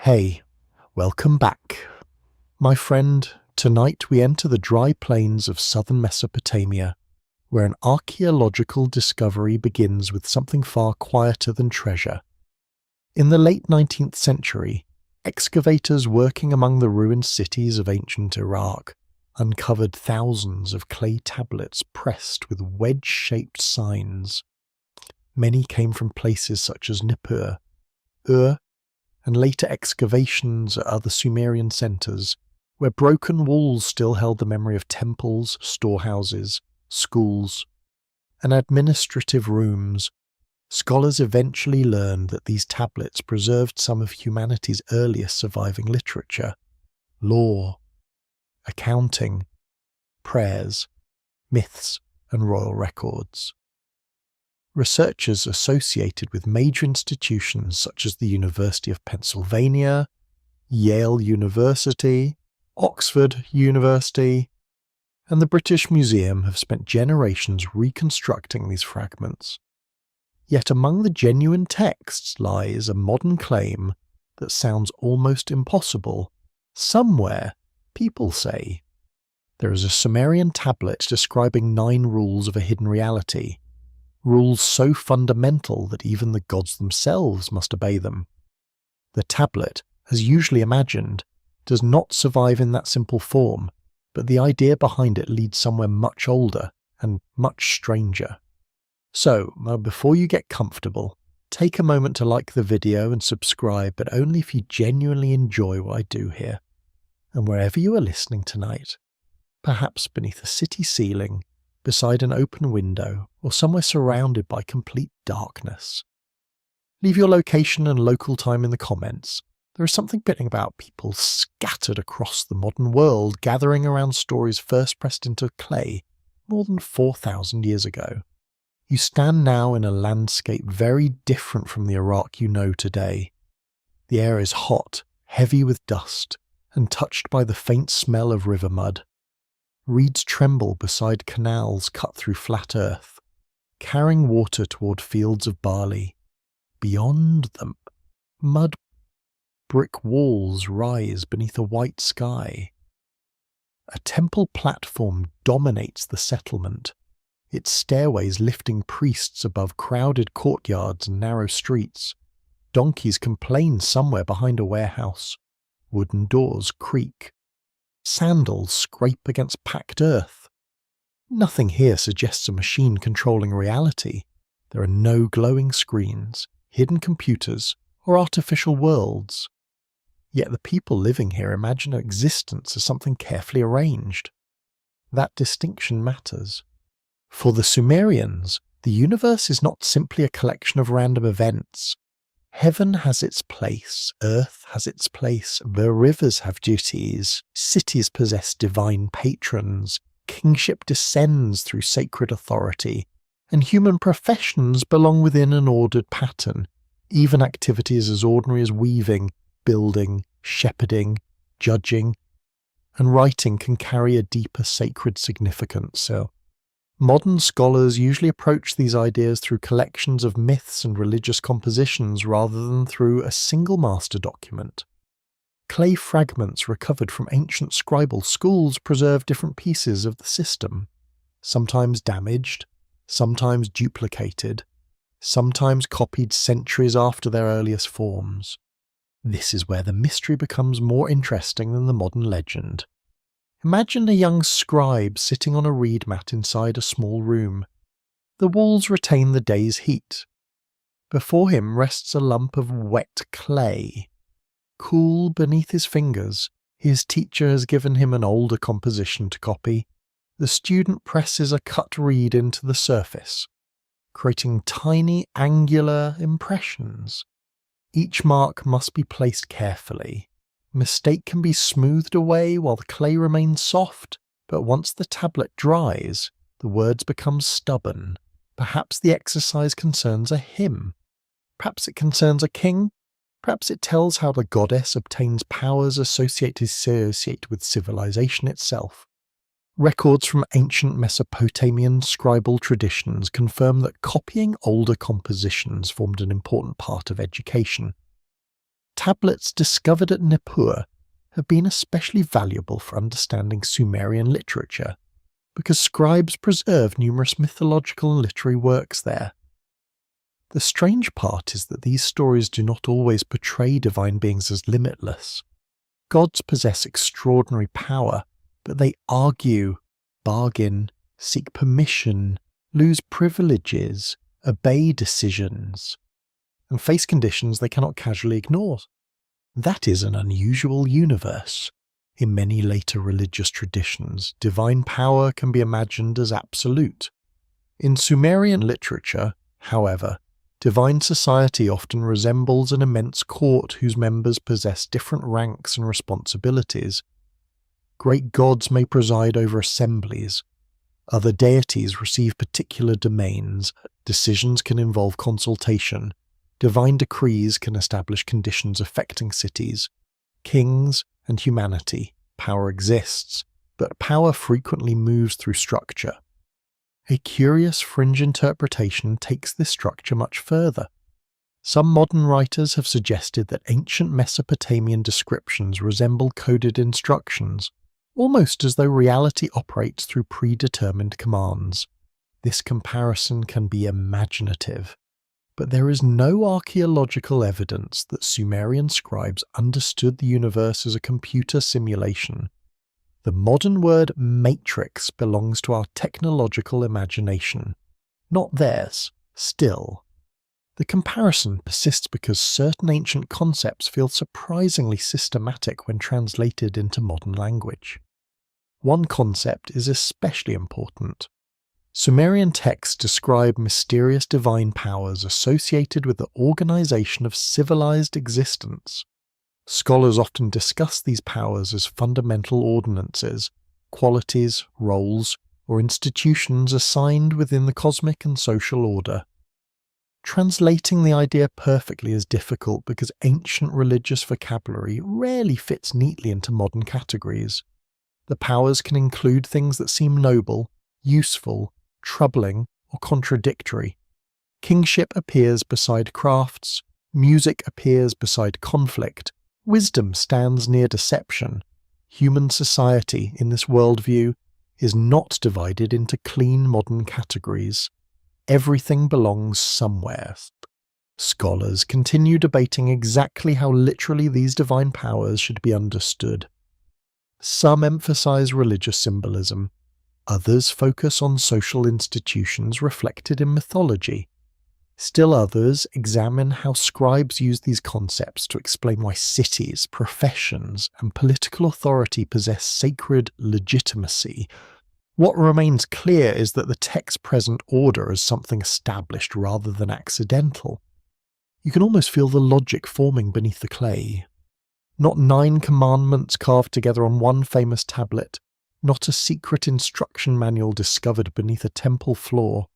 Hey, welcome back. My friend, tonight we enter the dry plains of southern Mesopotamia, where an archaeological discovery begins with something far quieter than treasure. In the late 19th century, excavators working among the ruined cities of ancient Iraq uncovered thousands of clay tablets pressed with wedge-shaped signs. Many came from places such as Nippur, Ur, and later excavations at other Sumerian centres, where broken walls still held the memory of temples, storehouses, schools, and administrative rooms. Scholars eventually learned that these tablets preserved some of humanity's earliest surviving literature: law, accounting, prayers, myths, and royal records. Researchers associated with major institutions such as the University of Pennsylvania, Yale University, Oxford University, and the British Museum have spent generations reconstructing these fragments. Yet among the genuine texts lies a modern claim that sounds almost impossible. Somewhere, people say, there is a Sumerian tablet describing 9 rules of a hidden reality. Rules so fundamental that even the gods themselves must obey them. The tablet, as usually imagined, does not survive in that simple form, but the idea behind it leads somewhere much older and much stranger. So, before you get comfortable, take a moment to like the video and subscribe, but only if you genuinely enjoy what I do here. And wherever you are listening tonight, perhaps beneath a city ceiling, beside an open window, or somewhere surrounded by complete darkness. Leave your location and local time in the comments. There is something fitting about people scattered across the modern world, gathering around stories first pressed into clay more than 4,000 years ago. You stand now in a landscape very different from the Iraq you know today. The air is hot, heavy with dust, and touched by the faint smell of river mud. Reeds tremble beside canals cut through flat earth, carrying water toward fields of barley. Beyond them, mud brick walls rise beneath a white sky. A temple platform dominates the settlement, its stairways lifting priests above crowded courtyards and narrow streets. Donkeys complain somewhere behind a warehouse. Wooden doors creak. Sandals scrape against packed earth. Nothing here suggests a machine controlling reality. There are no glowing screens, hidden computers, or artificial worlds. Yet the people living here imagine existence as something carefully arranged. That distinction matters. For the Sumerians, the universe is not simply a collection of random events. Heaven has its place, earth has its place, the rivers have duties, cities possess divine patrons, kingship descends through sacred authority, and human professions belong within an ordered pattern. Even activities as ordinary as weaving, building, shepherding, judging, and writing can carry a deeper sacred significance. So, modern scholars usually approach these ideas through collections of myths and religious compositions rather than through a single master document. Clay fragments recovered from ancient scribal schools preserve different pieces of the system, sometimes damaged, sometimes duplicated, sometimes copied centuries after their earliest forms. This is where the mystery becomes more interesting than the modern legend. Imagine a young scribe sitting on a reed mat inside a small room. The walls retain the day's heat. Before him rests a lump of wet clay. Cool beneath his fingers, his teacher has given him an older composition to copy. The student presses a cut reed into the surface, creating tiny angular impressions. Each mark must be placed carefully. Mistake can be smoothed away while the clay remains soft, but once the tablet dries, the words become stubborn. Perhaps the exercise concerns a hymn. Perhaps it concerns a king. Perhaps it tells how the goddess obtains powers associated with civilization itself. Records from ancient Mesopotamian scribal traditions confirm that copying older compositions formed an important part of education. Tablets discovered at Nippur have been especially valuable for understanding Sumerian literature, because scribes preserved numerous mythological and literary works there. The strange part is that these stories do not always portray divine beings as limitless. Gods possess extraordinary power, but they argue, bargain, seek permission, lose privileges, obey decisions, and face conditions they cannot casually ignore. That is an unusual universe. In many later religious traditions, divine power can be imagined as absolute. In Sumerian literature, however, divine society often resembles an immense court whose members possess different ranks and responsibilities. Great gods may preside over assemblies. Other deities receive particular domains. Decisions can involve consultation. Divine decrees can establish conditions affecting cities. Kings and humanity. Power exists, but power frequently moves through structure. A curious fringe interpretation takes this structure much further. Some modern writers have suggested that ancient Mesopotamian descriptions resemble coded instructions, almost as though reality operates through predetermined commands. This comparison can be imaginative, but there is no archaeological evidence that Sumerian scribes understood the universe as a computer simulation. The modern word matrix belongs to our technological imagination, not theirs, still. The comparison persists because certain ancient concepts feel surprisingly systematic when translated into modern language. One concept is especially important. Sumerian texts describe mysterious divine powers associated with the organization of civilized existence. Scholars often discuss these powers as fundamental ordinances, qualities, roles, or institutions assigned within the cosmic and social order. Translating the idea perfectly is difficult because ancient religious vocabulary rarely fits neatly into modern categories. The powers can include things that seem noble, useful, troubling, or contradictory. Kingship appears beside crafts, music appears beside conflict, wisdom stands near deception. Human society, in this worldview, is not divided into clean modern categories. Everything belongs somewhere. Scholars continue debating exactly how literally these divine powers should be understood. Some emphasize religious symbolism. Others focus on social institutions reflected in mythology. Still others examine how scribes use these concepts to explain why cities, professions, and political authority possess sacred legitimacy. What remains clear is that the text's present order is something established rather than accidental. You can almost feel the logic forming beneath the clay. Not 9 commandments carved together on one famous tablet, not a secret instruction manual discovered beneath a temple floor.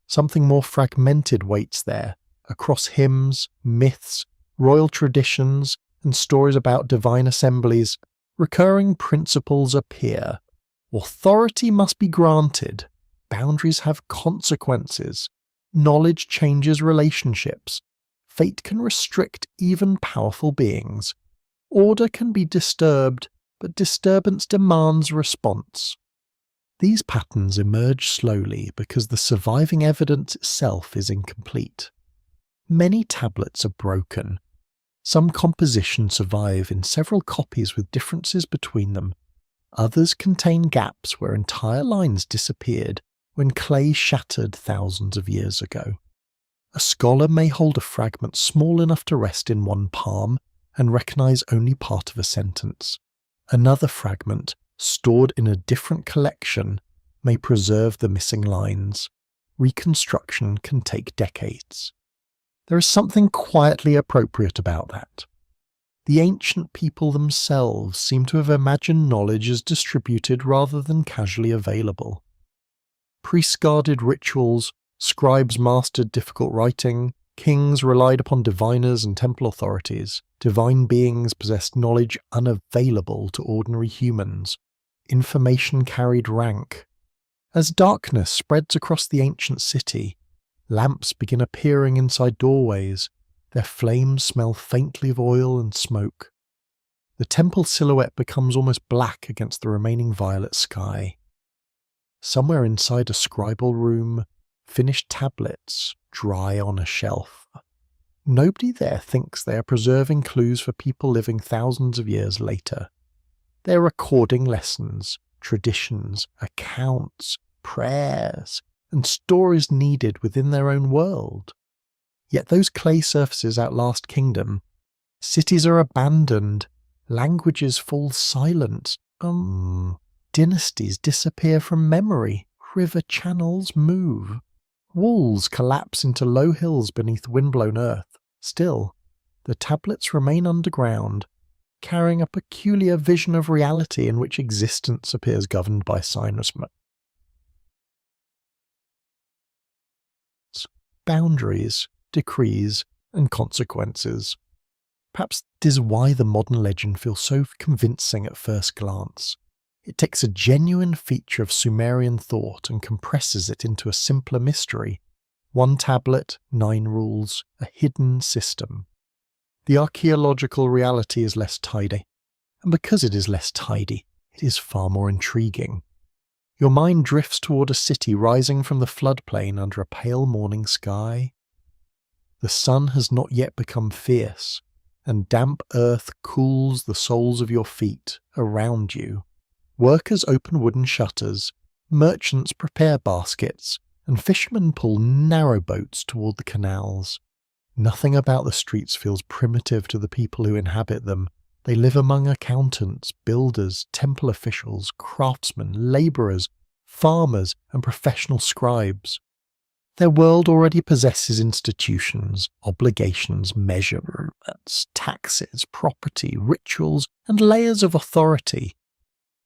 Something more fragmented waits there, across hymns, myths, royal traditions, and stories about divine assemblies. Recurring principles appear. Authority must be granted. Boundaries have consequences. Knowledge changes relationships. Fate can restrict even powerful beings. Order can be disturbed, but disturbance demands response. These patterns emerge slowly because the surviving evidence itself is incomplete. Many tablets are broken. Some compositions survive in several copies with differences between them. Others contain gaps where entire lines disappeared when clay shattered thousands of years ago. A scholar may hold a fragment small enough to rest in one palm and recognize only part of a sentence. Another fragment, stored in a different collection, may preserve the missing lines. Reconstruction can take decades. There is something quietly appropriate about that. The ancient people themselves seem to have imagined knowledge as distributed rather than casually available. Priests guarded rituals, scribes mastered difficult writing, kings relied upon diviners and temple authorities. Divine beings possessed knowledge unavailable to ordinary humans. Information carried rank. As darkness spreads across the ancient city, lamps begin appearing inside doorways. Their flames smell faintly of oil and smoke. The temple silhouette becomes almost black against the remaining violet sky. Somewhere inside a scribal room, finished tablets dry on a shelf. Nobody there thinks they are preserving clues for people living thousands of years later. They're recording lessons, traditions, accounts, prayers, and stories needed within their own world. Yet those clay surfaces outlast kingdom. Cities are abandoned. Languages fall silent. Dynasties disappear from memory. River channels move. Walls collapse into low hills beneath windblown earth. Still, the tablets remain underground, carrying a peculiar vision of reality in which existence appears governed by signs, boundaries, decrees, and consequences. Perhaps this is why the modern legend feels so convincing at first glance. It takes a genuine feature of Sumerian thought and compresses it into a simpler mystery. 1 tablet, 9 rules, a hidden system. The archaeological reality is less tidy, and because it is less tidy, it is far more intriguing. Your mind drifts toward a city rising from the floodplain under a pale morning sky. The sun has not yet become fierce, and damp earth cools the soles of your feet around you. Workers open wooden shutters, merchants prepare baskets, and fishermen pull narrow boats toward the canals. Nothing about the streets feels primitive to the people who inhabit them. They live among accountants, builders, temple officials, craftsmen, labourers, farmers, and professional scribes. Their world already possesses institutions, obligations, measurements, taxes, property, rituals, and layers of authority.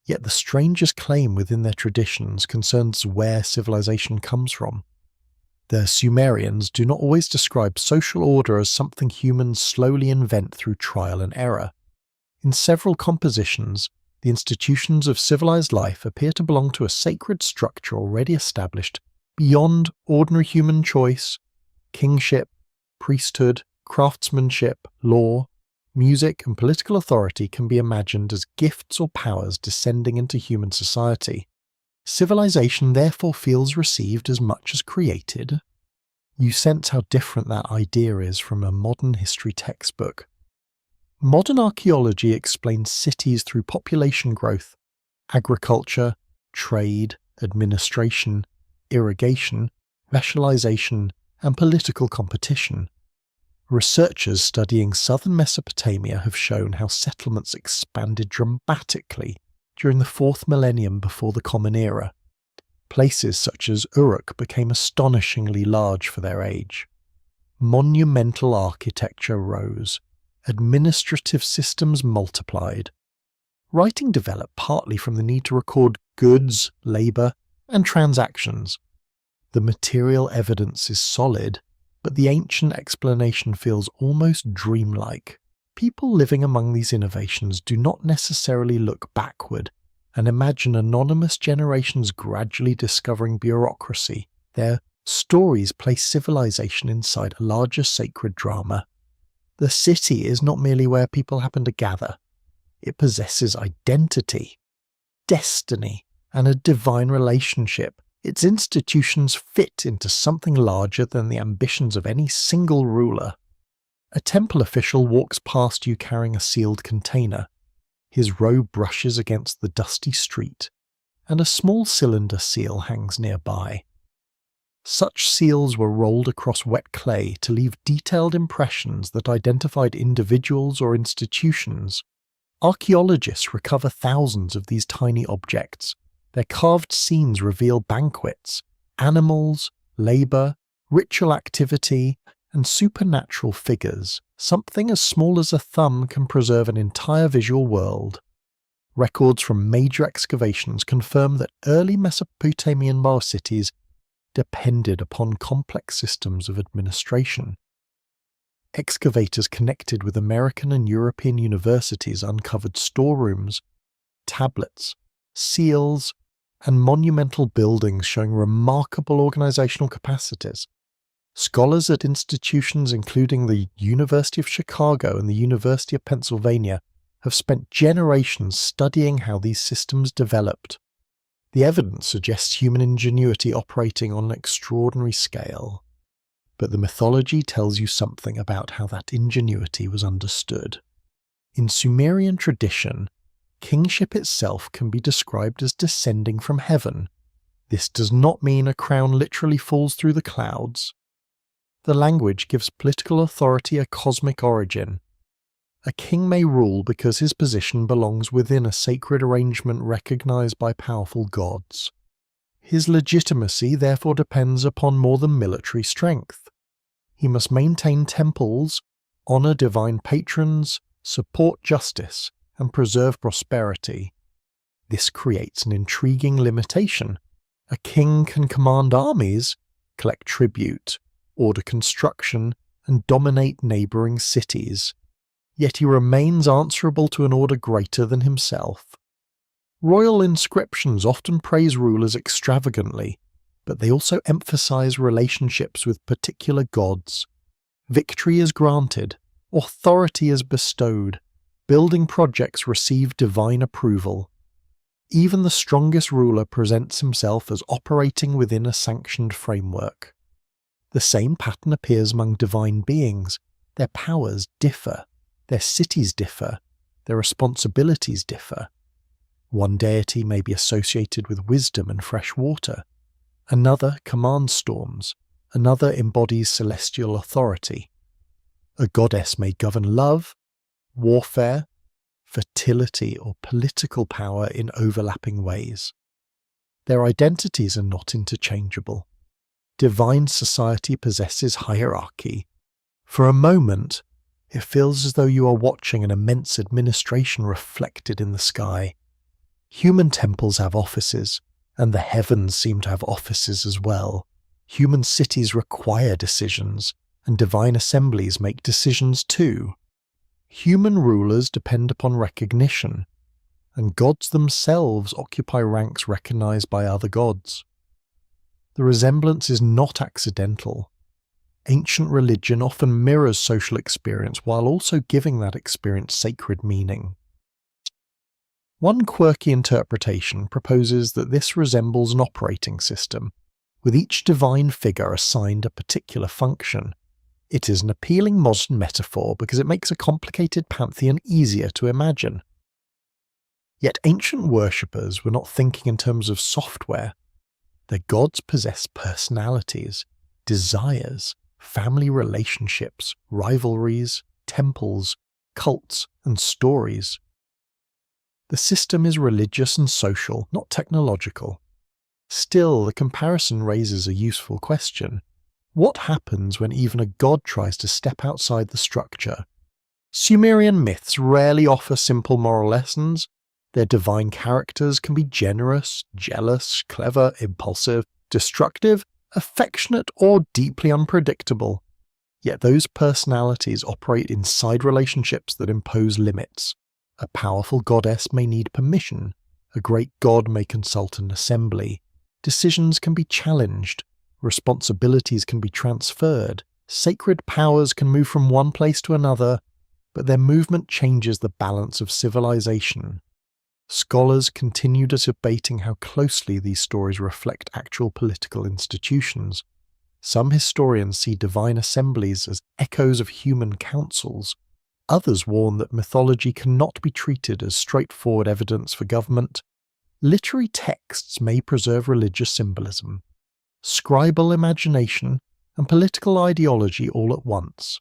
Yet the strangest claim within their traditions concerns where civilization comes from. The Sumerians do not always describe social order as something humans slowly invent through trial and error. In several compositions, the institutions of civilized life appear to belong to a sacred structure already established beyond ordinary human choice. Kingship, priesthood, craftsmanship, law, music, and political authority can be imagined as gifts or powers descending into human society. Civilization therefore feels received as much as created. You sense how different that idea is from a modern history textbook. Modern archaeology explains cities through population growth, agriculture, trade, administration, irrigation, racialization, and political competition. Researchers studying southern Mesopotamia have shown how settlements expanded dramatically during the 4th millennium before the Common Era. Places such as Uruk became astonishingly large for their age. Monumental architecture rose. Administrative systems multiplied. Writing developed partly from the need to record goods, labour, and transactions. The material evidence is solid, but the ancient explanation feels almost dreamlike. People living among these innovations do not necessarily look backward and imagine anonymous generations gradually discovering bureaucracy. Their stories place civilization inside a larger sacred drama. The city is not merely where people happen to gather. It possesses identity, destiny, and a divine relationship. Its institutions fit into something larger than the ambitions of any single ruler. A temple official walks past you carrying a sealed container. His robe brushes against the dusty street, and a small cylinder seal hangs nearby. Such seals were rolled across wet clay to leave detailed impressions that identified individuals or institutions. Archaeologists recover thousands of these tiny objects. Their carved scenes reveal banquets, animals, labour, ritual activity, and supernatural figures. Something as small as a thumb can preserve an entire visual world. Records from major excavations confirm that early Mesopotamian cities depended upon complex systems of administration. Excavators connected with American and European universities uncovered storerooms, tablets, seals, and monumental buildings showing remarkable organizational capacities. Scholars at institutions including the University of Chicago and the University of Pennsylvania have spent generations studying how these systems developed. The evidence suggests human ingenuity operating on an extraordinary scale, but the mythology tells you something about how that ingenuity was understood. In Sumerian tradition, kingship itself can be described as descending from heaven. This does not mean a crown literally falls through the clouds. The language gives political authority a cosmic origin. A king may rule because his position belongs within a sacred arrangement recognized by powerful gods. His legitimacy therefore depends upon more than military strength. He must maintain temples, honor divine patrons, support justice, and preserve prosperity. This creates an intriguing limitation. A king can command armies, collect tribute, order construction, and dominate neighboring cities. Yet he remains answerable to an order greater than himself. Royal inscriptions often praise rulers extravagantly, but they also emphasize relationships with particular gods. Victory is granted, authority is bestowed, building projects receive divine approval. Even the strongest ruler presents himself as operating within a sanctioned framework. The same pattern appears among divine beings. Their powers differ. Their cities differ, their responsibilities differ. One deity may be associated with wisdom and fresh water, another commands storms, another embodies celestial authority. A goddess may govern love, warfare, fertility, or political power in overlapping ways. Their identities are not interchangeable. Divine society possesses hierarchy. For a moment, it feels as though you are watching an immense administration reflected in the sky. Human temples have offices, and the heavens seem to have offices as well. Human cities require decisions, and divine assemblies make decisions too. Human rulers depend upon recognition, and gods themselves occupy ranks recognized by other gods. The resemblance is not accidental. Ancient religion often mirrors social experience while also giving that experience sacred meaning. One quirky interpretation proposes that this resembles an operating system, with each divine figure assigned a particular function. It is an appealing modern metaphor because it makes a complicated pantheon easier to imagine. Yet ancient worshippers were not thinking in terms of software. Their gods possess personalities, desires, family relationships, rivalries, temples, cults, and stories. The system is religious and social, not technological. Still, the comparison raises a useful question. What happens when even a god tries to step outside the structure? Sumerian myths rarely offer simple moral lessons. Their divine characters can be generous, jealous, clever, impulsive, destructive, affectionate, or deeply unpredictable. Yet those personalities operate inside relationships that impose limits. A powerful goddess may need permission. A great god may consult an assembly. Decisions can be challenged. Responsibilities can be transferred. Sacred powers can move from one place to another, but their movement changes the balance of civilization. Scholars continue debating how closely these stories reflect actual political institutions. Some historians see divine assemblies as echoes of human councils. Others warn that mythology cannot be treated as straightforward evidence for government. Literary texts may preserve religious symbolism, scribal imagination, and political ideology all at once.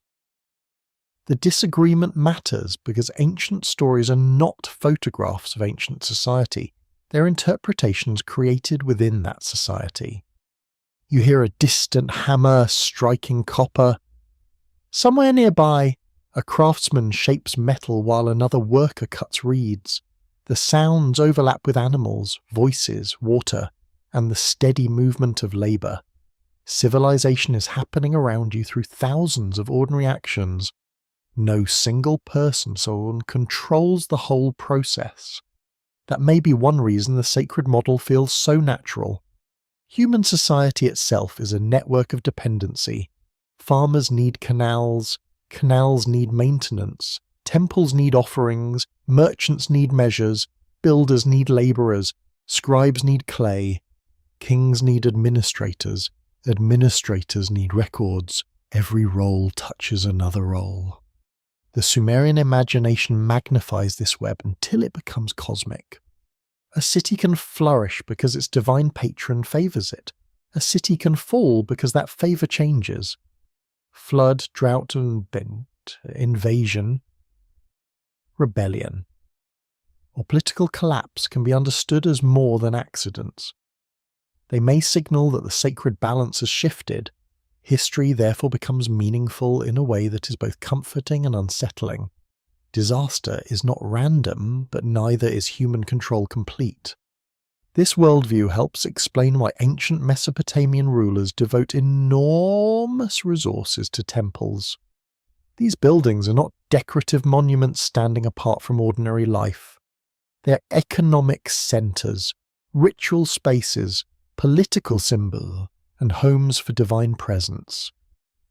The disagreement matters because ancient stories are not photographs of ancient society. They're interpretations created within that society. You hear a distant hammer striking copper. Somewhere nearby, a craftsman shapes metal while another worker cuts reeds. The sounds overlap with animals, voices, water, and the steady movement of labour. Civilization is happening around you through thousands of ordinary actions. No single person controls the whole process. That may be one reason the sacred model feels so natural. Human society itself is a network of dependency. Farmers need canals, canals need maintenance, temples need offerings, merchants need measures, builders need labourers, scribes need clay, kings need administrators, administrators need records, every role touches another role. The Sumerian imagination magnifies this web until it becomes cosmic. A city can flourish because its divine patron favours it. A city can fall because that favour changes. Flood, drought and invasion, rebellion, or political collapse can be understood as more than accidents. They may signal that the sacred balance has shifted. History therefore becomes meaningful in a way that is both comforting and unsettling. Disaster is not random, but neither is human control complete. This worldview helps explain why ancient Mesopotamian rulers devote enormous resources to temples. These buildings are not decorative monuments standing apart from ordinary life. They are economic centres, ritual spaces, political symbols, and homes for divine presence.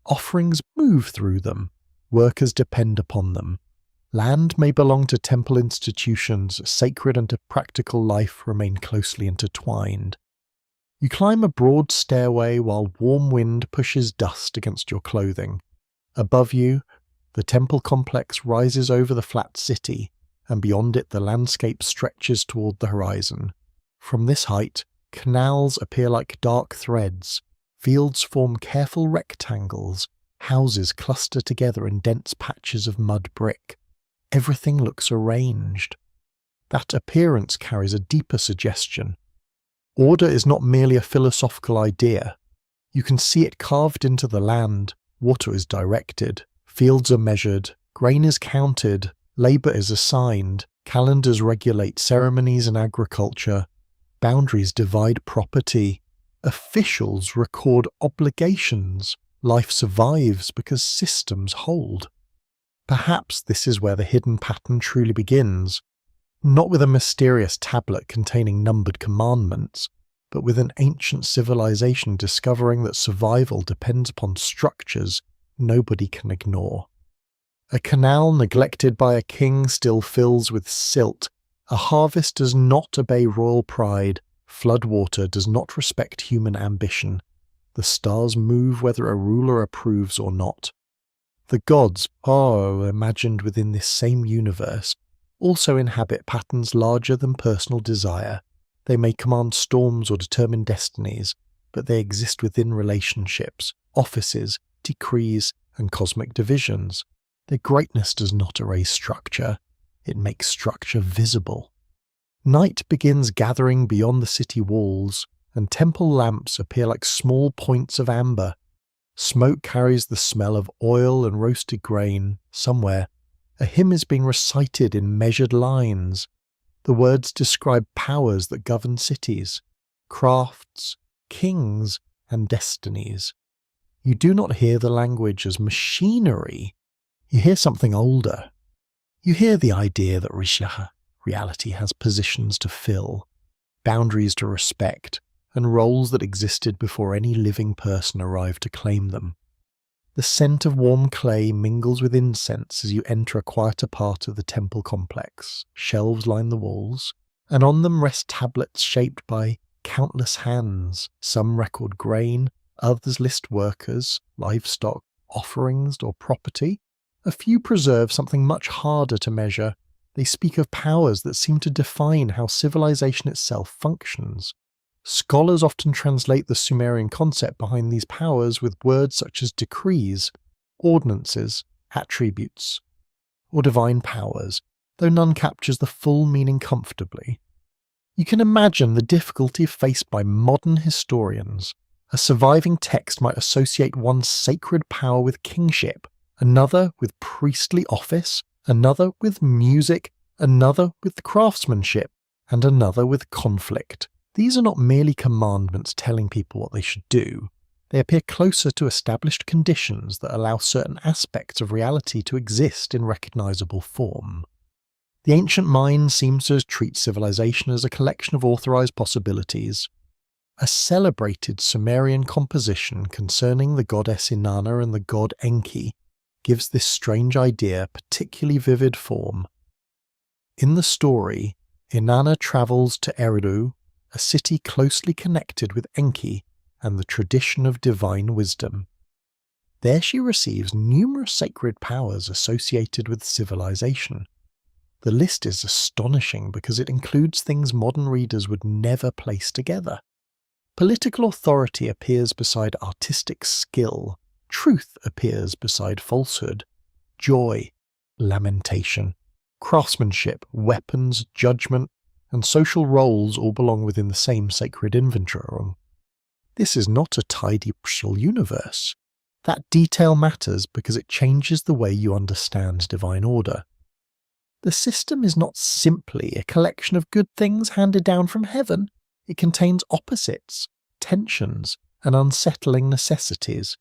Offerings move through them. Workers depend upon them. Land may belong to temple institutions, sacred and practical life remain closely intertwined. You climb a broad stairway while warm wind pushes dust against your clothing. Above you, the temple complex rises over the flat city, and beyond it the landscape stretches toward the horizon. From this height, canals appear like dark threads, fields form careful rectangles, houses cluster together in dense patches of mud brick. Everything looks arranged. That appearance carries a deeper suggestion. Order is not merely a philosophical idea. You can see it carved into the land. Water is directed, fields are measured, grain is counted, labour is assigned, calendars regulate ceremonies and agriculture, boundaries divide property, officials record obligations, life survives because systems hold. Perhaps this is where the hidden pattern truly begins, not with a mysterious tablet containing numbered commandments, but with an ancient civilization discovering that survival depends upon structures nobody can ignore. A canal neglected by a king still fills with silt. A harvest does not obey royal pride. Floodwater does not respect human ambition. The stars move whether a ruler approves or not. The gods, imagined within this same universe, also inhabit patterns larger than personal desire. They may command storms or determine destinies, but they exist within relationships, offices, decrees, and cosmic divisions. Their greatness does not erase structure, it makes structure visible. Night begins gathering beyond the city walls, and temple lamps appear like small points of amber. Smoke carries the smell of oil and roasted grain. Somewhere, a hymn is being recited in measured lines. The words describe powers that govern cities, crafts, kings, and destinies. You do not hear the language as machinery. You hear something older. You hear the idea that reality has positions to fill, boundaries to respect, and roles that existed before any living person arrived to claim them. The scent of warm clay mingles with incense as you enter a quieter part of the temple complex. Shelves line the walls, and on them rest tablets shaped by countless hands. Some record grain, others list workers, livestock, offerings, or property. A few preserve something much harder to measure. They speak of powers that seem to define how civilization itself functions. Scholars often translate the Sumerian concept behind these powers with words such as decrees, ordinances, attributes, or divine powers, though none captures the full meaning comfortably. You can imagine the difficulty faced by modern historians. A surviving text might associate one sacred power with kingship, another with priestly office, another with music, another with craftsmanship, and another with conflict. These are not merely commandments telling people what they should do. They appear closer to established conditions that allow certain aspects of reality to exist in recognizable form. The ancient mind seems to treat civilization as a collection of authorized possibilities. A celebrated Sumerian composition concerning the goddess Inanna and the god Enki gives this strange idea particularly vivid form. In the story, Inanna travels to Eridu, a city closely connected with Enki and the tradition of divine wisdom. There she receives numerous sacred powers associated with civilization. The list is astonishing because it includes things modern readers would never place together. Political authority appears beside artistic skill, truth appears beside falsehood, joy, lamentation, craftsmanship, weapons, judgment, and social roles all belong within the same sacred inventory. This is not a tidy universe. That detail matters because it changes the way you understand divine order. The system is not simply a collection of good things handed down from heaven. It contains opposites, tensions, and unsettling necessities.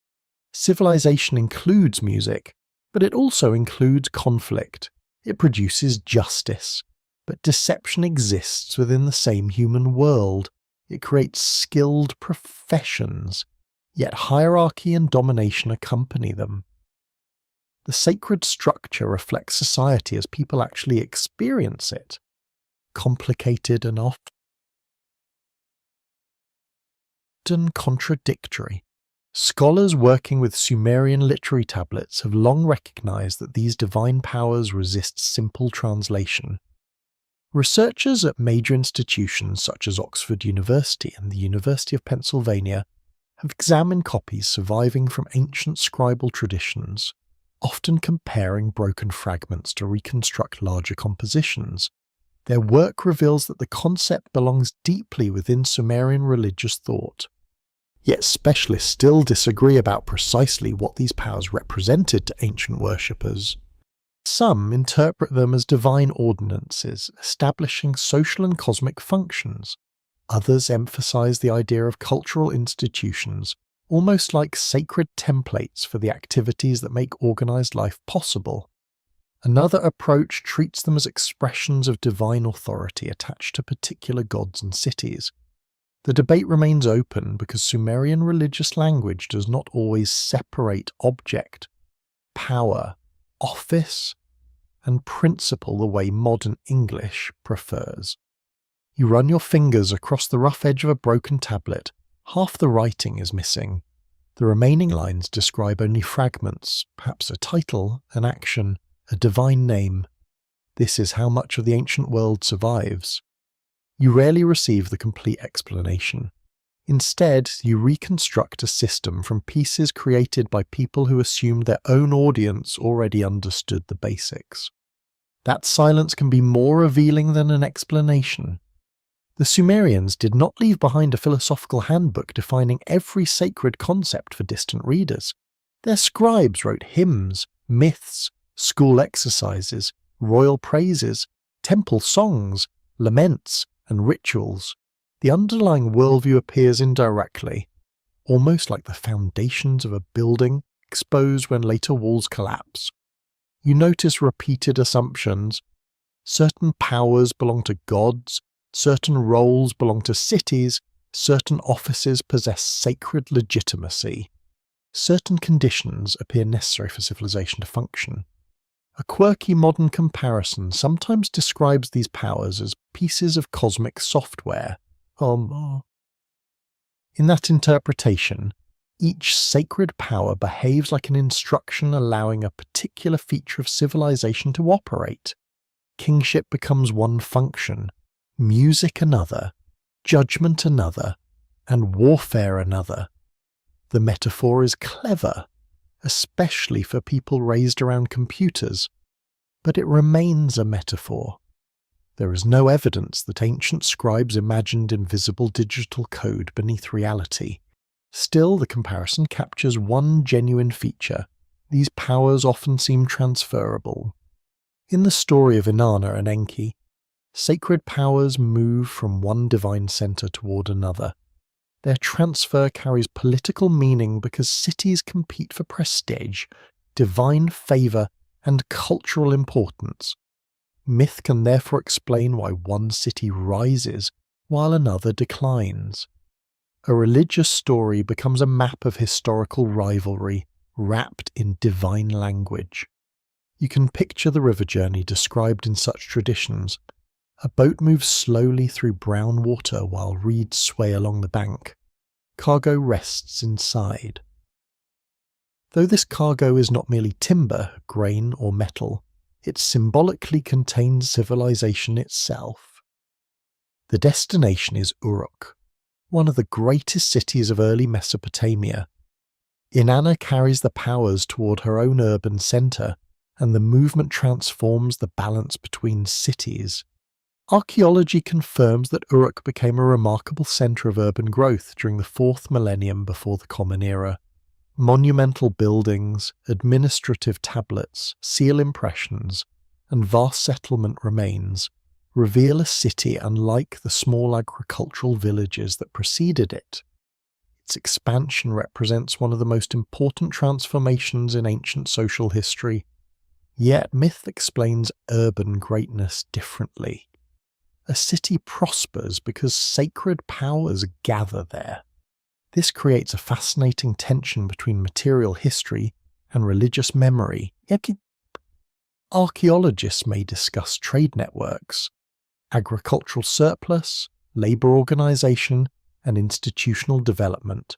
Civilization includes music, but it also includes conflict. It produces justice, but deception exists within the same human world. It creates skilled professions, yet hierarchy and domination accompany them. The sacred structure reflects society as people actually experience it, complicated and often contradictory. Scholars working with Sumerian literary tablets have long recognized that these divine powers resist simple translation. Researchers at major institutions such as Oxford University and the University of Pennsylvania have examined copies surviving from ancient scribal traditions, often comparing broken fragments to reconstruct larger compositions. Their work reveals that the concept belongs deeply within Sumerian religious thought. Yet specialists still disagree about precisely what these powers represented to ancient worshippers. Some interpret them as divine ordinances, establishing social and cosmic functions. Others emphasize the idea of cultural institutions, almost like sacred templates for the activities that make organized life possible. Another approach treats them as expressions of divine authority attached to particular gods and cities. The debate remains open because Sumerian religious language does not always separate object, power, office, and principle the way modern English prefers. You run your fingers across the rough edge of a broken tablet, half the writing is missing. The remaining lines describe only fragments, perhaps a title, an action, a divine name. This is how much of the ancient world survives. You rarely receive the complete explanation. Instead, you reconstruct a system from pieces created by people who assumed their own audience already understood the basics. That silence can be more revealing than an explanation. The Sumerians did not leave behind a philosophical handbook defining every sacred concept for distant readers. Their scribes wrote hymns, myths, school exercises, royal praises, temple songs, laments, and rituals. The underlying worldview appears indirectly, almost like the foundations of a building exposed when later walls collapse. You notice repeated assumptions. Certain powers belong to gods, certain roles belong to cities, certain offices possess sacred legitimacy. Certain conditions appear necessary for civilization to function. A quirky modern comparison sometimes describes these powers as pieces of cosmic software. In that interpretation, each sacred power behaves like an instruction allowing a particular feature of civilization to operate. Kingship becomes one function, music another, judgment another, and warfare another. The metaphor is clever, especially for people raised around computers, but it remains a metaphor. There is no evidence that ancient scribes imagined invisible digital code beneath reality. Still, the comparison captures one genuine feature. These powers often seem transferable. In the story of Inanna and Enki, sacred powers move from one divine center toward another. Their transfer carries political meaning because cities compete for prestige, divine favor, and cultural importance. Myth can therefore explain why one city rises while another declines. A religious story becomes a map of historical rivalry wrapped in divine language. You can picture the river journey described in such traditions. A boat moves slowly through brown water while reeds sway along the bank. Cargo rests inside. Though this cargo is not merely timber, grain, or metal, it symbolically contains civilization itself. The destination is Uruk, one of the greatest cities of early Mesopotamia. Inanna carries the powers toward her own urban centre, and the movement transforms the balance between cities. Archaeology confirms that Uruk became a remarkable centre of urban growth during the 4th millennium before the Common Era. Monumental buildings, administrative tablets, seal impressions, and vast settlement remains reveal a city unlike the small agricultural villages that preceded it. Its expansion represents one of the most important transformations in ancient social history, yet myth explains urban greatness differently. A city prospers because sacred powers gather there. This creates a fascinating tension between material history and religious memory. Archaeologists may discuss trade networks, agricultural surplus, labour organisation, and institutional development.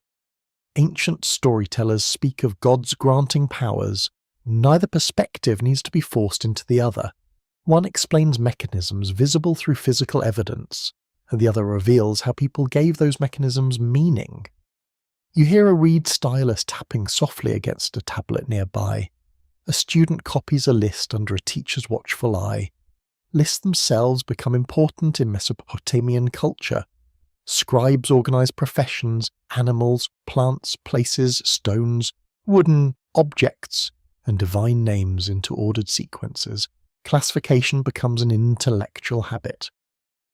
Ancient storytellers speak of gods granting powers. Neither perspective needs to be forced into the other. One explains mechanisms visible through physical evidence, and the other reveals how people gave those mechanisms meaning. You hear a reed stylus tapping softly against a tablet nearby. A student copies a list under a teacher's watchful eye. Lists themselves become important in Mesopotamian culture. Scribes organize professions, animals, plants, places, stones, wooden objects, and divine names into ordered sequences. Classification becomes an intellectual habit.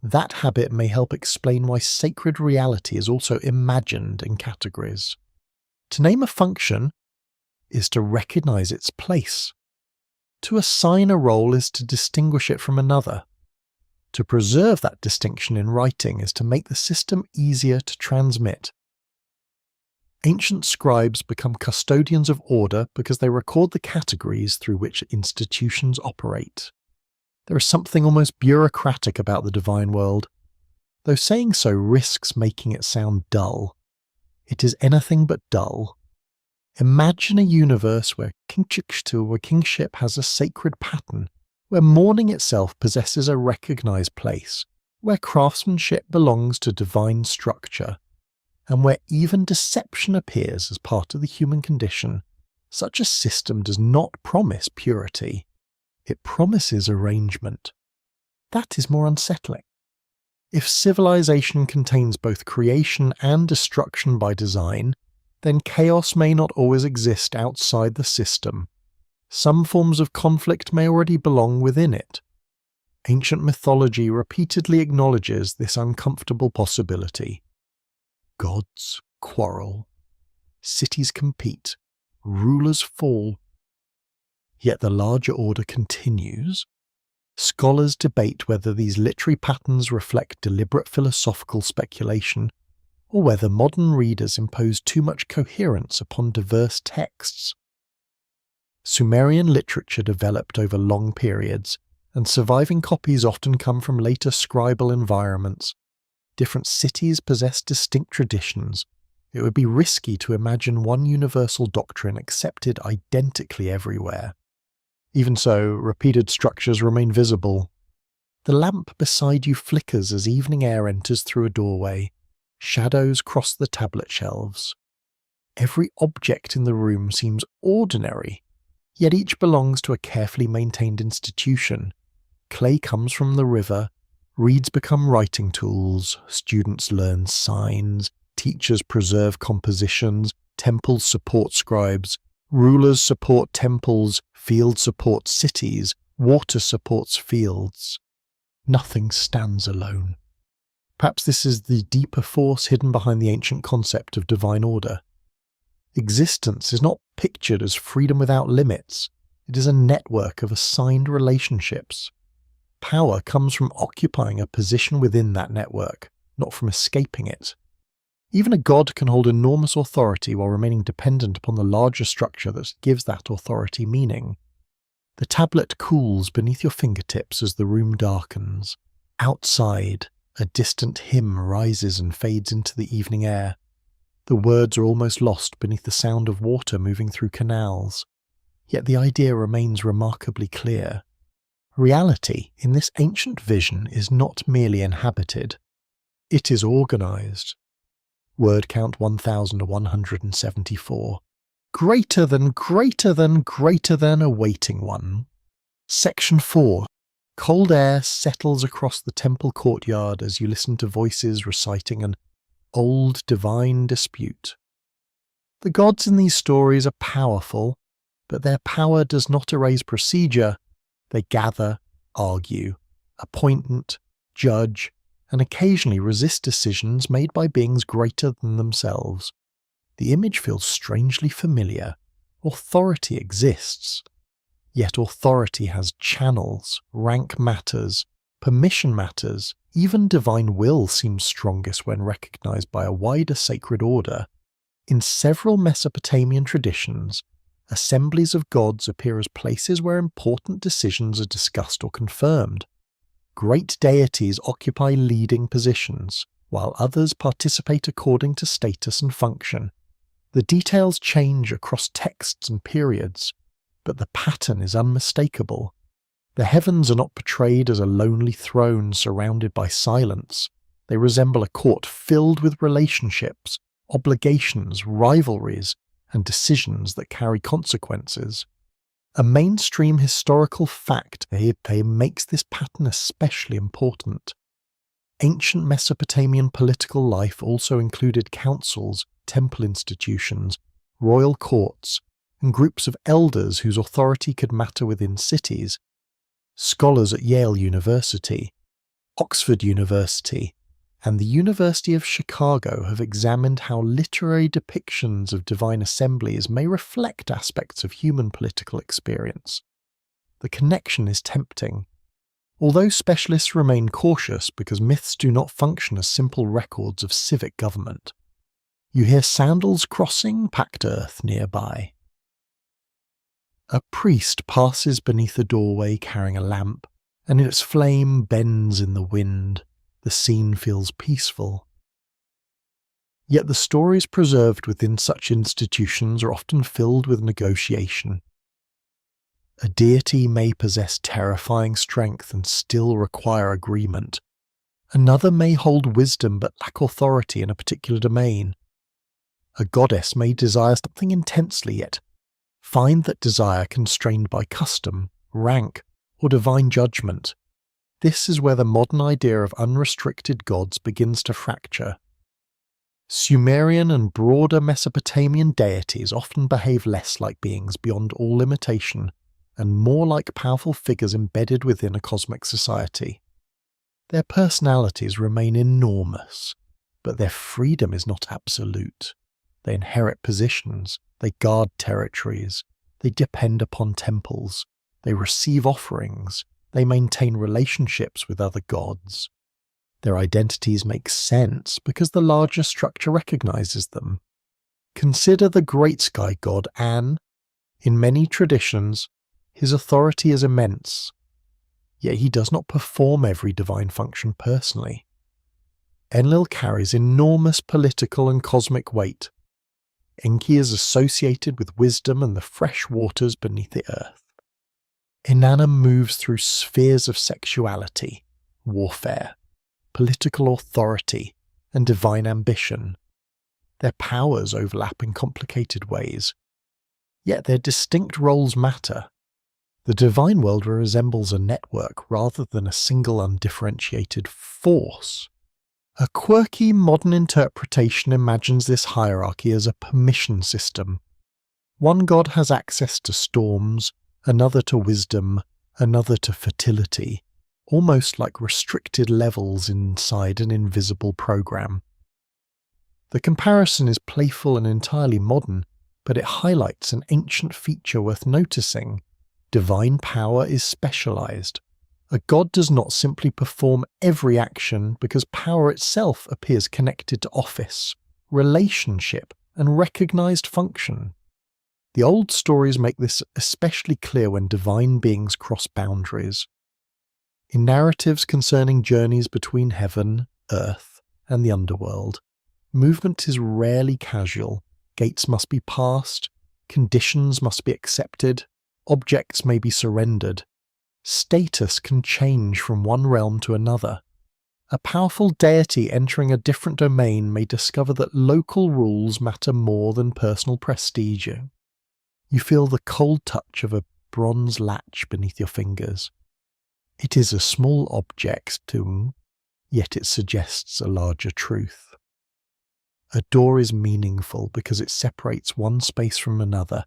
That habit may help explain why sacred reality is also imagined in categories. To name a function is to recognize its place. To assign a role is to distinguish it from another. To preserve that distinction in writing is to make the system easier to transmit. Ancient scribes become custodians of order because they record the categories through which institutions operate. There is something almost bureaucratic about the divine world, though saying so risks making it sound dull. It is anything but dull. Imagine a universe where kingship has a sacred pattern, where mourning itself possesses a recognized place, where craftsmanship belongs to divine structure, and where even deception appears as part of the human condition. Such a system does not promise purity. It promises arrangement. That is more unsettling. If civilization contains both creation and destruction by design, then chaos may not always exist outside the system. Some forms of conflict may already belong within it. Ancient mythology repeatedly acknowledges this uncomfortable possibility. Gods quarrel. Cities compete. Rulers fall. Yet the larger order continues. Scholars debate whether these literary patterns reflect deliberate philosophical speculation, or whether modern readers impose too much coherence upon diverse texts. Sumerian literature developed over long periods, and surviving copies often come from later scribal environments. Different cities possess distinct traditions. It would be risky to imagine one universal doctrine accepted identically everywhere. Even so, repeated structures remain visible. The lamp beside you flickers as evening air enters through a doorway. Shadows cross the tablet shelves. Every object in the room seems ordinary, yet each belongs to a carefully maintained institution. Clay comes from the river, reeds become writing tools, students learn signs, teachers preserve compositions, temples support scribes, rulers support temples, fields support cities, water supports fields. Nothing stands alone. Perhaps this is the deeper force hidden behind the ancient concept of divine order. Existence is not pictured as freedom without limits. It is a network of assigned relationships. Power comes from occupying a position within that network, not from escaping it. Even a god can hold enormous authority while remaining dependent upon the larger structure that gives that authority meaning. The tablet cools beneath your fingertips as the room darkens. Outside, a distant hymn rises and fades into the evening air. The words are almost lost beneath the sound of water moving through canals. Yet the idea remains remarkably clear. Reality, in this ancient vision, is not merely inhabited. It is organized. Word count 1174. Greater than, greater than, greater than awaiting one. Section 4. Cold air settles across the temple courtyard as you listen to voices reciting an old divine dispute. The gods in these stories are powerful, but their power does not erase procedure. They gather, argue, appoint, judge, and occasionally resist decisions made by beings greater than themselves. The image feels strangely familiar. Authority exists. Yet authority has channels, rank matters, permission matters, even divine will seems strongest when recognized by a wider sacred order. In several Mesopotamian traditions, assemblies of gods appear as places where important decisions are discussed or confirmed. Great deities occupy leading positions, while others participate according to status and function. The details change across texts and periods, but the pattern is unmistakable. The heavens are not portrayed as a lonely throne surrounded by silence. They resemble a court filled with relationships, obligations, rivalries, and decisions that carry consequences. A mainstream historical fact makes this pattern especially important. Ancient Mesopotamian political life also included councils, temple institutions, royal courts, and groups of elders whose authority could matter within cities. Scholars at Yale University, Oxford University, and the University of Chicago have examined how literary depictions of divine assemblies may reflect aspects of human political experience. The connection is tempting. Although specialists remain cautious because myths do not function as simple records of civic government. You hear sandals crossing packed earth nearby. A priest passes beneath a doorway carrying a lamp, and its flame bends in the wind. The scene feels peaceful. Yet the stories preserved within such institutions are often filled with negotiation. A deity may possess terrifying strength and still require agreement. Another may hold wisdom but lack authority in a particular domain. A goddess may desire something intensely yet find that desire constrained by custom, rank, or divine judgment. This is where the modern idea of unrestricted gods begins to fracture. Sumerian and broader Mesopotamian deities often behave less like beings beyond all limitation and more like powerful figures embedded within a cosmic society. Their personalities remain enormous, but their freedom is not absolute. They inherit positions, they guard territories, they depend upon temples, they receive offerings, they maintain relationships with other gods. Their identities make sense because the larger structure recognizes them. Consider the great sky god An. In many traditions, his authority is immense, yet he does not perform every divine function personally. Enlil carries enormous political and cosmic weight. Enki is associated with wisdom and the fresh waters beneath the earth. Inanna moves through spheres of sexuality, warfare, political authority, and divine ambition. Their powers overlap in complicated ways, yet their distinct roles matter. The divine world resembles a network rather than a single undifferentiated force. A quirky modern interpretation imagines this hierarchy as a permission system. One god has access to storms, another to wisdom, another to fertility, almost like restricted levels inside an invisible program. The comparison is playful and entirely modern, but it highlights an ancient feature worth noticing. Divine power is specialized. A god does not simply perform every action because power itself appears connected to office, relationship, and recognized function. The old stories make this especially clear when divine beings cross boundaries. In narratives concerning journeys between heaven, earth, and the underworld, movement is rarely casual. Gates must be passed, conditions must be accepted, objects may be surrendered. Status can change from one realm to another. A powerful deity entering a different domain may discover that local rules matter more than personal prestige. You feel the cold touch of a bronze latch beneath your fingers. It is a small object, yet it suggests a larger truth. A door is meaningful because it separates one space from another.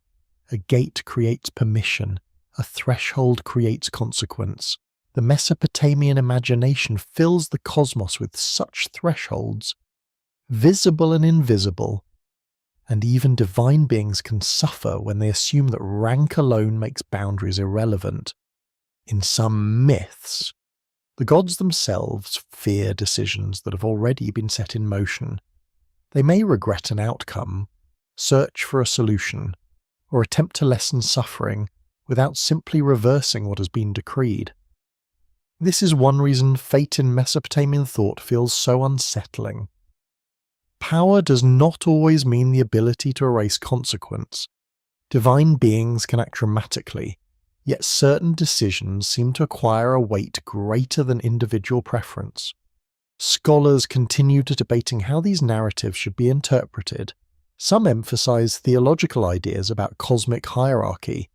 A gate creates permission. A threshold creates consequence. The Mesopotamian imagination fills the cosmos with such thresholds, visible and invisible, and even divine beings can suffer when they assume that rank alone makes boundaries irrelevant. In some myths, the gods themselves fear decisions that have already been set in motion. They may regret an outcome, search for a solution, or attempt to lessen suffering without simply reversing what has been decreed. This is one reason fate in Mesopotamian thought feels so unsettling. Power does not always mean the ability to erase consequence. Divine beings can act dramatically, yet certain decisions seem to acquire a weight greater than individual preference. Scholars continue to debating how these narratives should be interpreted. Some emphasize theological ideas about cosmic hierarchy,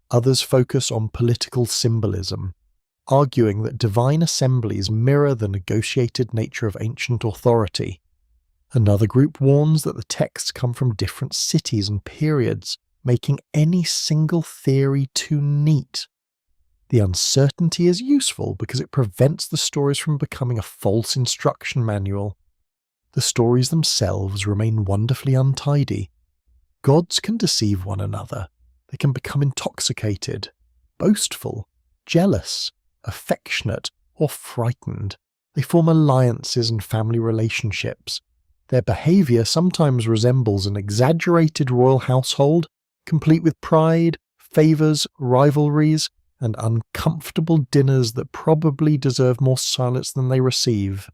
others focus on political symbolism, arguing that divine assemblies mirror the negotiated nature of ancient authority. Another group warns that the texts come from different cities and periods, making any single theory too neat. The uncertainty is useful because it prevents the stories from becoming a false instruction manual. The stories themselves remain wonderfully untidy. Gods can deceive one another. They can become intoxicated, boastful, jealous, affectionate, or frightened. They form alliances and family relationships. Their behaviour sometimes resembles an exaggerated royal household, complete with pride, favours, rivalries, and uncomfortable dinners that probably deserve more silence than they receive.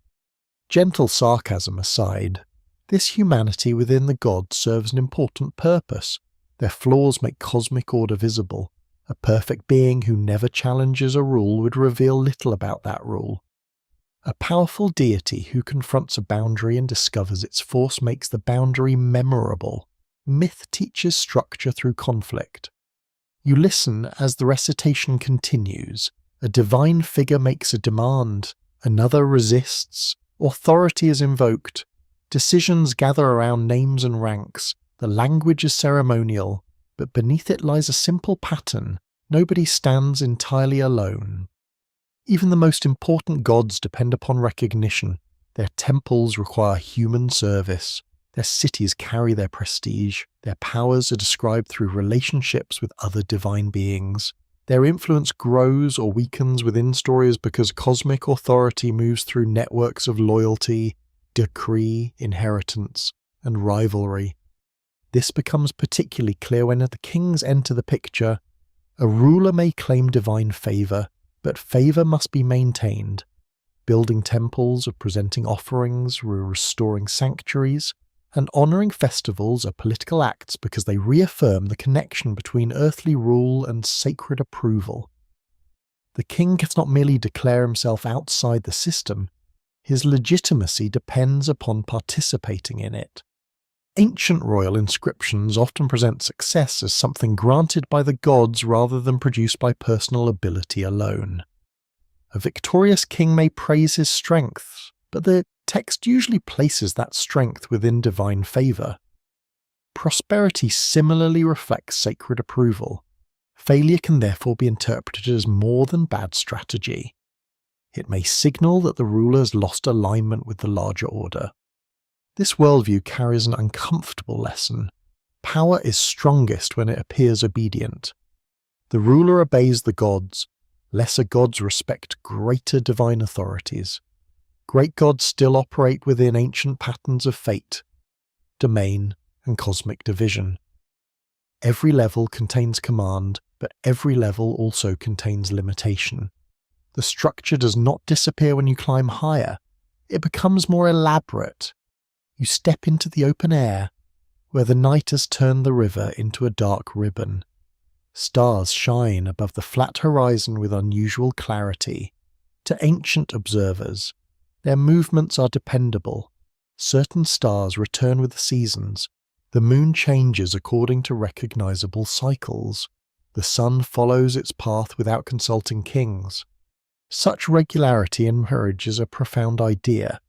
Gentle sarcasm aside, this humanity within the gods serves an important purpose. Their flaws make cosmic order visible. A perfect being who never challenges a rule would reveal little about that rule. A powerful deity who confronts a boundary and discovers its force makes the boundary memorable. Myth teaches structure through conflict. You listen as the recitation continues. A divine figure makes a demand. Another resists. Authority is invoked. Decisions gather around names and ranks. The language is ceremonial, but beneath it lies a simple pattern. Nobody stands entirely alone. Even the most important gods depend upon recognition. Their temples require human service. Their cities carry their prestige. Their powers are described through relationships with other divine beings. Their influence grows or weakens within stories because cosmic authority moves through networks of loyalty, decree, inheritance, and rivalry. This becomes particularly clear when the kings enter the picture. A ruler may claim divine favour, but favour must be maintained. Building temples or presenting offerings, restoring sanctuaries, and honouring festivals are political acts because they reaffirm the connection between earthly rule and sacred approval. The king cannot merely declare himself outside the system. His legitimacy depends upon participating in it. Ancient royal inscriptions often present success as something granted by the gods rather than produced by personal ability alone. A victorious king may praise his strength, but the text usually places that strength within divine favour. Prosperity similarly reflects sacred approval. Failure can therefore be interpreted as more than bad strategy. It may signal that the ruler has lost alignment with the larger order. This worldview carries an uncomfortable lesson. Power is strongest when it appears obedient. The ruler obeys the gods. Lesser gods respect greater divine authorities. Great gods still operate within ancient patterns of fate. domain, and cosmic division. Every level contains command, but every level also contains limitation. The structure does not disappear when you climb higher. It becomes more elaborate. You step into the open air, where the night has turned the river into a dark ribbon. Stars shine above the flat horizon with unusual clarity. To ancient observers, their movements are dependable. Certain stars return with the seasons. The moon changes according to recognizable cycles. The sun follows its path without consulting kings. Such regularity encourages a profound idea.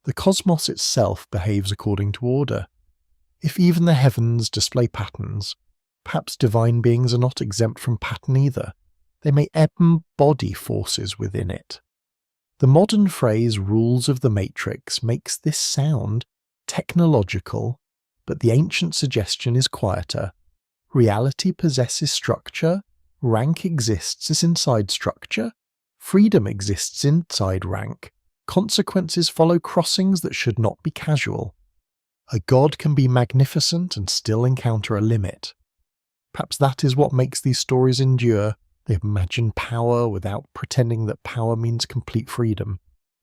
The cosmos itself behaves according to order. If even the heavens display patterns, perhaps divine beings are not exempt from pattern either. They may embody forces within it. The modern phrase rules of the matrix makes this sound technological, but the ancient suggestion is quieter. Reality possesses structure, rank exists inside structure, freedom exists inside rank, consequences follow crossings that should not be casual. A god can be magnificent and still encounter a limit. Perhaps that is what makes these stories endure. They imagine power without pretending that power means complete freedom.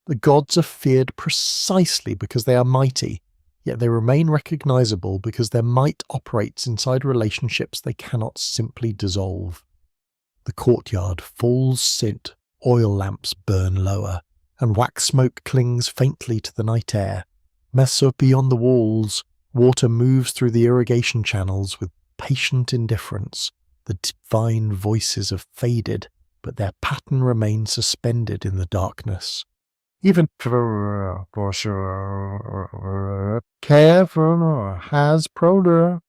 The gods are feared precisely because they are mighty, yet they remain recognizable because their might operates inside relationships they cannot simply dissolve. The courtyard falls scent, oil lamps burn lower, and wax smoke clings faintly to the night air. Messer beyond the walls, water moves through the irrigation channels with patient indifference. The divine voices have faded, but their pattern remains suspended in the darkness. Even careful has proder.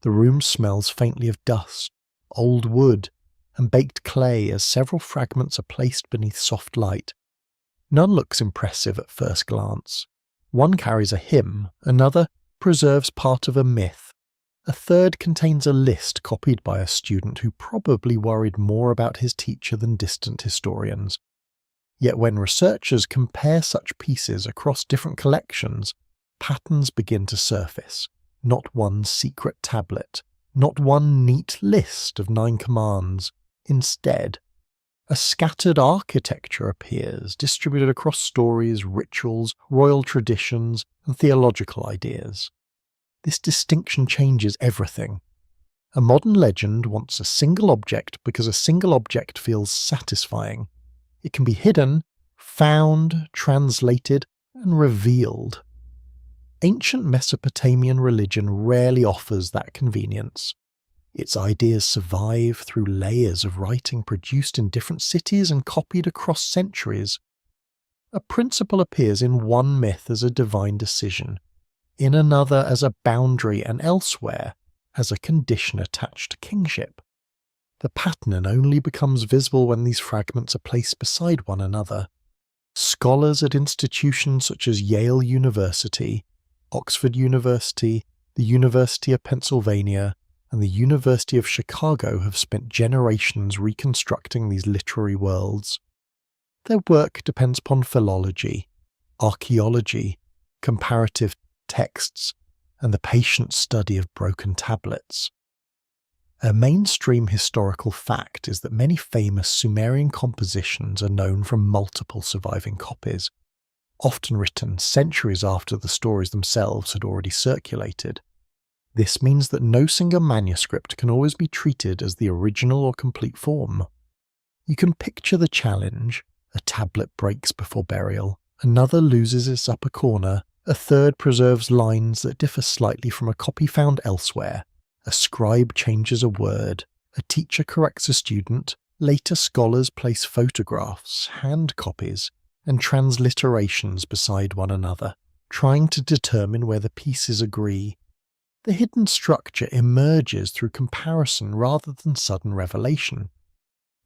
The room smells faintly of dust, old wood, and baked clay as several fragments are placed beneath soft light. None looks impressive at first glance. One carries a hymn, another preserves part of a myth. A third contains a list copied by a student who probably worried more about his teacher than distant historians. Yet when researchers compare such pieces across different collections, patterns begin to surface. Not one secret tablet, not one neat list of 9 commands. Instead, a scattered architecture appears, distributed across stories, rituals, royal traditions, and theological ideas. This distinction changes everything. A modern legend wants a single object because a single object feels satisfying. It can be hidden, found, translated, and revealed. Ancient Mesopotamian religion rarely offers that convenience. Its ideas survive through layers of writing produced in different cities and copied across centuries. A principle appears in one myth as a divine decision, in another as a boundary, and elsewhere as a condition attached to kingship. The pattern only becomes visible when these fragments are placed beside one another. Scholars at institutions such as Yale University, Oxford University, the University of Pennsylvania, and the University of Chicago have spent generations reconstructing these literary worlds. Their work depends upon philology, archaeology, comparative texts, and the patient study of broken tablets. A mainstream historical fact is that many famous Sumerian compositions are known from multiple surviving copies, often written centuries after the stories themselves had already circulated. This means that no single manuscript can always be treated as the original or complete form. You can picture the challenge: a tablet breaks before burial, another loses its upper corner, a third preserves lines that differ slightly from a copy found elsewhere, a scribe changes a word, a teacher corrects a student, later scholars place photographs, hand copies, and transliterations beside one another, trying to determine where the pieces agree. The hidden structure emerges through comparison rather than sudden revelation.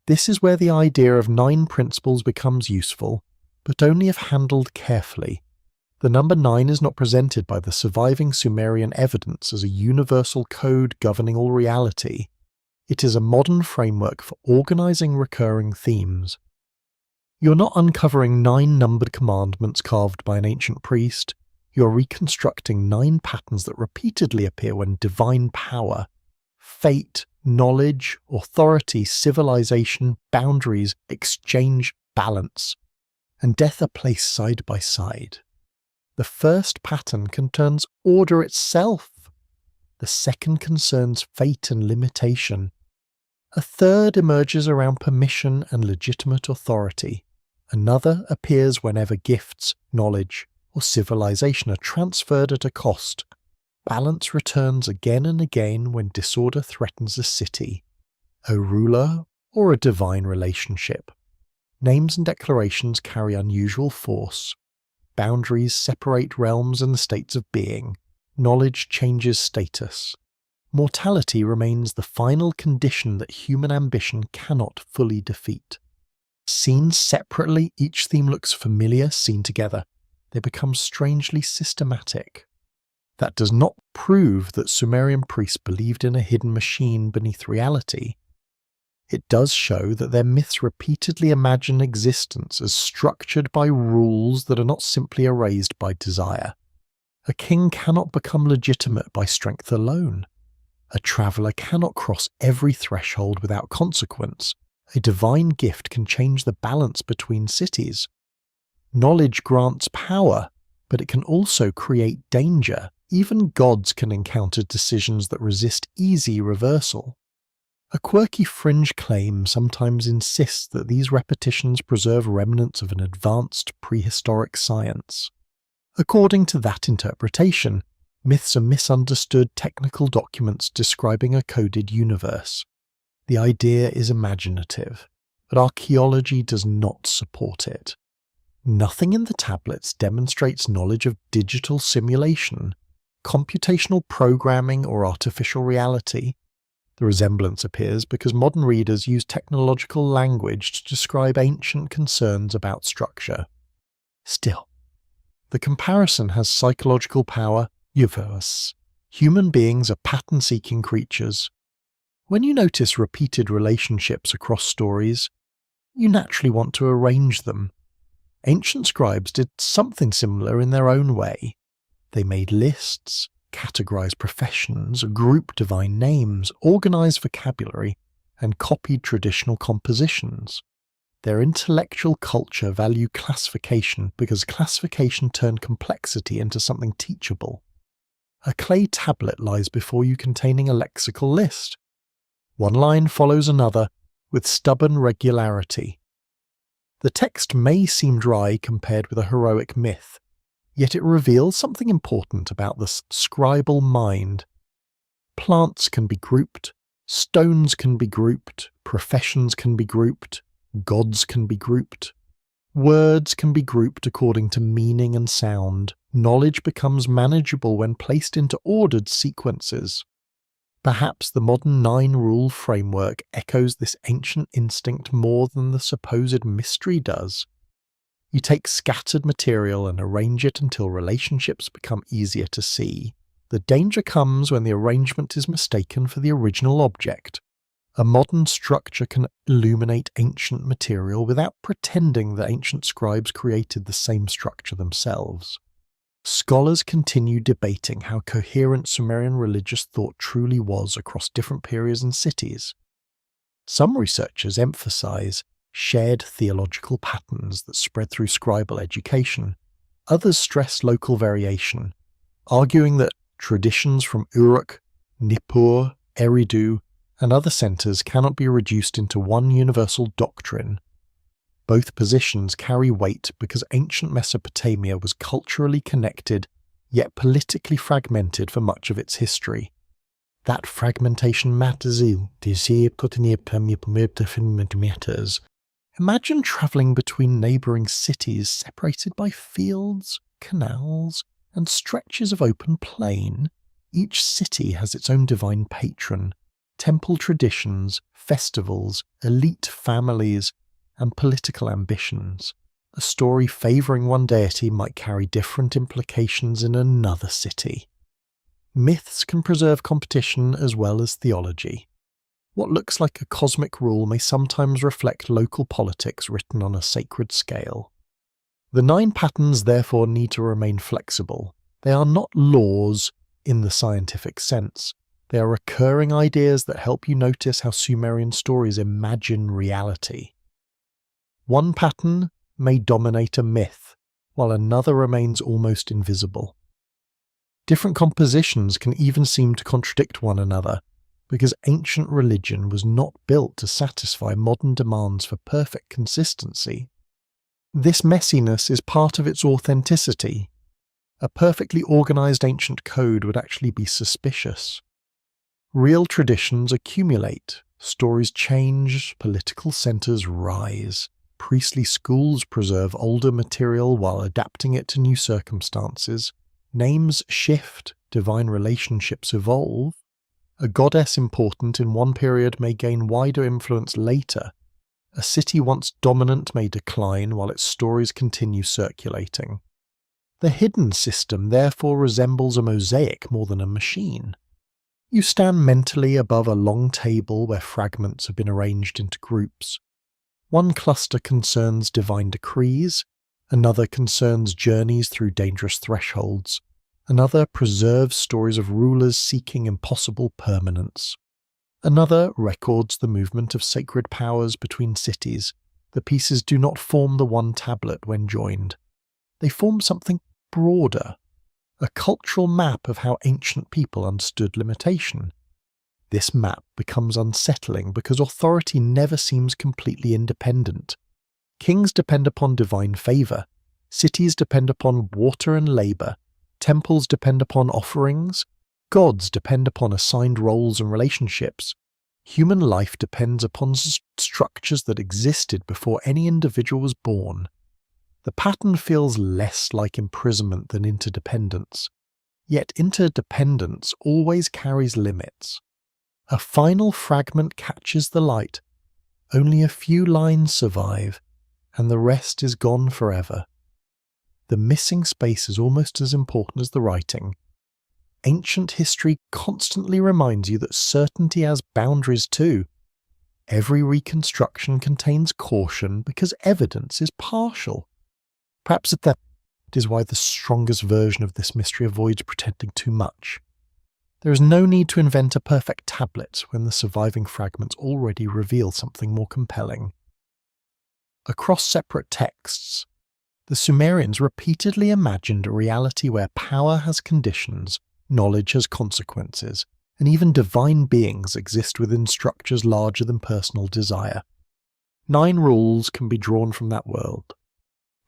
This is where the idea of 9 principles becomes useful, but only if handled carefully. The number 9 is not presented by the surviving Sumerian evidence as a universal code governing all reality. It is a modern framework for organizing recurring themes. You're not uncovering 9 numbered commandments carved by an ancient priest. You're reconstructing 9 patterns that repeatedly appear when divine power, fate, knowledge, authority, civilization, boundaries, exchange, balance, and death are placed side by side. The first pattern concerns order itself. The second concerns fate and limitation. A third emerges around permission and legitimate authority. Another appears whenever gifts, knowledge, or civilization are transferred at a cost. Balance returns again and again when disorder threatens a city, a ruler, or a divine relationship. Names and declarations carry unusual force. Boundaries separate realms and the states of being. Knowledge changes status. Mortality remains the final condition that human ambition cannot fully defeat. Seen separately, each theme looks familiar. Seen together, they become strangely systematic. That does not prove that Sumerian priests believed in a hidden machine beneath reality. It does show that their myths repeatedly imagine existence as structured by rules that are not simply erased by desire. A king cannot become legitimate by strength alone. A traveller cannot cross every threshold without consequence. A divine gift can change the balance between cities. Knowledge grants power, but it can also create danger. Even gods can encounter decisions that resist easy reversal. A quirky fringe claim sometimes insists that these repetitions preserve remnants of an advanced prehistoric science. According to that interpretation, myths are misunderstood technical documents describing a coded universe. The idea is imaginative, but archaeology does not support it. Nothing in the tablets demonstrates knowledge of digital simulation, computational programming, or artificial reality. The resemblance appears because modern readers use technological language to describe ancient concerns about structure. Still, the comparison has psychological power. Human beings are pattern-seeking creatures. When you notice repeated relationships across stories, you naturally want to arrange them. Ancient scribes did something similar in their own way. They made lists, categorized professions, grouped divine names, organized vocabulary, and copied traditional compositions. Their intellectual culture valued classification because classification turned complexity into something teachable. A clay tablet lies before you containing a lexical list. One line follows another with stubborn regularity. The text may seem dry compared with a heroic myth, yet it reveals something important about the scribal mind. Plants can be grouped, stones can be grouped, professions can be grouped, gods can be grouped. Words can be grouped according to meaning and sound. Knowledge becomes manageable when placed into ordered sequences. Perhaps the modern 9-rule framework echoes this ancient instinct more than the supposed mystery does. You take scattered material and arrange it until relationships become easier to see. The danger comes when the arrangement is mistaken for the original object. A modern structure can illuminate ancient material without pretending that ancient scribes created the same structure themselves. Scholars continue debating how coherent Sumerian religious thought truly was across different periods and cities. Some researchers emphasize shared theological patterns that spread through scribal education. Others stress local variation, arguing that traditions from Uruk, Nippur, Eridu, and other centers cannot be reduced into one universal doctrine. Both positions carry weight because ancient Mesopotamia was culturally connected, yet politically fragmented for much of its history. That fragmentation matters. Imagine travelling between neighbouring cities separated by fields, canals, and stretches of open plain. Each city has its own divine patron, temple traditions, festivals, elite families, and political ambitions. A story favouring one deity might carry different implications in another city. Myths can preserve competition as well as theology. What looks like a cosmic rule may sometimes reflect local politics written on a sacred scale. The 9 patterns therefore need to remain flexible. They are not laws in the scientific sense. They are recurring ideas that help you notice how Sumerian stories imagine reality. One pattern may dominate a myth, while another remains almost invisible. Different compositions can even seem to contradict one another, because ancient religion was not built to satisfy modern demands for perfect consistency. This messiness is part of its authenticity. A perfectly organized ancient code would actually be suspicious. Real traditions accumulate, stories change, political centers rise. Priestly schools preserve older material while adapting it to new circumstances. Names shift, divine relationships evolve. A goddess important in one period may gain wider influence later. A city once dominant may decline while its stories continue circulating. The hidden system therefore resembles a mosaic more than a machine. You stand mentally above a long table where fragments have been arranged into groups. One cluster concerns divine decrees, another concerns journeys through dangerous thresholds, another preserves stories of rulers seeking impossible permanence. Another records the movement of sacred powers between cities. The pieces do not form the one tablet when joined. They form something broader, a cultural map of how ancient people understood limitation. This map becomes unsettling because authority never seems completely independent. Kings depend upon divine favour, cities depend upon water and labour, temples depend upon offerings, gods depend upon assigned roles and relationships. Human life depends upon structures that existed before any individual was born. The pattern feels less like imprisonment than interdependence, yet interdependence always carries limits. A final fragment catches the light, only a few lines survive, and the rest is gone forever. The missing space is almost as important as the writing. Ancient history constantly reminds you that certainty has boundaries too. Every reconstruction contains caution because evidence is partial. Perhaps that is why the strongest version of this mystery avoids pretending too much. There is no need to invent a perfect tablet when the surviving fragments already reveal something more compelling. Across separate texts, the Sumerians repeatedly imagined a reality where power has conditions, knowledge has consequences, and even divine beings exist within structures larger than personal desire. 9 rules can be drawn from that world.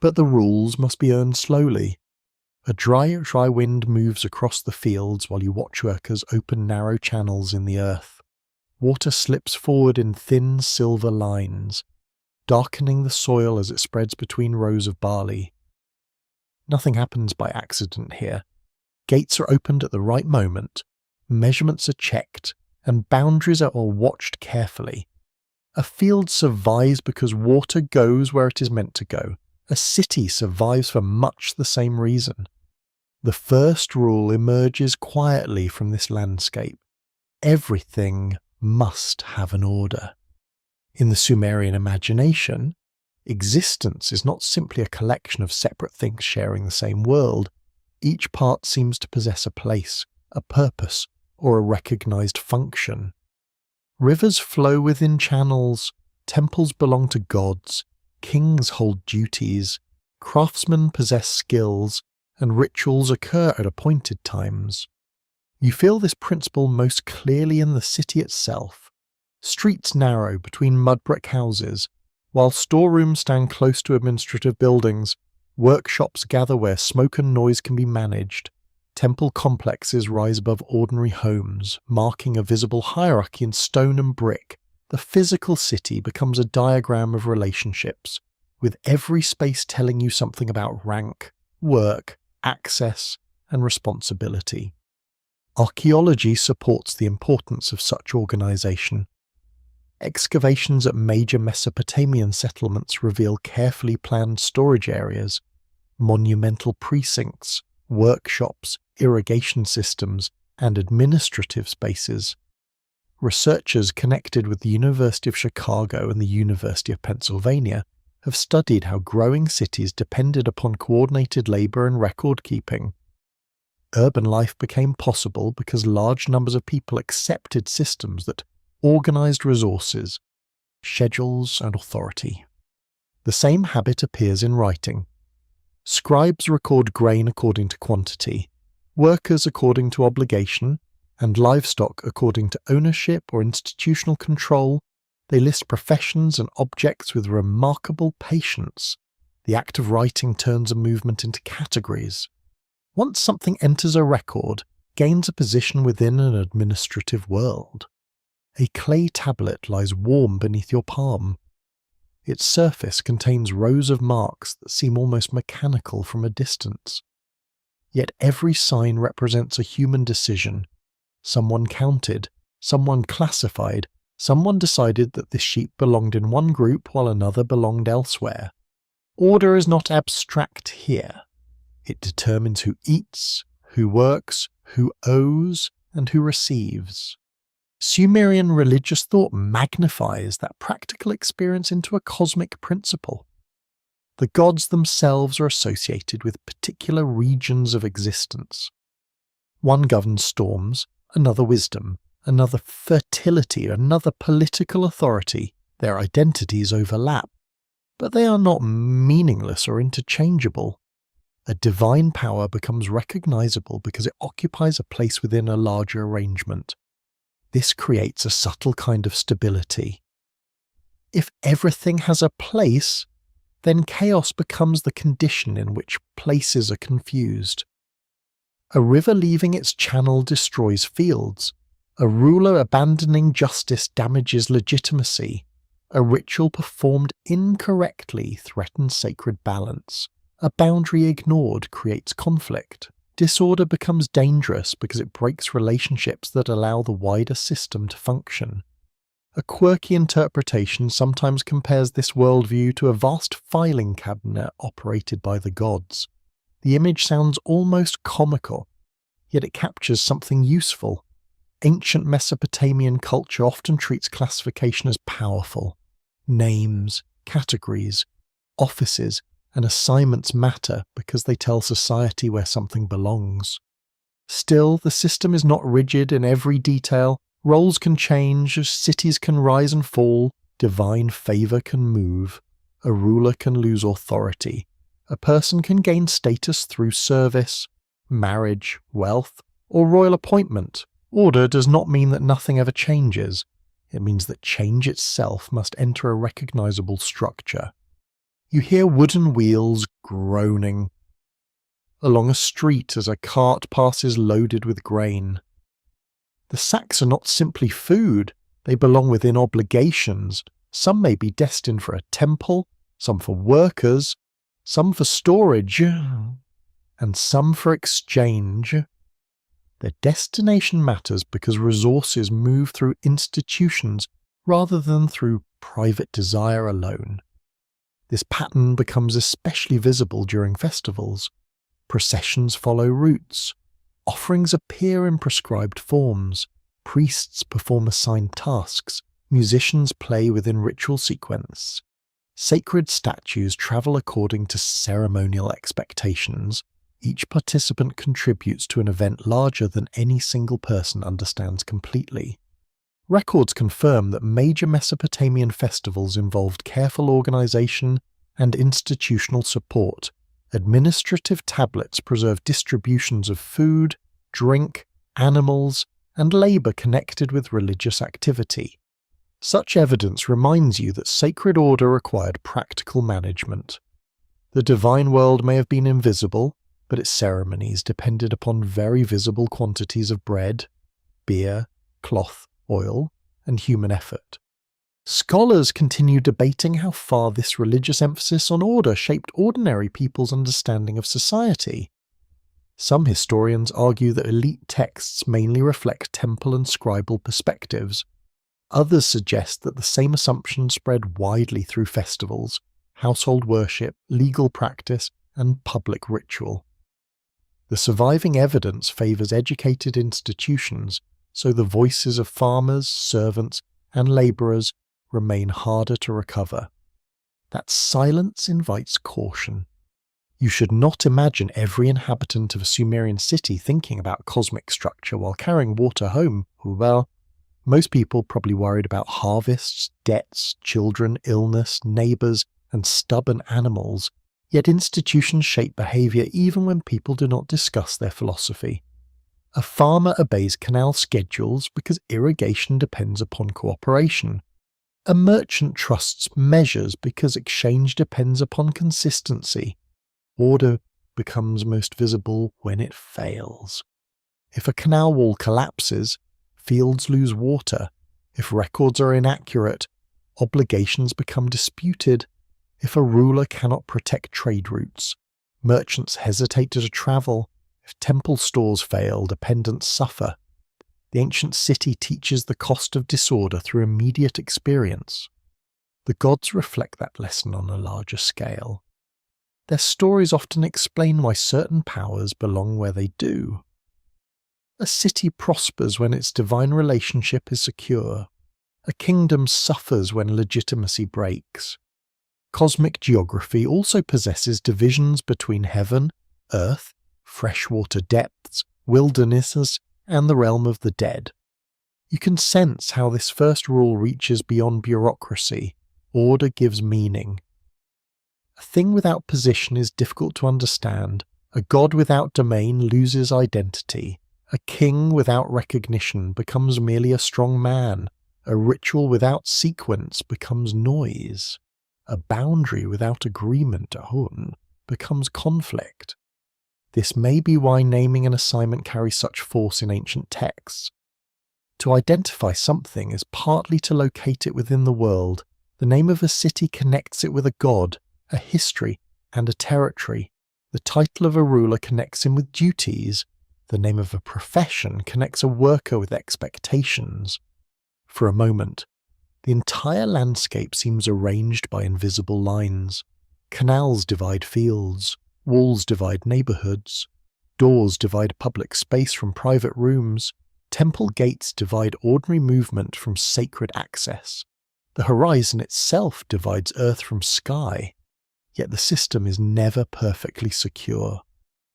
But the rules must be earned slowly. A dry wind moves across the fields while you watch workers open narrow channels in the earth. Water slips forward in thin silver lines, darkening the soil as it spreads between rows of barley. Nothing happens by accident here. Gates are opened at the right moment, measurements are checked, and boundaries are watched carefully. A field survives because water goes where it is meant to go. A city survives for much the same reason. The first rule emerges quietly from this landscape. Everything must have an order. In the Sumerian imagination, existence is not simply a collection of separate things sharing the same world. Each part seems to possess a place, a purpose, or a recognized function. Rivers flow within channels, temples belong to gods, kings hold duties, craftsmen possess skills, and rituals occur at appointed times. You feel this principle most clearly in the city itself. Streets narrow between mud brick houses, while storerooms stand close to administrative buildings. Workshops gather where smoke and noise can be managed. Temple complexes rise above ordinary homes, marking a visible hierarchy in stone and brick. The physical city becomes a diagram of relationships, with every space telling you something about rank, work, access, and responsibility. Archaeology supports the importance of such organization. Excavations at major Mesopotamian settlements reveal carefully planned storage areas, monumental precincts, workshops, irrigation systems, and administrative spaces. Researchers connected with the University of Chicago and the University of Pennsylvania have studied how growing cities depended upon coordinated labor and record keeping. Urban life became possible because large numbers of people accepted systems that organized resources, schedules, and authority. The same habit appears in writing. Scribes record grain according to quantity, workers according to obligation, and livestock according to ownership or institutional control. They list professions and objects with remarkable patience. The act of writing turns a movement into categories. Once something enters a record, gains a position within an administrative world. A clay tablet lies warm beneath your palm. Its surface contains rows of marks that seem almost mechanical from a distance. Yet every sign represents a human decision. Someone counted, someone classified, someone decided that this sheep belonged in one group while another belonged elsewhere. Order is not abstract here. It determines who eats, who works, who owes, and who receives. Sumerian religious thought magnifies that practical experience into a cosmic principle. The gods themselves are associated with particular regions of existence. One governs storms, another wisdom, another fertility, another political authority. Their identities overlap, but they are not meaningless or interchangeable. A divine power becomes recognizable because it occupies a place within a larger arrangement. This creates a subtle kind of stability. If everything has a place, then chaos becomes the condition in which places are confused. A river leaving its channel destroys fields. A ruler abandoning justice damages legitimacy. A ritual performed incorrectly threatens sacred balance. A boundary ignored creates conflict. Disorder becomes dangerous because it breaks relationships that allow the wider system to function. A quirky interpretation sometimes compares this worldview to a vast filing cabinet operated by the gods. The image sounds almost comical, yet it captures something useful. Ancient Mesopotamian culture often treats classification as powerful. Names, categories, offices, and assignments matter because they tell society where something belongs. Still, the system is not rigid in every detail. Roles can change, cities can rise and fall, divine favor can move, a ruler can lose authority, a person can gain status through service, marriage, wealth, or royal appointment. Order does not mean that nothing ever changes. It means that change itself must enter a recognizable structure. You hear wooden wheels groaning along a street as a cart passes loaded with grain. The sacks are not simply food, they belong within obligations. Some may be destined for a temple, some for workers, some for storage, and some for exchange. Their destination matters because resources move through institutions rather than through private desire alone. This pattern becomes especially visible during festivals. Processions follow routes. Offerings appear in prescribed forms. Priests perform assigned tasks. Musicians play within ritual sequence. Sacred statues travel according to ceremonial expectations. Each participant contributes to an event larger than any single person understands completely. Records confirm that major Mesopotamian festivals involved careful organization and institutional support. Administrative tablets preserve distributions of food, drink, animals, and labor connected with religious activity. Such evidence reminds you that sacred order required practical management. The divine world may have been invisible, but its ceremonies depended upon very visible quantities of bread, beer, cloth, oil, and human effort. Scholars continue debating how far this religious emphasis on order shaped ordinary people's understanding of society. Some historians argue that elite texts mainly reflect temple and scribal perspectives. Others suggest that the same assumption spread widely through festivals, household worship, legal practice, and public ritual. The surviving evidence favors educated institutions, so the voices of farmers, servants, and laborers remain harder to recover. That silence invites caution. You should not imagine every inhabitant of a Sumerian city thinking about cosmic structure while carrying water home. Well, most people probably worried about harvests, debts, children, illness, neighbours, and stubborn animals, yet institutions shape behaviour even when people do not discuss their philosophy. A farmer obeys canal schedules because irrigation depends upon cooperation. A merchant trusts measures because exchange depends upon consistency. Order becomes most visible when it fails. If a canal wall collapses, fields lose water. If records are inaccurate, obligations become disputed. If a ruler cannot protect trade routes, merchants hesitate to travel. If temple stores fail, dependents suffer. The ancient city teaches the cost of disorder through immediate experience. The gods reflect that lesson on a larger scale. Their stories often explain why certain powers belong where they do. A city prospers when its divine relationship is secure. A kingdom suffers when legitimacy breaks. Cosmic geography also possesses divisions between heaven, earth, freshwater depths, wildernesses, and the realm of the dead. You can sense how this first rule reaches beyond bureaucracy. Order gives meaning. A thing without position is difficult to understand. A god without domain loses identity. A king without recognition becomes merely a strong man. A ritual without sequence becomes noise. A boundary without agreement becomes conflict. This may be why naming an assignment carries such force in ancient texts. To identify something is partly to locate it within the world. The name of a city connects it with a god, a history, and a territory. The title of a ruler connects him with duties. The name of a profession connects a worker with expectations. For a moment, the entire landscape seems arranged by invisible lines. Canals divide fields. Walls divide neighbourhoods. Doors divide public space from private rooms. Temple gates divide ordinary movement from sacred access. The horizon itself divides earth from sky. Yet the system is never perfectly secure.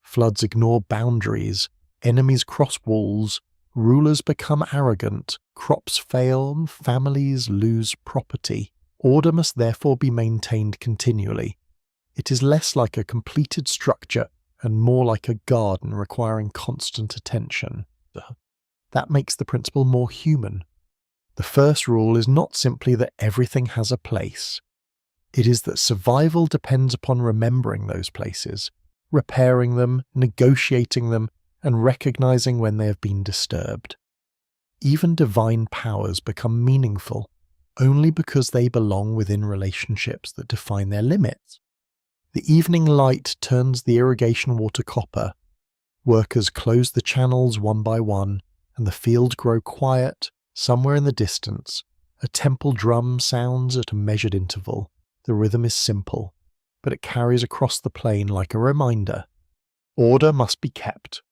Floods ignore boundaries. Enemies cross walls. Rulers become arrogant. Crops fail. Families lose property. Order must therefore be maintained continually. It is less like a completed structure and more like a garden requiring constant attention. That makes the principle more human. The first rule is not simply that everything has a place. It is that survival depends upon remembering those places, repairing them, negotiating them, and recognizing when they have been disturbed. Even divine powers become meaningful only because they belong within relationships that define their limits. The evening light turns the irrigation water copper. Workers close the channels one by one, and the fields grow quiet. Somewhere in the distance, a temple drum sounds at a measured interval. The rhythm is simple, but it carries across the plain like a reminder. Order must be kept.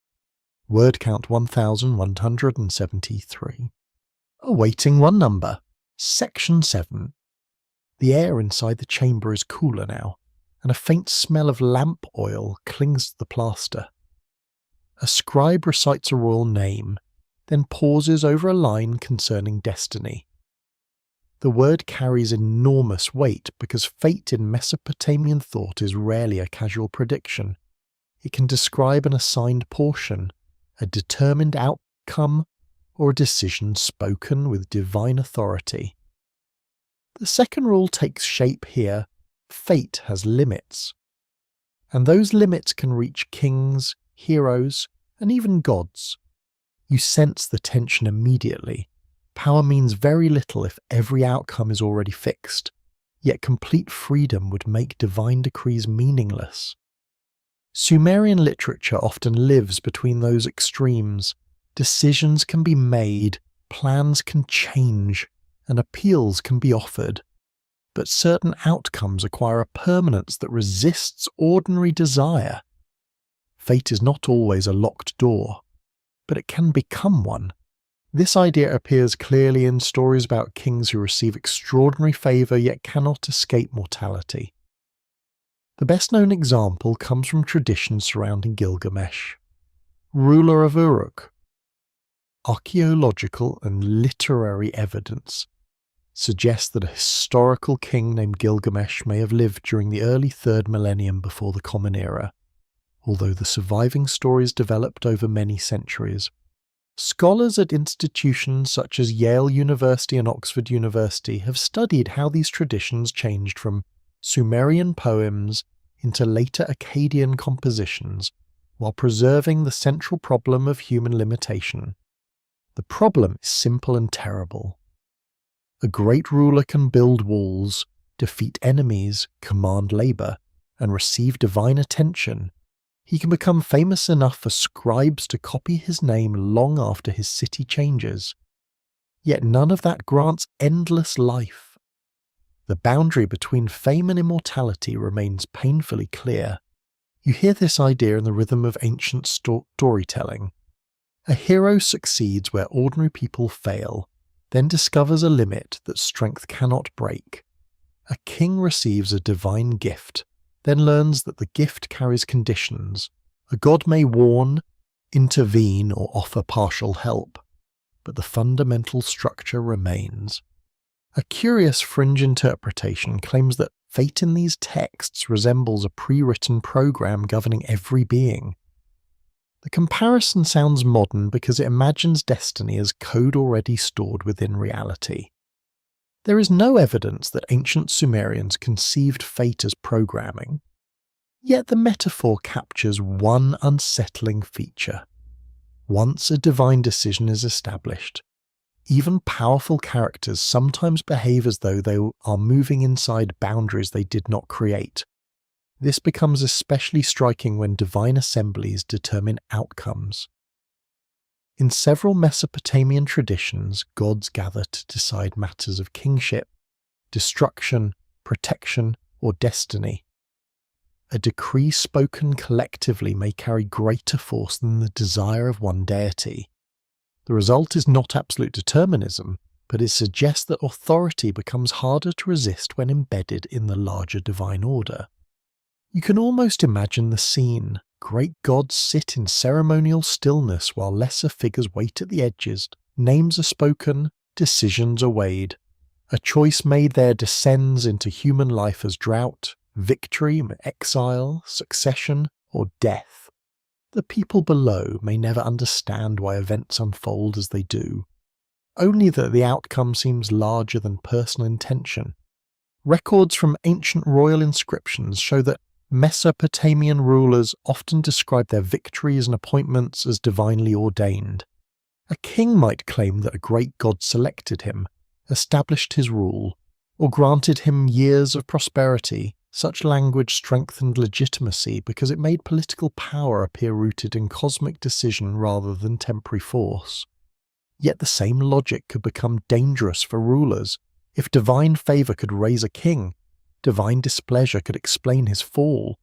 Word count 1173. Awaiting one number. Section 7. The air inside the chamber is cooler now, and a faint smell of lamp oil clings to the plaster. A scribe recites a royal name, then pauses over a line concerning destiny. The word carries enormous weight because fate in Mesopotamian thought is rarely a casual prediction. It can describe an assigned portion, a determined outcome, or a decision spoken with divine authority. The second rule takes shape here. Fate has limits, and those limits can reach kings, heroes, and even gods. You sense the tension immediately. Power means very little if every outcome is already fixed, yet complete freedom would make divine decrees meaningless. Sumerian literature often lives between those extremes. Decisions can be made, plans can change, and appeals can be offered. But certain outcomes acquire a permanence that resists ordinary desire. Fate is not always a locked door, but it can become one. This idea appears clearly in stories about kings who receive extraordinary favour yet cannot escape mortality. The best-known example comes from traditions surrounding Gilgamesh, ruler of Uruk. Archaeological and literary evidence suggests that a historical king named Gilgamesh may have lived during the early 3rd millennium before the Common Era, although the surviving stories developed over many centuries. Scholars at institutions such as Yale University and Oxford University have studied how these traditions changed from Sumerian poems into later Akkadian compositions while preserving the central problem of human limitation. The problem is simple and terrible. A great ruler can build walls, defeat enemies, command labour, and receive divine attention. He can become famous enough for scribes to copy his name long after his city changes. Yet none of that grants endless life. The boundary between fame and immortality remains painfully clear. You hear this idea in the rhythm of ancient storytelling. A hero succeeds where ordinary people fail, then discovers a limit that strength cannot break. A king receives a divine gift, then learns that the gift carries conditions. A god may warn, intervene, or offer partial help, but the fundamental structure remains. A curious fringe interpretation claims that fate in these texts resembles a pre-written program governing every being. The comparison sounds modern because it imagines destiny as code already stored within reality. There is no evidence that ancient Sumerians conceived fate as programming. Yet the metaphor captures one unsettling feature. Once a divine decision is established, even powerful characters sometimes behave as though they are moving inside boundaries they did not create. This becomes especially striking when divine assemblies determine outcomes. In several Mesopotamian traditions, gods gather to decide matters of kingship, destruction, protection, or destiny. A decree spoken collectively may carry greater force than the desire of one deity. The result is not absolute determinism, but it suggests that authority becomes harder to resist when embedded in the larger divine order. You can almost imagine the scene. Great gods sit in ceremonial stillness while lesser figures wait at the edges. Names are spoken, decisions are weighed. A choice made there descends into human life as drought, victory, exile, succession, or death. The people below may never understand why events unfold as they do, only that the outcome seems larger than personal intention. Records from ancient royal inscriptions show that Mesopotamian rulers often describe their victories and appointments as divinely ordained. A king might claim that a great god selected him, established his rule, or granted him years of prosperity. Such language strengthened legitimacy because it made political power appear rooted in cosmic decision rather than temporary force. Yet the same logic could become dangerous for rulers. If divine favour could raise a king, divine displeasure could explain his fall.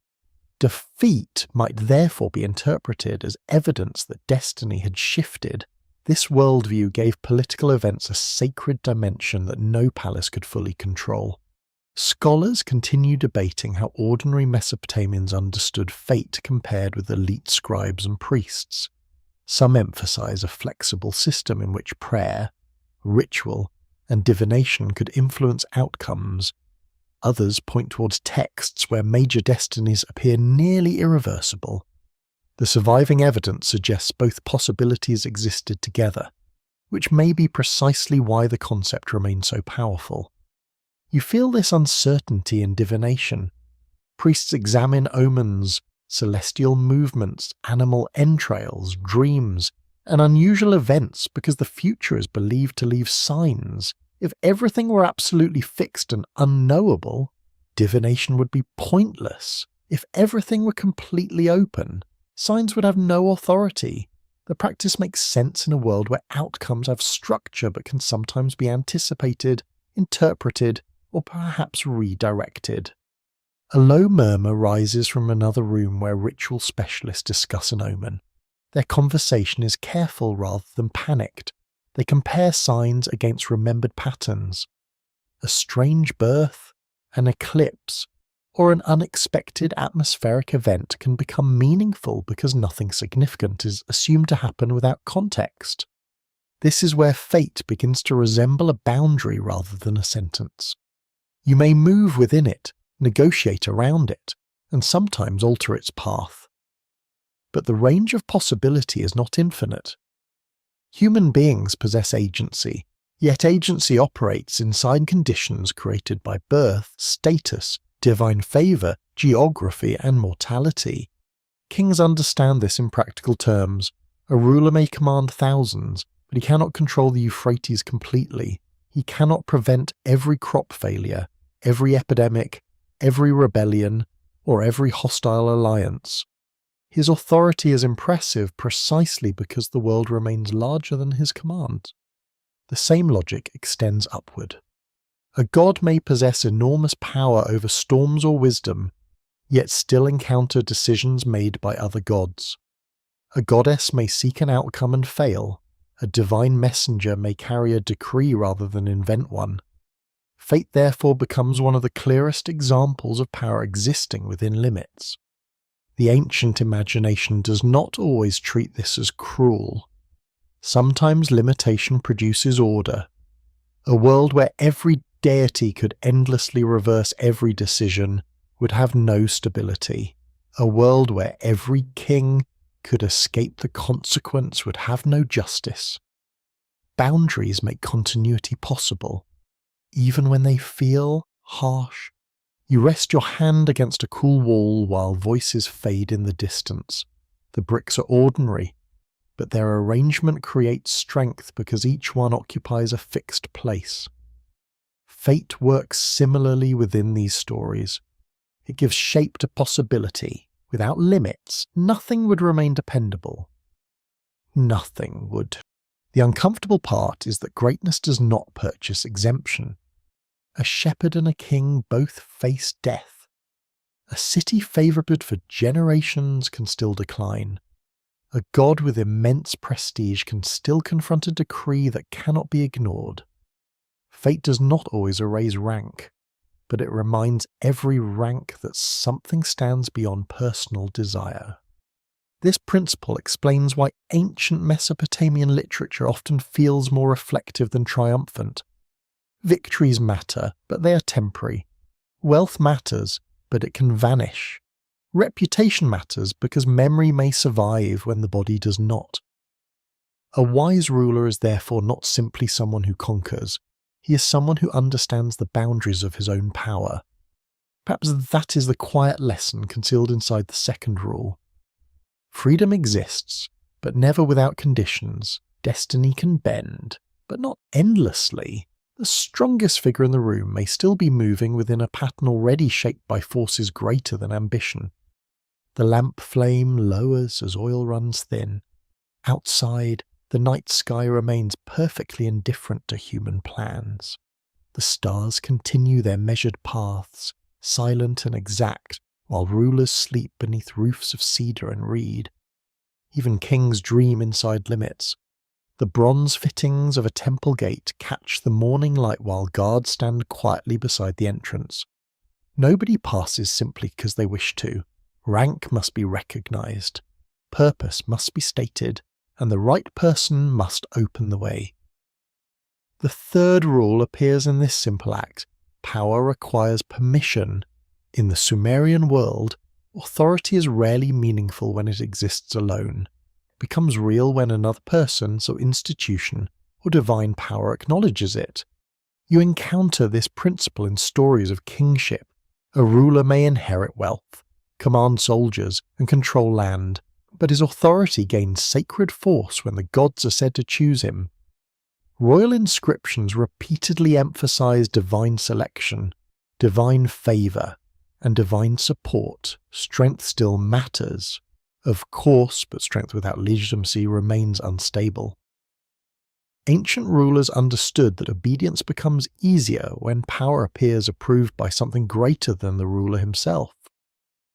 Defeat might therefore be interpreted as evidence that destiny had shifted. This worldview gave political events a sacred dimension that no palace could fully control. Scholars continue debating how ordinary Mesopotamians understood fate compared with elite scribes and priests. Some emphasize a flexible system in which prayer, ritual, and divination could influence outcomes. Others point towards texts where major destinies appear nearly irreversible. The surviving evidence suggests both possibilities existed together, which may be precisely why the concept remains so powerful. You feel this uncertainty in divination. Priests examine omens, celestial movements, animal entrails, dreams, and unusual events because the future is believed to leave signs. If everything were absolutely fixed and unknowable, divination would be pointless. If everything were completely open, signs would have no authority. The practice makes sense in a world where outcomes have structure but can sometimes be anticipated, interpreted, or perhaps redirected. A low murmur rises from another room where ritual specialists discuss an omen. Their conversation is careful rather than panicked. They compare signs against remembered patterns. A strange birth, an eclipse, or an unexpected atmospheric event can become meaningful because nothing significant is assumed to happen without context. This is where fate begins to resemble a boundary rather than a sentence. You may move within it, negotiate around it, and sometimes alter its path. But the range of possibility is not infinite. Human beings possess agency, yet agency operates inside conditions created by birth, status, divine favour, geography, and mortality. Kings understand this in practical terms. A ruler may command thousands, but he cannot control the Euphrates completely. He cannot prevent every crop failure, every epidemic, every rebellion, or every hostile alliance. His authority is impressive precisely because the world remains larger than his command. The same logic extends upward. A god may possess enormous power over storms or wisdom, yet still encounter decisions made by other gods. A goddess may seek an outcome and fail. A divine messenger may carry a decree rather than invent one. Fate therefore becomes one of the clearest examples of power existing within limits. The ancient imagination does not always treat this as cruel. Sometimes limitation produces order. A world where every deity could endlessly reverse every decision would have no stability. A world where every king could escape the consequence would have no justice. Boundaries make continuity possible, even when they feel harsh. You rest your hand against a cool wall while voices fade in the distance. The bricks are ordinary, but their arrangement creates strength because each one occupies a fixed place. Fate works similarly within these stories. It gives shape to possibility. Without limits, nothing would remain dependable. Nothing would. The uncomfortable part is that greatness does not purchase exemption. A shepherd and a king both face death. A city favoured for generations can still decline. A god with immense prestige can still confront a decree that cannot be ignored. Fate does not always erase rank, but it reminds every rank that something stands beyond personal desire. This principle explains why ancient Mesopotamian literature often feels more reflective than triumphant. Victories matter, but they are temporary. Wealth matters, but it can vanish. Reputation matters because memory may survive when the body does not. A wise ruler is therefore not simply someone who conquers. He is someone who understands the boundaries of his own power. Perhaps that is the quiet lesson concealed inside the second rule. Freedom exists, but never without conditions. Destiny can bend, but not endlessly. The strongest figure in the room may still be moving within a pattern already shaped by forces greater than ambition. The lamp flame lowers as oil runs thin. Outside, the night sky remains perfectly indifferent to human plans. The stars continue their measured paths, silent and exact, while rulers sleep beneath roofs of cedar and reed. Even kings dream inside limits. The bronze fittings of a temple gate catch the morning light while guards stand quietly beside the entrance. Nobody passes simply because they wish to. Rank must be recognized. Purpose must be stated, and the right person must open the way. The third rule appears in this simple act. Power requires permission. In the Sumerian world, authority is rarely meaningful when it exists alone. It becomes real when another person, so institution, or divine power acknowledges it. You encounter this principle in stories of kingship. A ruler may inherit wealth, command soldiers, and control land, but his authority gains sacred force when the gods are said to choose him. Royal inscriptions repeatedly emphasize divine selection, divine favour, and divine support. Strength still matters, of course, but strength without legitimacy remains unstable. Ancient rulers understood that obedience becomes easier when power appears approved by something greater than the ruler himself.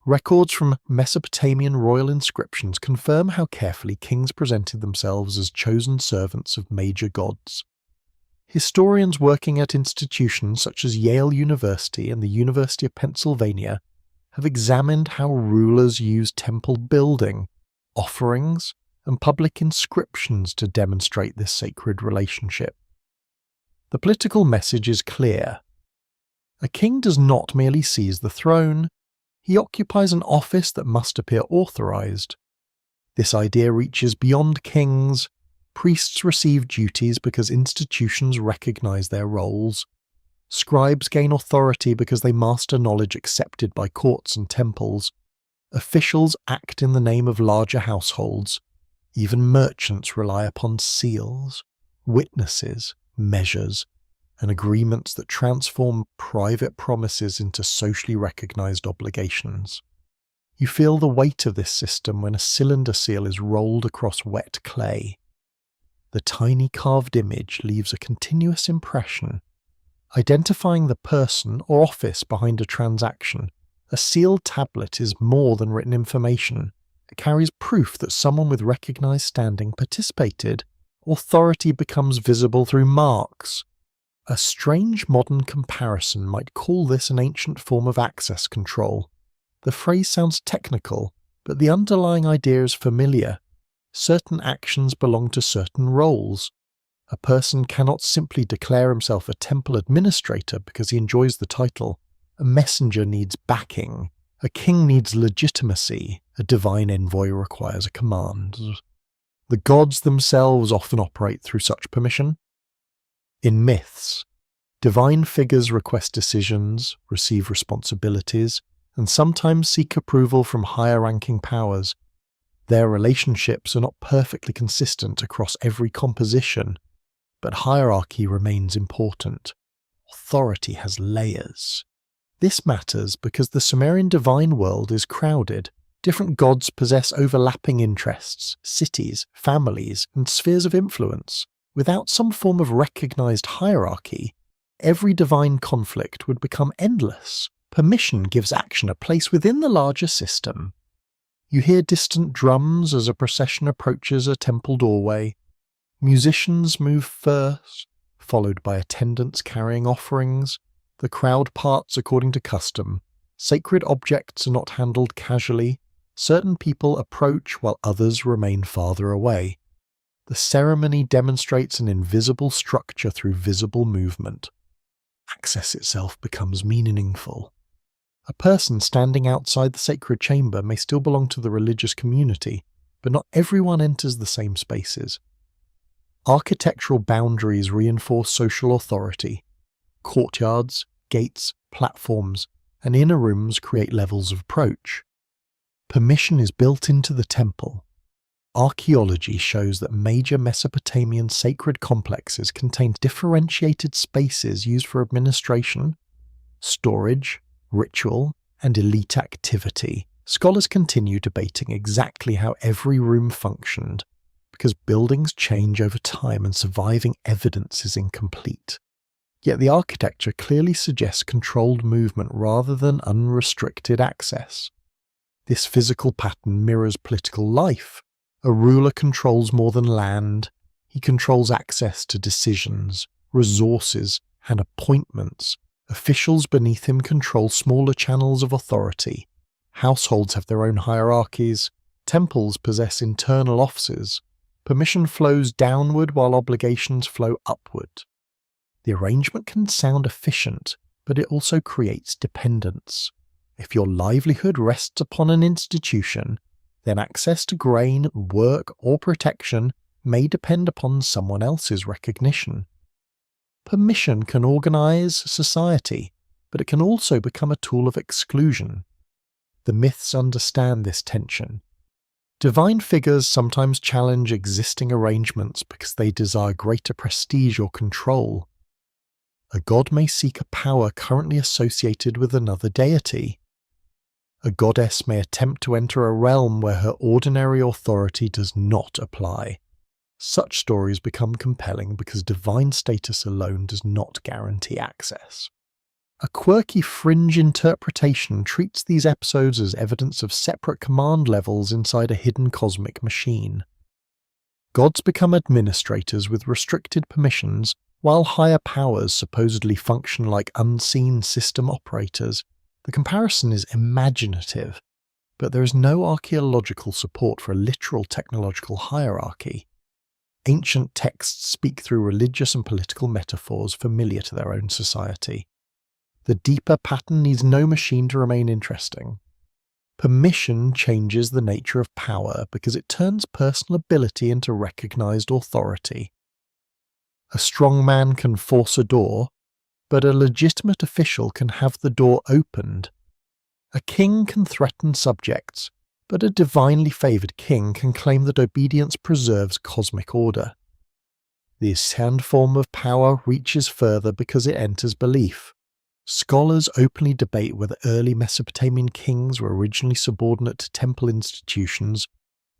Records from Mesopotamian royal inscriptions confirm how carefully kings presented themselves as chosen servants of major gods. Historians working at institutions such as Yale University and the University of Pennsylvania have examined how rulers use temple building, offerings, and public inscriptions to demonstrate this sacred relationship. The political message is clear. A king does not merely seize the throne, he occupies an office that must appear authorized. This idea reaches beyond kings. Priests receive duties because institutions recognize their roles. Scribes gain authority because they master knowledge accepted by courts and temples. Officials act in the name of larger households. Even merchants rely upon seals, witnesses, measures, and agreements that transform private promises into socially recognized obligations. You feel the weight of this system when a cylinder seal is rolled across wet clay. The tiny carved image leaves a continuous impression, identifying the person or office behind a transaction. A sealed tablet is more than written information. It carries proof that someone with recognized standing participated. Authority becomes visible through marks. A strange modern comparison might call this an ancient form of access control. The phrase sounds technical, but the underlying idea is familiar. Certain actions belong to certain roles. A person cannot simply declare himself a temple administrator because he enjoys the title. A messenger needs backing. A king needs legitimacy. A divine envoy requires a command. The gods themselves often operate through such permission. In myths, divine figures request decisions, receive responsibilities, and sometimes seek approval from higher-ranking powers. Their relationships are not perfectly consistent across every composition, but hierarchy remains important. Authority has layers. This matters because the Sumerian divine world is crowded. Different gods possess overlapping interests, cities, families, and spheres of influence. Without some form of recognized hierarchy, every divine conflict would become endless. Permission gives action a place within the larger system. You hear distant drums as a procession approaches a temple doorway. Musicians move first, followed by attendants carrying offerings. The crowd parts according to custom. Sacred objects are not handled casually. Certain people approach while others remain farther away. The ceremony demonstrates an invisible structure through visible movement. Access itself becomes meaningful. A person standing outside the sacred chamber may still belong to the religious community, but not everyone enters the same spaces. Architectural boundaries reinforce social authority. Courtyards, gates, platforms, and inner rooms create levels of approach. Permission is built into the temple. Archaeology shows that major Mesopotamian sacred complexes contained differentiated spaces used for administration, storage, ritual, and elite activity. Scholars continue debating exactly how every room functioned, because buildings change over time and surviving evidence is incomplete. Yet the architecture clearly suggests controlled movement rather than unrestricted access. This physical pattern mirrors political life. A ruler controls more than land. He controls access to decisions, resources, and appointments. Officials beneath him control smaller channels of authority. Households have their own hierarchies. Temples possess internal offices. Permission flows downward while obligations flow upward. The arrangement can sound efficient, but it also creates dependence. If your livelihood rests upon an institution, then access to grain, work, or protection may depend upon someone else's recognition. Permission can organize society, but it can also become a tool of exclusion. The myths understand this tension. Divine figures sometimes challenge existing arrangements because they desire greater prestige or control. A god may seek a power currently associated with another deity. A goddess may attempt to enter a realm where her ordinary authority does not apply. Such stories become compelling because divine status alone does not guarantee access. A quirky fringe interpretation treats these episodes as evidence of separate command levels inside a hidden cosmic machine. Gods become administrators with restricted permissions, while higher powers supposedly function like unseen system operators. The comparison is imaginative, but there is no archaeological support for a literal technological hierarchy. Ancient texts speak through religious and political metaphors familiar to their own society. The deeper pattern needs no machine to remain interesting. Permission changes the nature of power because it turns personal ability into recognized authority. A strong man can force a door, but a legitimate official can have the door opened. A king can threaten subjects, but a divinely favoured king can claim that obedience preserves cosmic order. The ascend form of power reaches further because it enters belief. Scholars openly debate whether early Mesopotamian kings were originally subordinate to temple institutions,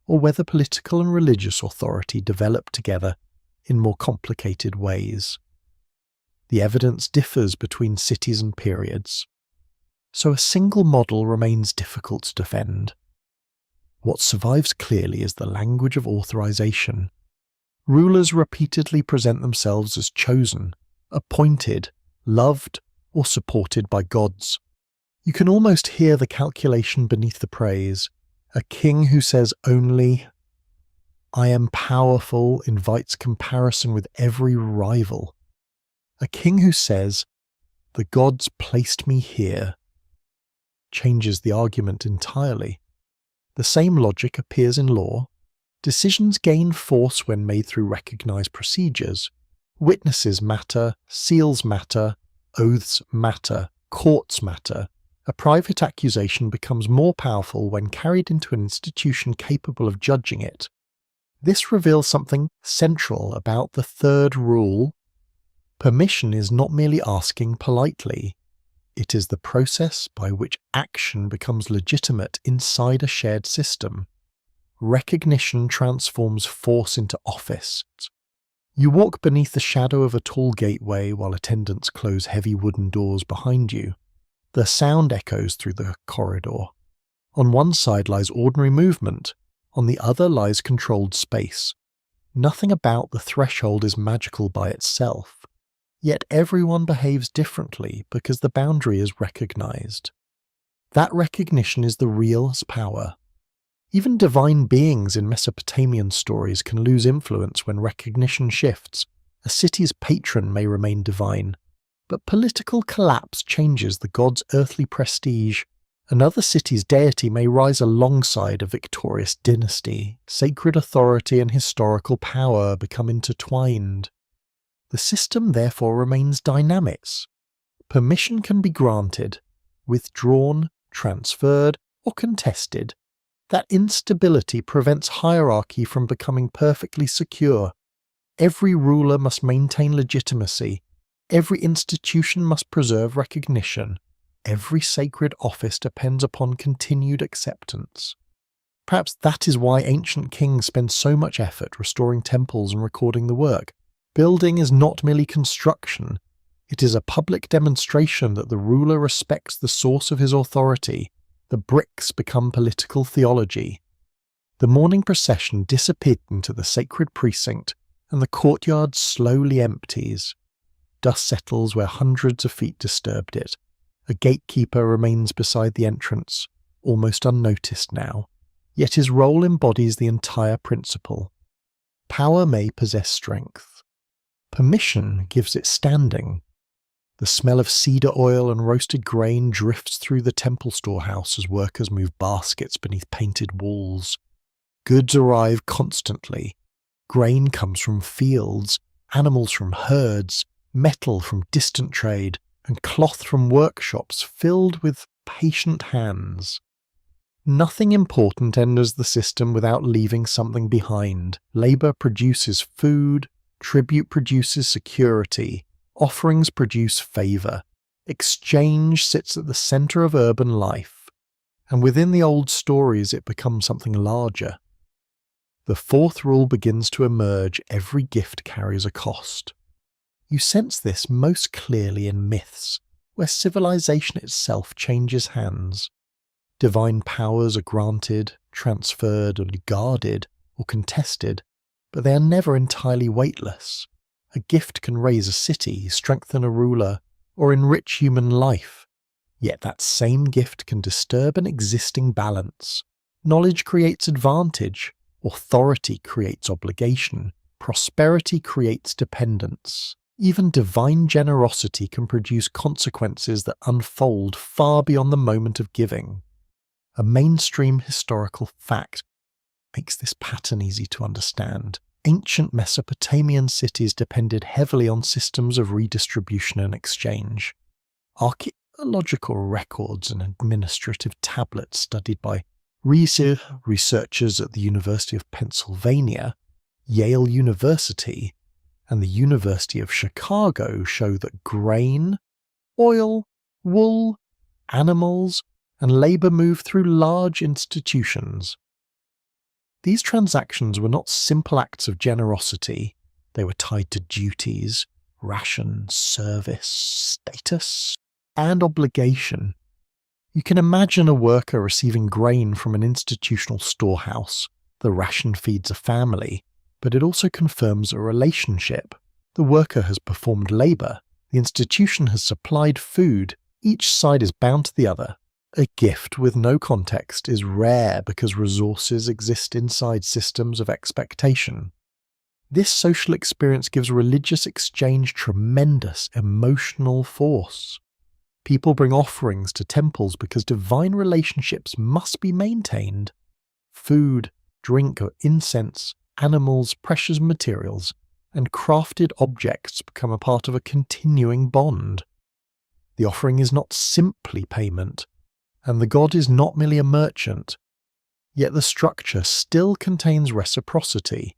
or whether political and religious authority developed together in more complicated ways. The evidence differs between cities and periods, so a single model remains difficult to defend. What survives clearly is the language of authorization. Rulers repeatedly present themselves as chosen, appointed, loved, or supported by gods. You can almost hear the calculation beneath the praise. A king who says only, "I am powerful," invites comparison with every rival. A king who says, "The gods placed me here," changes the argument entirely. The same logic appears in law. Decisions gain force when made through recognized procedures. Witnesses matter, seals matter, oaths matter, courts matter. A private accusation becomes more powerful when carried into an institution capable of judging it. This reveals something central about the third rule. Permission is not merely asking politely. It is the process by which action becomes legitimate inside a shared system. Recognition transforms force into office. You walk beneath the shadow of a tall gateway while attendants close heavy wooden doors behind you. The sound echoes through the corridor. On one side lies ordinary movement, on the other lies controlled space. Nothing about the threshold is magical by itself, yet everyone behaves differently because the boundary is recognized. That recognition is the real power. Even divine beings in Mesopotamian stories can lose influence when recognition shifts. A city's patron may remain divine, but political collapse changes the god's earthly prestige. Another city's deity may rise alongside a victorious dynasty. Sacred authority and historical power become intertwined. The system therefore remains dynamic. Permission can be granted, withdrawn, transferred, or contested. That instability prevents hierarchy from becoming perfectly secure. Every ruler must maintain legitimacy. Every institution must preserve recognition. Every sacred office depends upon continued acceptance. Perhaps that is why ancient kings spend so much effort restoring temples and recording the work. Building is not merely construction. It is a public demonstration that the ruler respects the source of his authority. The bricks become political theology. The morning procession disappeared into the sacred precinct, and the courtyard slowly empties. Dust settles where hundreds of feet disturbed it. A gatekeeper remains beside the entrance, almost unnoticed now, yet his role embodies the entire principle. Power may possess strength. Permission gives it standing. The smell of cedar oil and roasted grain drifts through the temple storehouse as workers move baskets beneath painted walls. Goods arrive constantly. Grain comes from fields, animals from herds, metal from distant trade, and cloth from workshops filled with patient hands. Nothing important enters the system without leaving something behind. Labour produces food, tribute produces security, offerings produce favour. Exchange sits at the centre of urban life, and within the old stories it becomes something larger. The fourth rule begins to emerge: every gift carries a cost. You sense this most clearly in myths, where civilization itself changes hands. Divine powers are granted, transferred, and guarded, or contested, but they are never entirely weightless. A gift can raise a city, strengthen a ruler, or enrich human life. Yet that same gift can disturb an existing balance. Knowledge creates advantage, authority creates obligation, prosperity creates dependence. Even divine generosity can produce consequences that unfold far beyond the moment of giving. A mainstream historical fact makes this pattern easy to understand. Ancient Mesopotamian cities depended heavily on systems of redistribution and exchange. Archaeological records and administrative tablets studied by researchers at the University of Pennsylvania, Yale University, and the University of Chicago show that grain, oil, wool, animals, and labor moved through large institutions. These transactions were not simple acts of generosity. They were tied to duties, rations, service, status, and obligation. You can imagine a worker receiving grain from an institutional storehouse. The ration feeds a family, but it also confirms a relationship. The worker has performed labor. The institution has supplied food. Each side is bound to the other. A gift with no context is rare because resources exist inside systems of expectation. This social experience gives religious exchange tremendous emotional force. People bring offerings to temples because divine relationships must be maintained. Food, drink, or incense, animals, precious materials, and crafted objects become a part of a continuing bond. The offering is not simply payment, and the god is not merely a merchant, yet the structure still contains reciprocity.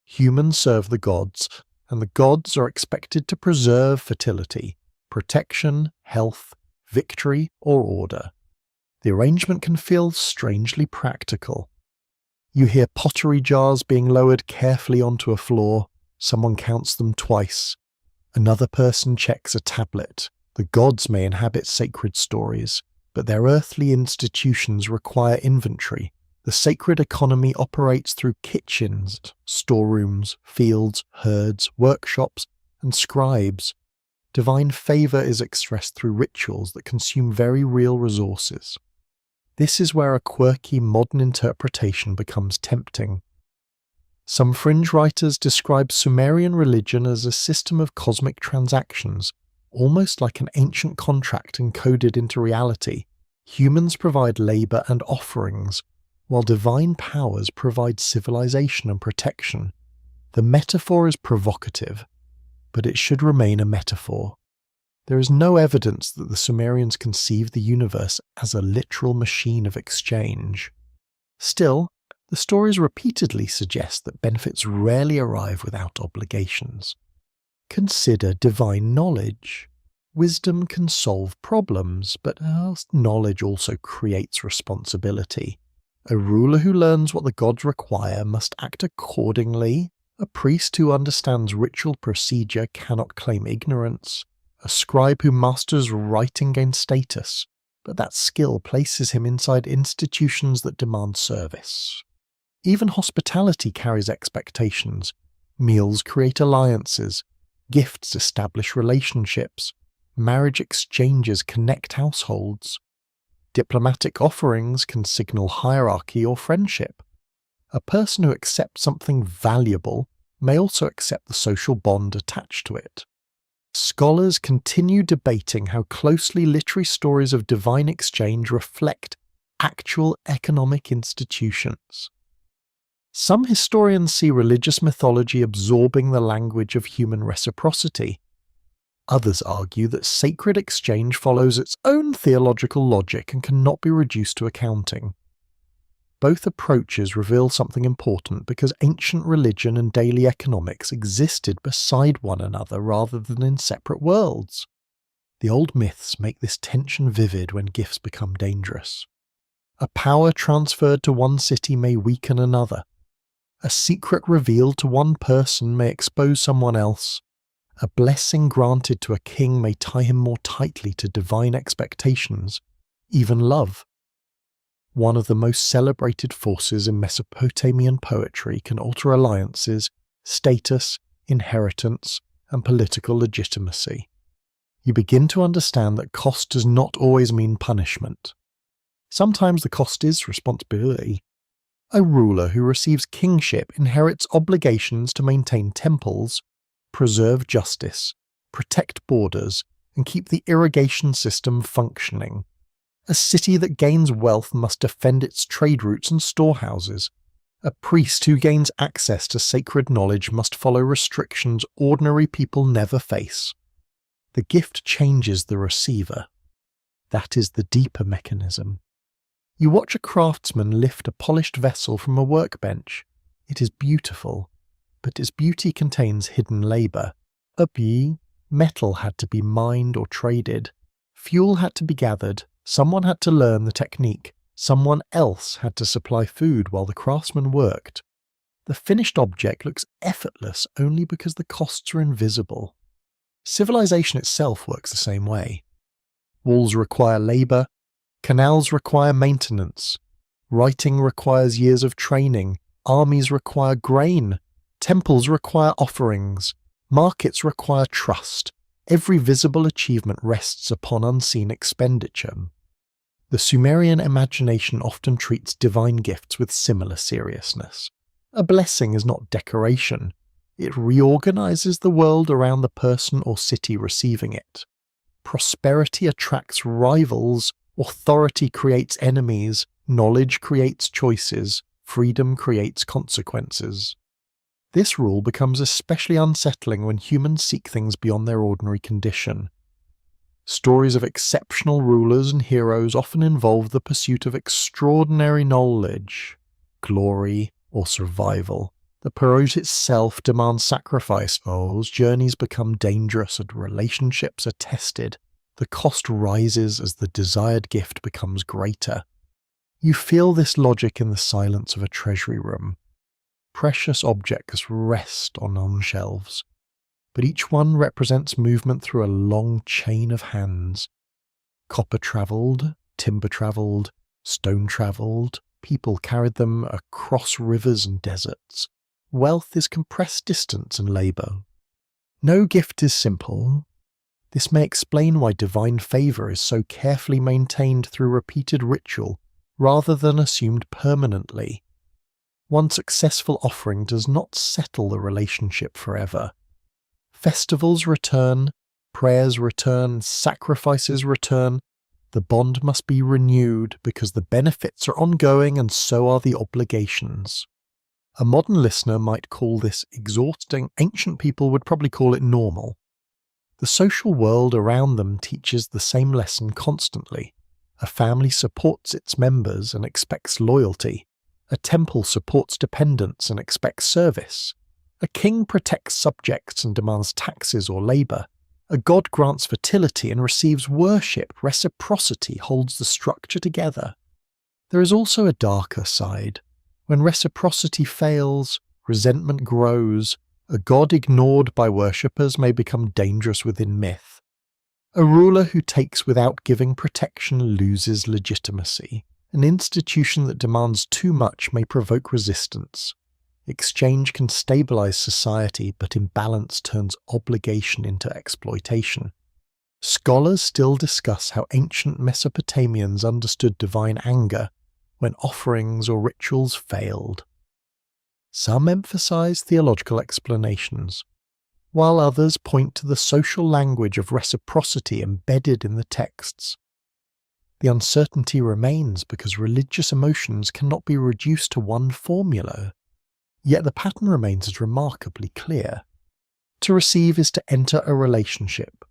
Humans serve the gods, and the gods are expected to preserve fertility, protection, health, victory, or order. The arrangement can feel strangely practical. You hear pottery jars being lowered carefully onto a floor. Someone counts them twice. Another person checks a tablet. The gods may inhabit sacred stories, but their earthly institutions require inventory. The sacred economy operates through kitchens, storerooms, fields, herds, workshops, and scribes. Divine favor is expressed through rituals that consume very real resources. This is where a quirky modern interpretation becomes tempting. Some fringe writers describe Sumerian religion as a system of cosmic transactions, almost like an ancient contract encoded into reality. Humans provide labor and offerings, while divine powers provide civilization and protection. The metaphor is provocative, but it should remain a metaphor. There is no evidence that the Sumerians conceived the universe as a literal machine of exchange. Still, the stories repeatedly suggest that benefits rarely arrive without obligations. Consider divine knowledge. Wisdom can solve problems, but knowledge also creates responsibility. A ruler who learns what the gods require must act accordingly. A priest who understands ritual procedure cannot claim ignorance. A scribe who masters writing gains status, but that skill places him inside institutions that demand service. Even hospitality carries expectations. Meals create alliances. Gifts establish relationships. Marriage exchanges connect households. Diplomatic offerings can signal hierarchy or friendship. A person who accepts something valuable may also accept the social bond attached to it. Scholars continue debating how closely literary stories of divine exchange reflect actual economic institutions. Some historians see religious mythology absorbing the language of human reciprocity. Others argue that sacred exchange follows its own theological logic and cannot be reduced to accounting. Both approaches reveal something important because ancient religion and daily economics existed beside one another rather than in separate worlds. The old myths make this tension vivid when gifts become dangerous. A power transferred to one city may weaken another. A secret revealed to one person may expose someone else. A blessing granted to a king may tie him more tightly to divine expectations, even love. One of the most celebrated forces in Mesopotamian poetry can alter alliances, status, inheritance, and political legitimacy. You begin to understand that cost does not always mean punishment. Sometimes the cost is responsibility. A ruler who receives kingship inherits obligations to maintain temples, preserve justice, protect borders, and keep the irrigation system functioning. A city that gains wealth must defend its trade routes and storehouses. A priest who gains access to sacred knowledge must follow restrictions ordinary people never face. The gift changes the receiver. That is the deeper mechanism. You watch a craftsman lift a polished vessel from a workbench. It is beautiful, but its beauty contains hidden labour. Metal had to be mined or traded. Fuel had to be gathered. Someone had to learn the technique. Someone else had to supply food while the craftsman worked. The finished object looks effortless only because the costs are invisible. Civilization itself works the same way. Walls require labour. Canals require maintenance. Writing requires years of training. Armies require grain. Temples require offerings. Markets require trust. Every visible achievement rests upon unseen expenditure. The Sumerian imagination often treats divine gifts with similar seriousness. A blessing is not decoration. It reorganizes the world around the person or city receiving it. Prosperity attracts rivals. Authority creates enemies. Knowledge creates choices. Freedom creates consequences. This rule becomes especially unsettling when humans seek things beyond their ordinary condition. Stories of exceptional rulers and heroes often involve the pursuit of extraordinary knowledge, glory, or survival. The pursuit itself demands sacrifice. Those journeys become dangerous and relationships are tested. The cost rises as the desired gift becomes greater. You feel this logic in the silence of a treasury room. Precious objects rest on shelves, but each one represents movement through a long chain of hands. Copper travelled, timber travelled, stone travelled, people carried them across rivers and deserts. Wealth is compressed distance and labour. No gift is simple. This may explain why divine favour is so carefully maintained through repeated ritual rather than assumed permanently. One successful offering does not settle the relationship forever. Festivals return, prayers return, sacrifices return. The bond must be renewed because the benefits are ongoing and so are the obligations. A modern listener might call this exhausting. Ancient people would probably call it normal. The social world around them teaches the same lesson constantly. A family supports its members and expects loyalty. A temple supports dependents and expects service. A king protects subjects and demands taxes or labour. A god grants fertility and receives worship. Reciprocity holds the structure together. There is also a darker side. When reciprocity fails, resentment grows. A god ignored by worshippers may become dangerous within myth. A ruler who takes without giving protection loses legitimacy. An institution that demands too much may provoke resistance. Exchange can stabilize society, but imbalance turns obligation into exploitation. Scholars still discuss how ancient Mesopotamians understood divine anger when offerings or rituals failed. Some emphasize theological explanations, while others point to the social language of reciprocity embedded in the texts. The uncertainty remains because religious emotions cannot be reduced to one formula, yet the pattern remains as remarkably clear. To receive is to enter a relationship.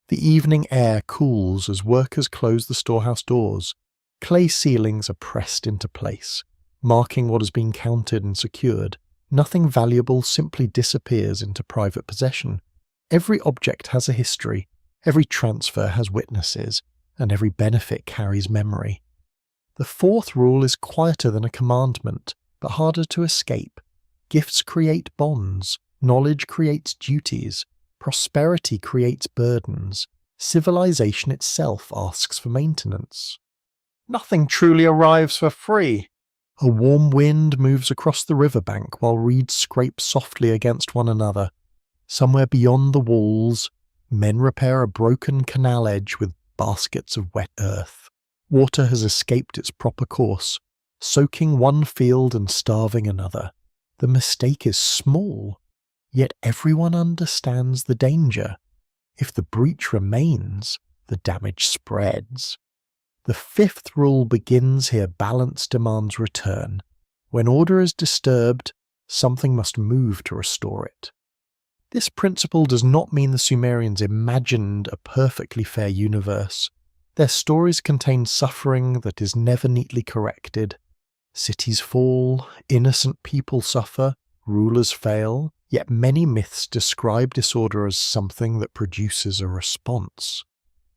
The evening air cools as workers close the storehouse doors. Clay ceilings are pressed into place, marking what has been counted and secured. Nothing valuable simply disappears into private possession. Every object has a history, every transfer has witnesses, and every benefit carries memory. The fourth rule is quieter than a commandment, but harder to escape. Gifts create bonds, knowledge creates duties, prosperity creates burdens, civilization itself asks for maintenance. Nothing truly arrives for free. A warm wind moves across the riverbank while reeds scrape softly against one another. Somewhere beyond the walls, Men repair a broken canal edge with baskets of wet earth. Water has escaped its proper course, soaking one field and starving another. The mistake is small, yet everyone understands the danger. If the breach remains, the damage spreads. The fifth rule begins here: balance demands return. When order is disturbed, something must move to restore it. This principle does not mean the Sumerians imagined a perfectly fair universe. Their stories contain suffering that is never neatly corrected. Cities fall, innocent people suffer, rulers fail, yet many myths describe disorder as something that produces a response.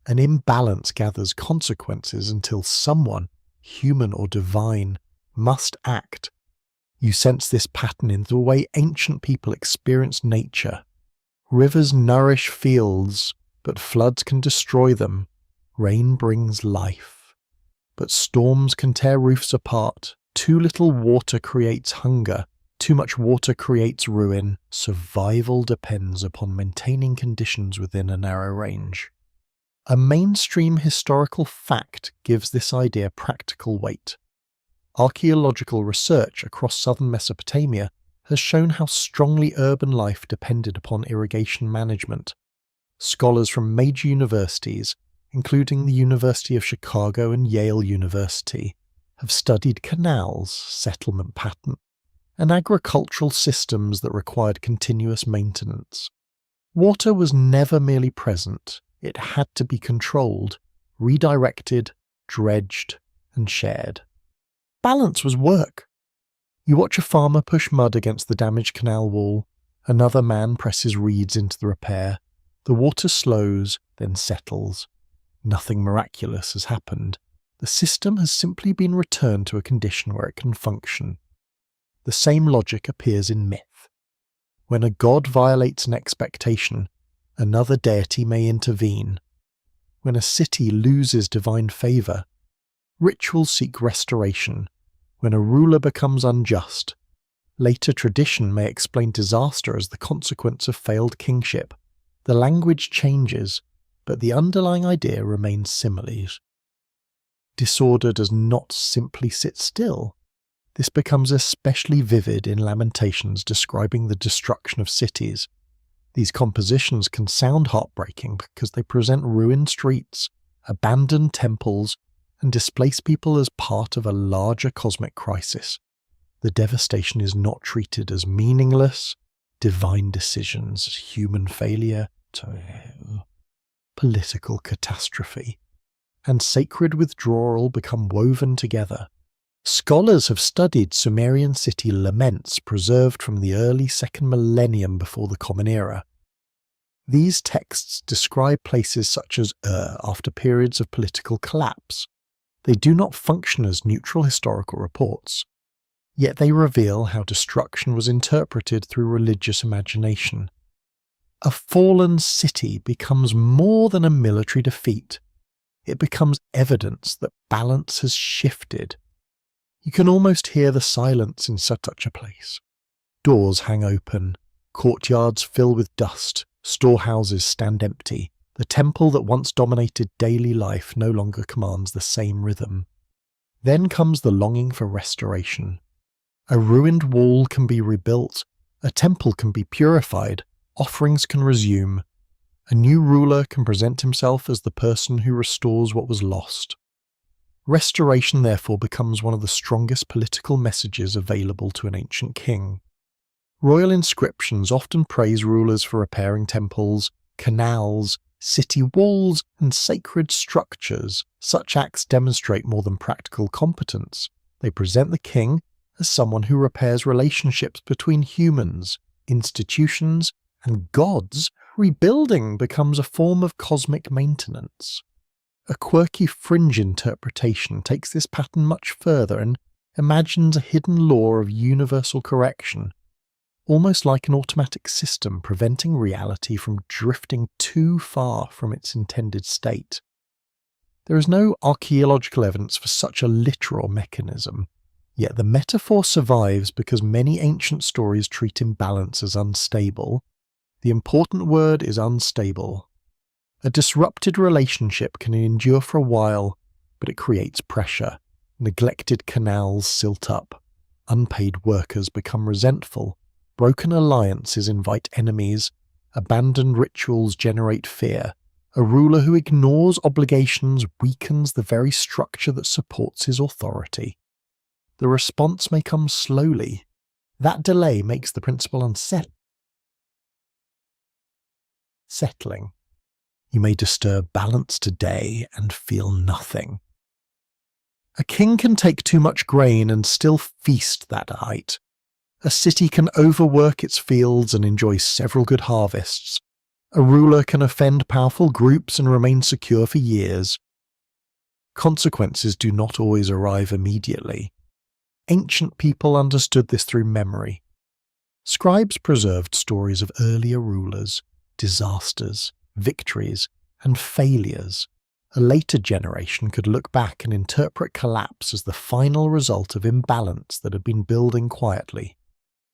An imbalance gathers consequences until someone, human or divine, must act. You sense this pattern in the way ancient people experienced nature. Rivers nourish fields, but floods can destroy them. Rain brings life, but storms can tear roofs apart. Too little water creates hunger. Too much water creates ruin. Survival depends upon maintaining conditions within a narrow range. A mainstream historical fact gives this idea practical weight. Archaeological research across southern Mesopotamia has shown how strongly urban life depended upon irrigation management. Scholars from major universities, including the University of Chicago and Yale University, have studied canals, settlement patterns, and agricultural systems that required continuous maintenance. Water was never merely present, it had to be controlled, redirected, dredged, and shared. Balance was work. You watch a farmer push mud against the damaged canal wall, another man presses reeds into the repair. The water slows, then settles. Nothing miraculous has happened. The system has simply been returned to a condition where it can function. The same logic appears in myth. When a god violates an expectation, another deity may intervene. When a city loses divine favour, rituals seek restoration. When a ruler becomes unjust, later tradition may explain disaster as the consequence of failed kingship. The language changes, but the underlying idea remains similes. Disorder does not simply sit still. This becomes especially vivid in lamentations describing the destruction of cities. These compositions can sound heartbreaking because they present ruined streets, abandoned temples, and displace people as part of a larger cosmic crisis. The devastation is not treated as meaningless, divine decisions, human failure, political catastrophe, and sacred withdrawal become woven together. Scholars have studied Sumerian city laments preserved from the early 2nd millennium before the Common Era. These texts describe places such as after periods of political collapse. They do not function as neutral historical reports, yet they reveal how destruction was interpreted through religious imagination. A fallen city becomes more than a military defeat. It becomes evidence that balance has shifted. You can almost hear the silence in such a place. Doors hang open, courtyards fill with dust, storehouses stand empty. The temple that once dominated daily life no longer commands the same rhythm. Then comes the longing for restoration. A ruined wall can be rebuilt, a temple can be purified, offerings can resume. A new ruler can present himself as the person who restores what was lost. Restoration therefore becomes one of the strongest political messages available to an ancient king. Royal inscriptions often praise rulers for repairing temples, canals, city walls, and sacred structures. Such acts demonstrate more than practical competence. They present the king as someone who repairs relationships between humans, institutions, and gods. Rebuilding becomes a form of cosmic maintenance. A quirky fringe interpretation takes this pattern much further and imagines a hidden law of universal correction, almost like an automatic system preventing reality from drifting too far from its intended state. There is no archaeological evidence for such a literal mechanism, yet the metaphor survives because many ancient stories treat imbalance as unstable. The important word is unstable. A disrupted relationship can endure for a while, but it creates pressure. Neglected canals silt up. Unpaid workers become resentful. Broken alliances invite enemies. Abandoned rituals generate fear. A ruler who ignores obligations weakens the very structure that supports his authority. The response may come slowly. That delay makes the principle unsettling. You may disturb balance today and feel nothing. A king can take too much grain and still feast that night. A city can overwork its fields and enjoy several good harvests. A ruler can offend powerful groups and remain secure for years. Consequences do not always arrive immediately. Ancient people understood this through memory. Scribes preserved stories of earlier rulers, disasters, victories, and failures. A later generation could look back and interpret collapse as the final result of imbalance that had been building quietly.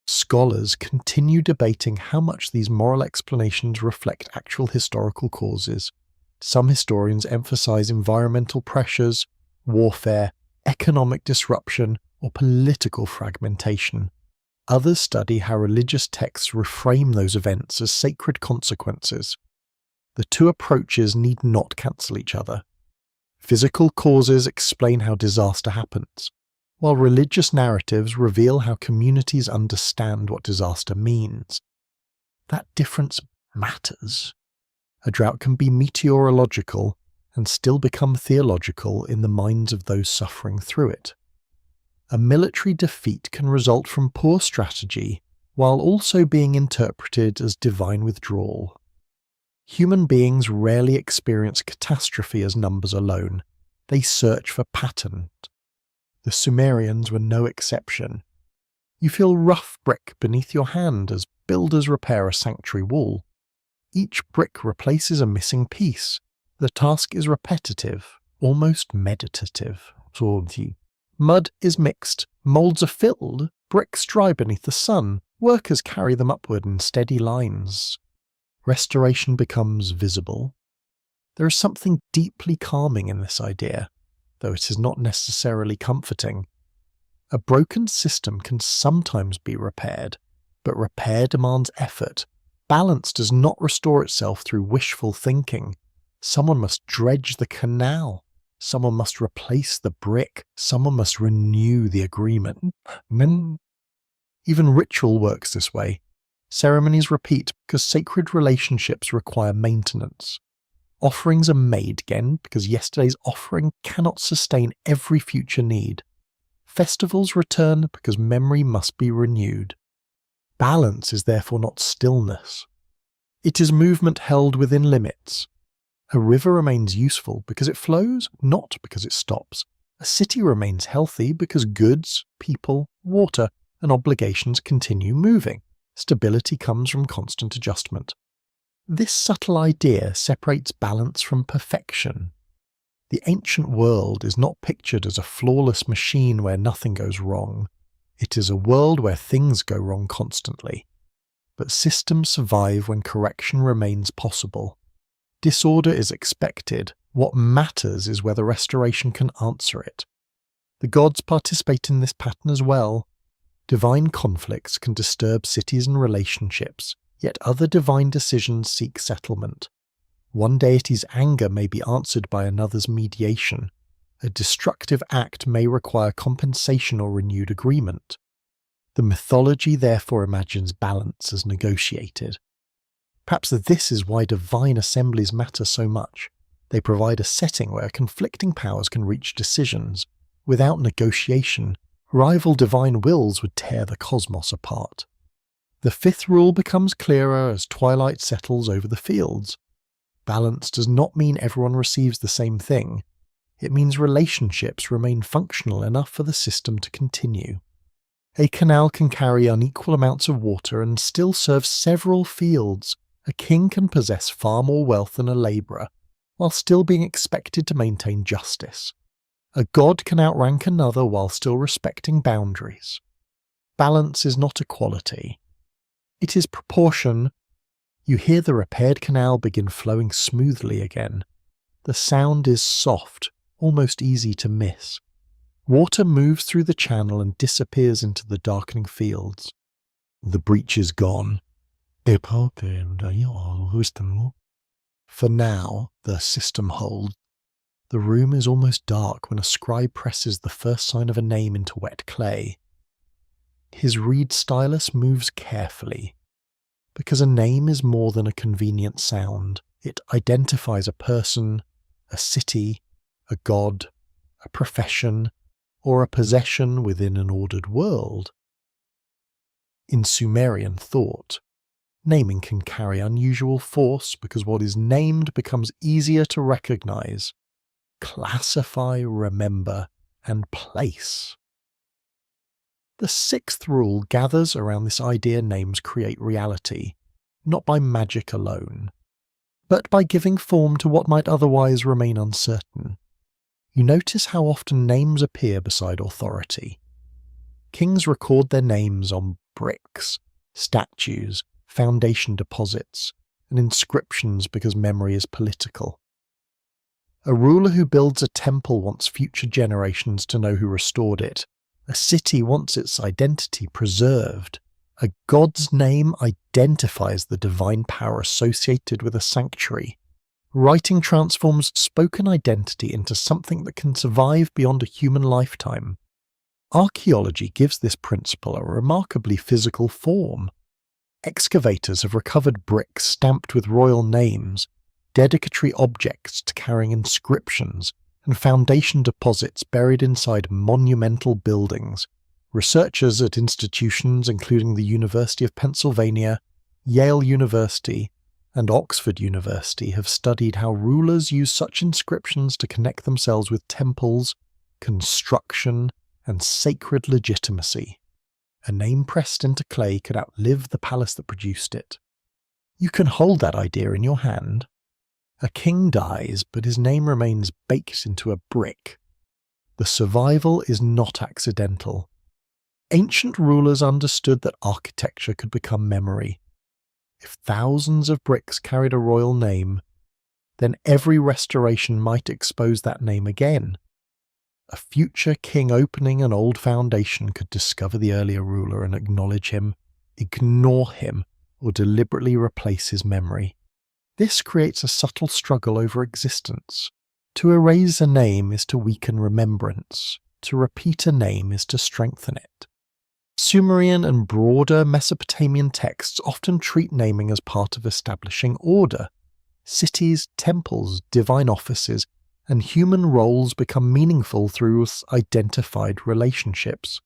Scholars continue debating how much these moral explanations reflect actual historical causes. Some historians emphasize environmental pressures, warfare, economic disruption, or political fragmentation. Others study how religious texts reframe those events as sacred consequences. The two approaches need not cancel each other. Physical causes explain how disaster happens, while religious narratives reveal how communities understand what disaster means. That difference matters. A drought can be meteorological and still become theological in the minds of those suffering through it. A military defeat can result from poor strategy while also being interpreted as divine withdrawal. Human beings rarely experience catastrophe as numbers alone. They search for pattern. The Sumerians were no exception. You feel rough brick beneath your hand as builders repair a sanctuary wall. Each brick replaces a missing piece. The task is repetitive, almost meditative. Mud is mixed, moulds are filled, bricks dry beneath the sun, workers carry them upward in steady lines. Restoration becomes visible. There is something deeply calming in this idea, though it is not necessarily comforting. A broken system can sometimes be repaired, but repair demands effort. Balance does not restore itself through wishful thinking. Someone must dredge the canal. Someone must replace the brick. Someone must renew the agreement. Even ritual works this way. Ceremonies repeat because sacred relationships require maintenance. Offerings are made again because yesterday's offering cannot sustain every future need. Festivals return because memory must be renewed. Balance is therefore not stillness. It is movement held within limits. A river remains useful because it flows, not because it stops. A city remains healthy because goods, people, water, and obligations continue moving. Stability comes from constant adjustment. This subtle idea separates balance from perfection. The ancient world is not pictured as a flawless machine where nothing goes wrong. It is a world where things go wrong constantly. But systems survive when correction remains possible. Disorder is expected. What matters is whether restoration can answer it. The gods participate in this pattern as well. Divine conflicts can disturb cities and relationships, yet other divine decisions seek settlement. One deity's anger may be answered by another's mediation. A destructive act may require compensation or renewed agreement. The mythology therefore imagines balance as negotiated. Perhaps this is why divine assemblies matter so much. They provide a setting where conflicting powers can reach decisions. Without negotiation, rival divine wills would tear the cosmos apart. The fifth rule becomes clearer as twilight settles over the fields. Balance does not mean everyone receives the same thing. It means relationships remain functional enough for the system to continue. A canal can carry unequal amounts of water and still serve several fields. A king can possess far more wealth than a labourer, while still being expected to maintain justice. A god can outrank another while still respecting boundaries. Balance is not equality. It is proportion, You hear the repaired canal begin flowing smoothly again. The sound is soft, almost easy to miss. Water moves through the channel and disappears into the darkening fields. The breach is gone. For now, the system holds. The room is almost dark when a scribe presses the first sign of a name into wet clay. His reed stylus moves carefully. Because a name is more than a convenient sound. It identifies a person, a city, a god, a profession, or a possession within an ordered world. In Sumerian thought, naming can carry unusual force because what is named becomes easier to recognize, classify, remember, and place. The sixth rule gathers around this idea names create reality, not by magic alone, but by giving form to what might otherwise remain uncertain. You notice how often names appear beside authority. Kings record their names on bricks, statues, foundation deposits, and inscriptions because memory is political. A ruler who builds a temple wants future generations to know who restored it. A city wants its identity preserved. A god's name identifies the divine power associated with a sanctuary. Writing transforms spoken identity into something that can survive beyond a human lifetime. Archaeology gives this principle a remarkably physical form. Excavators have recovered bricks stamped with royal names, dedicatory objects carrying inscriptions, and foundation deposits buried inside monumental buildings. Researchers at institutions including the University of Pennsylvania, Yale University, and Oxford University have studied how rulers use such inscriptions to connect themselves with temples, construction, and sacred legitimacy. A name pressed into clay could outlive the palace that produced it. You can hold that idea in your hand. A king dies, but his name remains baked into a brick. The survival is not accidental. Ancient rulers understood that architecture could become memory. If thousands of bricks carried a royal name, then every restoration might expose that name again. A future king opening an old foundation could discover the earlier ruler and acknowledge him, ignore him, or deliberately replace his memory. This creates a subtle struggle over existence. To erase a name is to weaken remembrance. To repeat a name is to strengthen it. Sumerian and broader Mesopotamian texts often treat naming as part of establishing order. Cities, temples, divine offices, and human roles become meaningful through identified relationships.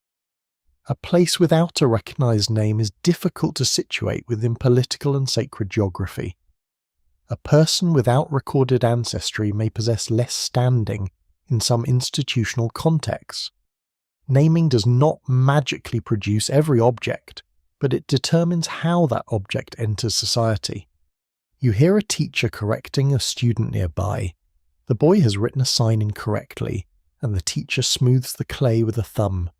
A place without a recognized name is difficult to situate within political and sacred geography. A person without recorded ancestry may possess less standing in some institutional contexts. Naming does not magically produce every object, but it determines how that object enters society. You hear a teacher correcting a student nearby. The boy has written a sign incorrectly, and the teacher smooths the clay with a thumb.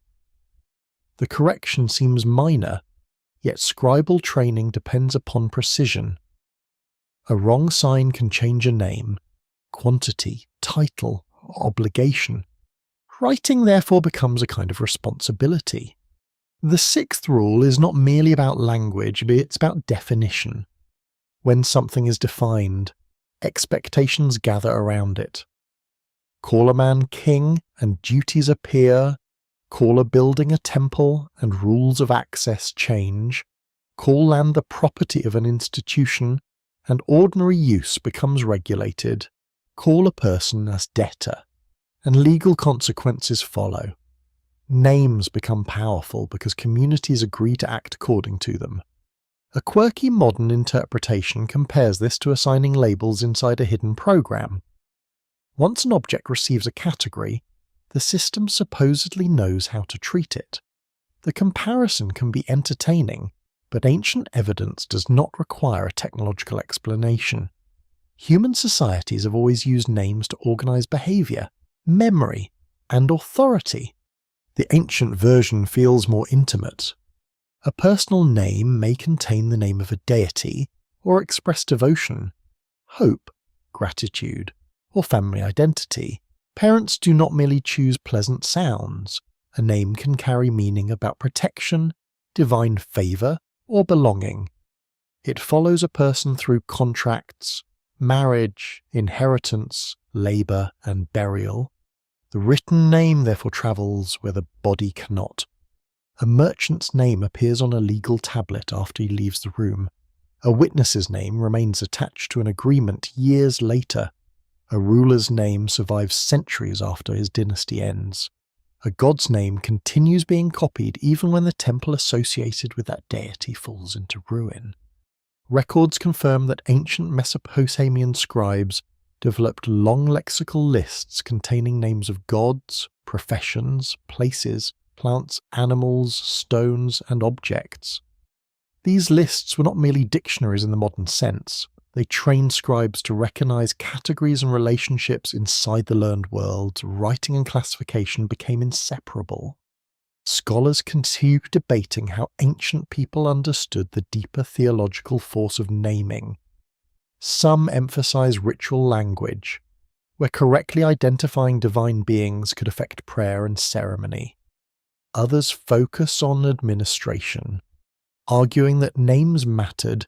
The correction seems minor, yet scribal training depends upon precision. A wrong sign can change a name, quantity, title, obligation. Writing therefore becomes a kind of responsibility. The sixth rule is not merely about language, but it's about definition. When something is defined, expectations gather around it. Call a man king, and duties appear. Call a building a temple, and rules of access change. Call land the property of an institution, and ordinary use becomes regulated. Call a person as debtor, and legal consequences follow. Names become powerful because communities agree to act according to them. A quirky modern interpretation compares this to assigning labels inside a hidden program. Once an object receives a category, the system supposedly knows how to treat it. The comparison can be entertaining, but ancient evidence does not require a technological explanation. Human societies have always used names to organize behavior, memory, and authority. The ancient version feels more intimate. A personal name may contain the name of a deity, or express devotion, hope, gratitude, or family identity. Parents do not merely choose pleasant sounds. A name can carry meaning about protection, divine favour, or belonging. It follows a person through contracts, marriage, inheritance, labour, and burial. The written name therefore travels where the body cannot. A merchant's name appears on a legal tablet after he leaves the room. A witness's name remains attached to an agreement years later. A ruler's name survives centuries after his dynasty ends. A god's name continues being copied even when the temple associated with that deity falls into ruin. Records confirm that ancient Mesopotamian scribes developed long lexical lists containing names of gods, professions, places, plants, animals, stones, and objects. These lists were not merely dictionaries in the modern sense. They trained scribes to recognize categories and relationships inside the learned world. Writing and classification became inseparable. Scholars continue debating how ancient people understood the deeper theological force of naming. Some emphasize ritual language, where correctly identifying divine beings could affect prayer and ceremony. Others focus on administration, arguing that names mattered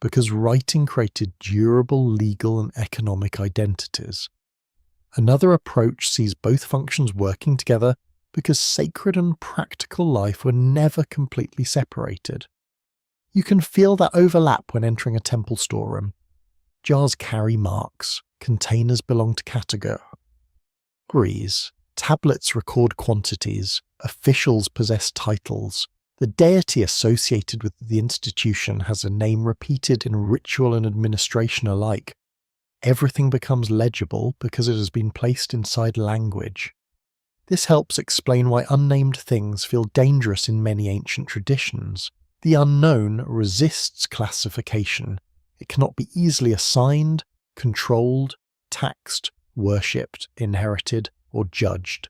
because writing created durable legal and economic identities. Another approach sees both functions working together because sacred and practical life were never completely separated. You can feel that overlap when entering a temple storeroom. Jars carry marks, containers belong to categories, tablets record quantities, officials possess titles. The deity associated with the institution has a name repeated in ritual and administration alike. Everything becomes legible because it has been placed inside language. This helps explain why unnamed things feel dangerous in many ancient traditions. The unknown resists classification. It cannot be easily assigned, controlled, taxed, worshipped, inherited, or judged.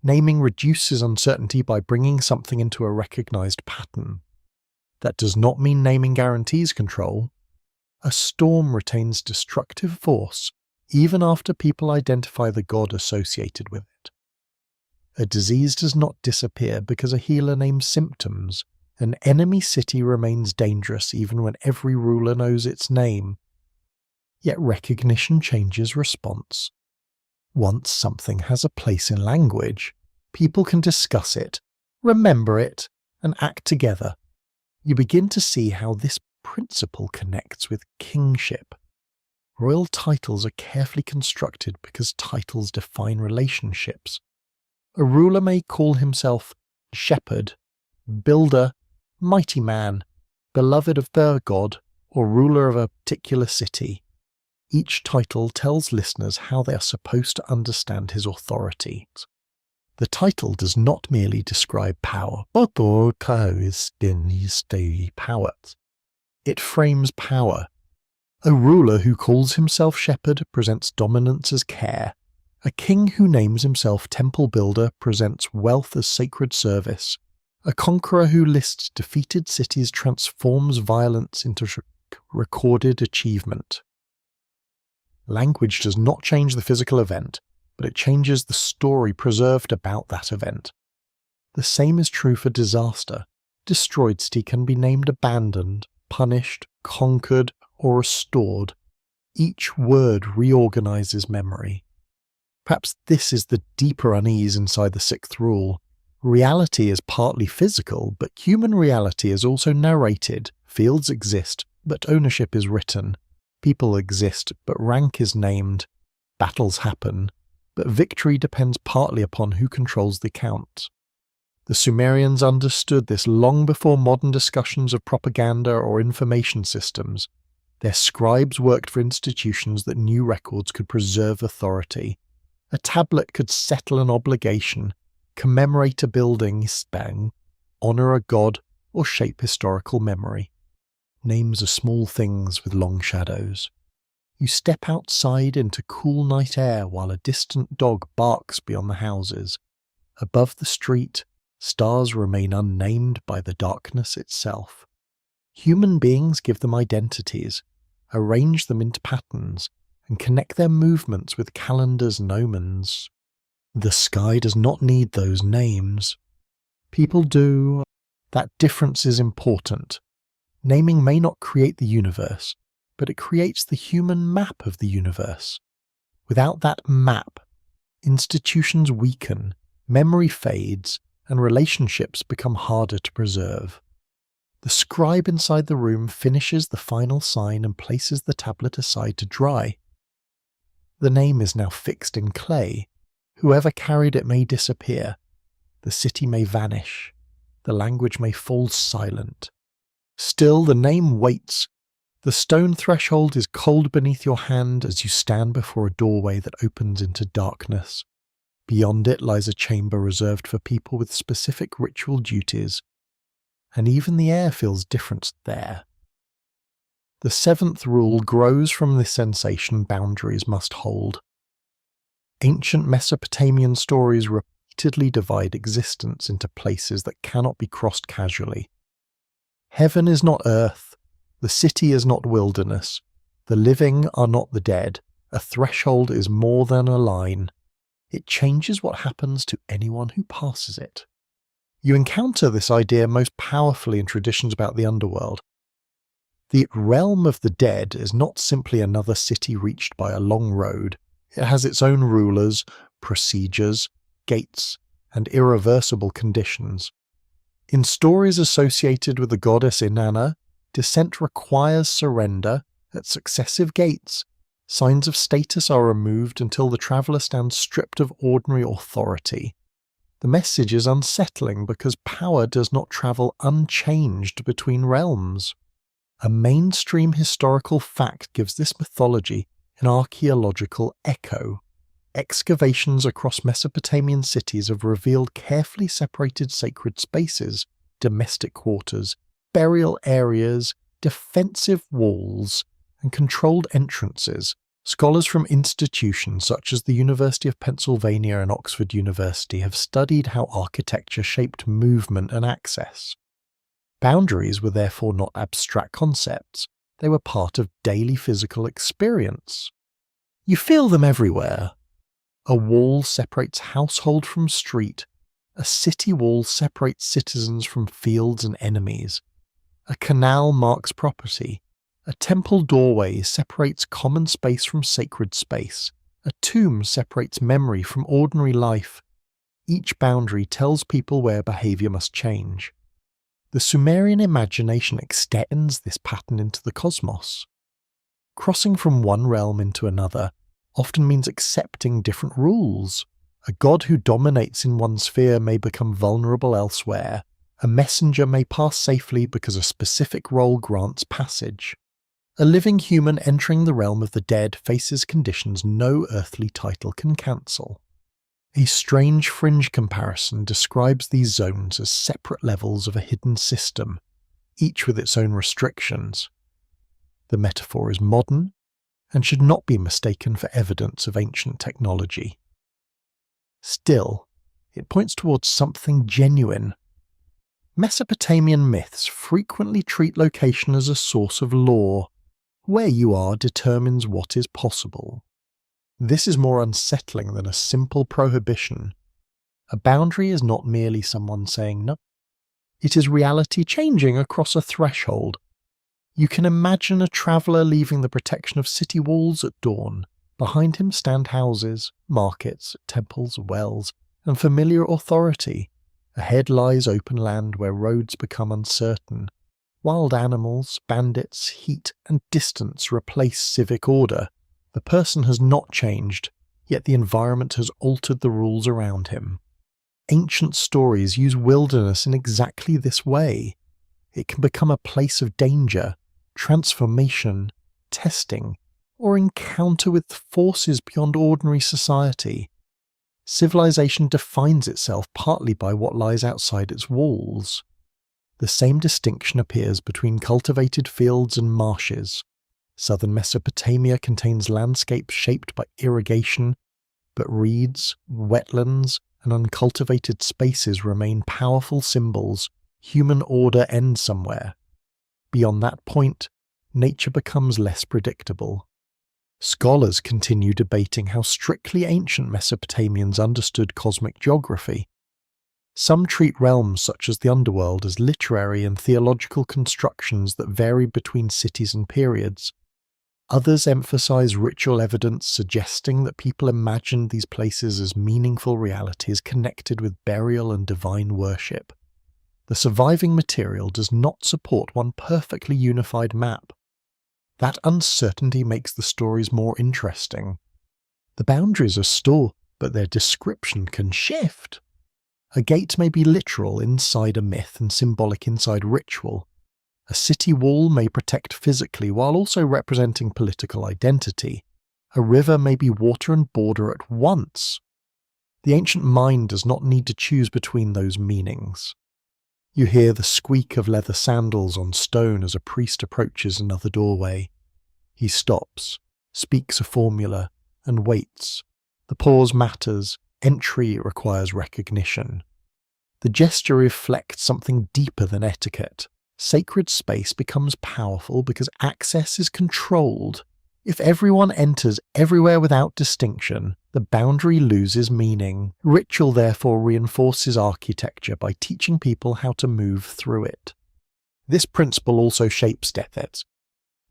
Naming reduces uncertainty by bringing something into a recognized pattern. That does not mean naming guarantees control. A storm retains destructive force even after people identify the god associated with it. A disease does not disappear because a healer names symptoms. An enemy city remains dangerous even when every ruler knows its name. Yet recognition changes response. Once something has a place in language, people can discuss it, remember it, and act together. You begin to see how this principle connects with kingship. Royal titles are carefully constructed because titles define relationships. A ruler may call himself shepherd, builder, mighty man, beloved of their god, or ruler of a particular city. Each title tells listeners how they are supposed to understand his authority. The title does not merely describe power, but power. It frames power. A ruler who calls himself shepherd presents dominance as care. A king who names himself temple builder presents wealth as sacred service. A conqueror who lists defeated cities transforms violence into recorded achievement. Language does not change the physical event, but it changes the story preserved about that event. The same is true for disaster. Destroyed city can be named abandoned, punished, conquered, or restored. Each word reorganizes memory. Perhaps this is the deeper unease inside the sixth rule. Reality is partly physical, but human reality is also narrated. Fields exist, but ownership is written. People exist, but rank is named. Battles happen, but victory depends partly upon who controls the count. The Sumerians understood this long before modern discussions of propaganda or information systems. Their scribes worked for institutions that knew records could preserve authority. A tablet could settle an obligation, commemorate a building, honor a god, or shape historical memory. Names are small things with long shadows. You step outside into cool night air while a distant dog barks beyond the houses. Above the street, stars remain unnamed by the darkness itself. Human beings give them identities, arrange them into patterns, and connect their movements with calendars and omens. The sky does not need those names. People do. That difference is important. Naming may not create the universe, but it creates the human map of the universe. Without that map, institutions weaken, memory fades, and relationships become harder to preserve. The scribe inside the room finishes the final sign and places the tablet aside to dry. The name is now fixed in clay. Whoever carried it may disappear. The city may vanish. The language may fall silent. Still, the name waits. The stone threshold is cold beneath your hand as you stand before a doorway that opens into darkness. Beyond it lies a chamber reserved for people with specific ritual duties, and even the air feels different there. The seventh rule grows from the sensation boundaries must hold. Ancient Mesopotamian stories repeatedly divide existence into places that cannot be crossed casually. Heaven is not earth, the city is not wilderness, the living are not the dead, a threshold is more than a line. It changes what happens to anyone who passes it. You encounter this idea most powerfully in traditions about the underworld. The realm of the dead is not simply another city reached by a long road. It has its own rulers, procedures, gates, and irreversible conditions. In stories associated with the goddess Inanna, descent requires surrender at successive gates. Signs of status are removed until the traveller stands stripped of ordinary authority. The message is unsettling because power does not travel unchanged between realms. A mainstream historical fact gives this mythology an archaeological echo. Excavations across Mesopotamian cities have revealed carefully separated sacred spaces, domestic quarters, burial areas, defensive walls, and controlled entrances. Scholars from institutions such as the University of Pennsylvania and Oxford University have studied how architecture shaped movement and access. Boundaries were therefore not abstract concepts, they were part of daily physical experience. You feel them everywhere. A wall separates household from street. A city wall separates citizens from fields and enemies. A canal marks property. A temple doorway separates common space from sacred space. A tomb separates memory from ordinary life. Each boundary tells people where behaviour must change. The Sumerian imagination extends this pattern into the cosmos. Crossing from one realm into another often means accepting different rules. A god who dominates in one sphere may become vulnerable elsewhere. A messenger may pass safely because a specific role grants passage. A living human entering the realm of the dead faces conditions no earthly title can cancel. A strange fringe comparison describes these zones as separate levels of a hidden system, each with its own restrictions. The metaphor is modern and should not be mistaken for evidence of ancient technology. Still, it points towards something genuine. Mesopotamian myths frequently treat location as a source of law. Where you are determines what is possible. This is more unsettling than a simple prohibition. A boundary is not merely someone saying no. It is reality changing across a threshold. You can imagine a traveller leaving the protection of city walls at dawn. Behind him stand houses, markets, temples, wells, and familiar authority. Ahead lies open land where roads become uncertain. Wild animals, bandits, heat, and distance replace civic order. The person has not changed, yet the environment has altered the rules around him. Ancient stories use wilderness in exactly this way. It can become a place of danger, transformation, testing, or encounter with forces beyond ordinary society. Civilization defines itself partly by what lies outside its walls. The same distinction appears between cultivated fields and marshes. Southern Mesopotamia contains landscapes shaped by irrigation, but reeds, wetlands, and uncultivated spaces remain powerful symbols. Human order ends somewhere. Beyond that point, nature becomes less predictable. Scholars continue debating how strictly ancient Mesopotamians understood cosmic geography. Some treat realms such as the underworld as literary and theological constructions that vary between cities and periods. Others emphasize ritual evidence suggesting that people imagined these places as meaningful realities connected with burial and divine worship. The surviving material does not support one perfectly unified map. That uncertainty makes the stories more interesting. The boundaries are still, but their description can shift. A gate may be literal inside a myth and symbolic inside ritual. A city wall may protect physically while also representing political identity. A river may be water and border at once. The ancient mind does not need to choose between those meanings. You hear the squeak of leather sandals on stone as a priest approaches another doorway. He stops, speaks a formula, and waits. The pause matters. Entry requires recognition. The gesture reflects something deeper than etiquette. Sacred space becomes powerful because access is controlled. If everyone enters everywhere without distinction, the boundary loses meaning. Ritual therefore reinforces architecture by teaching people how to move through it. This principle also shapes deathbeds.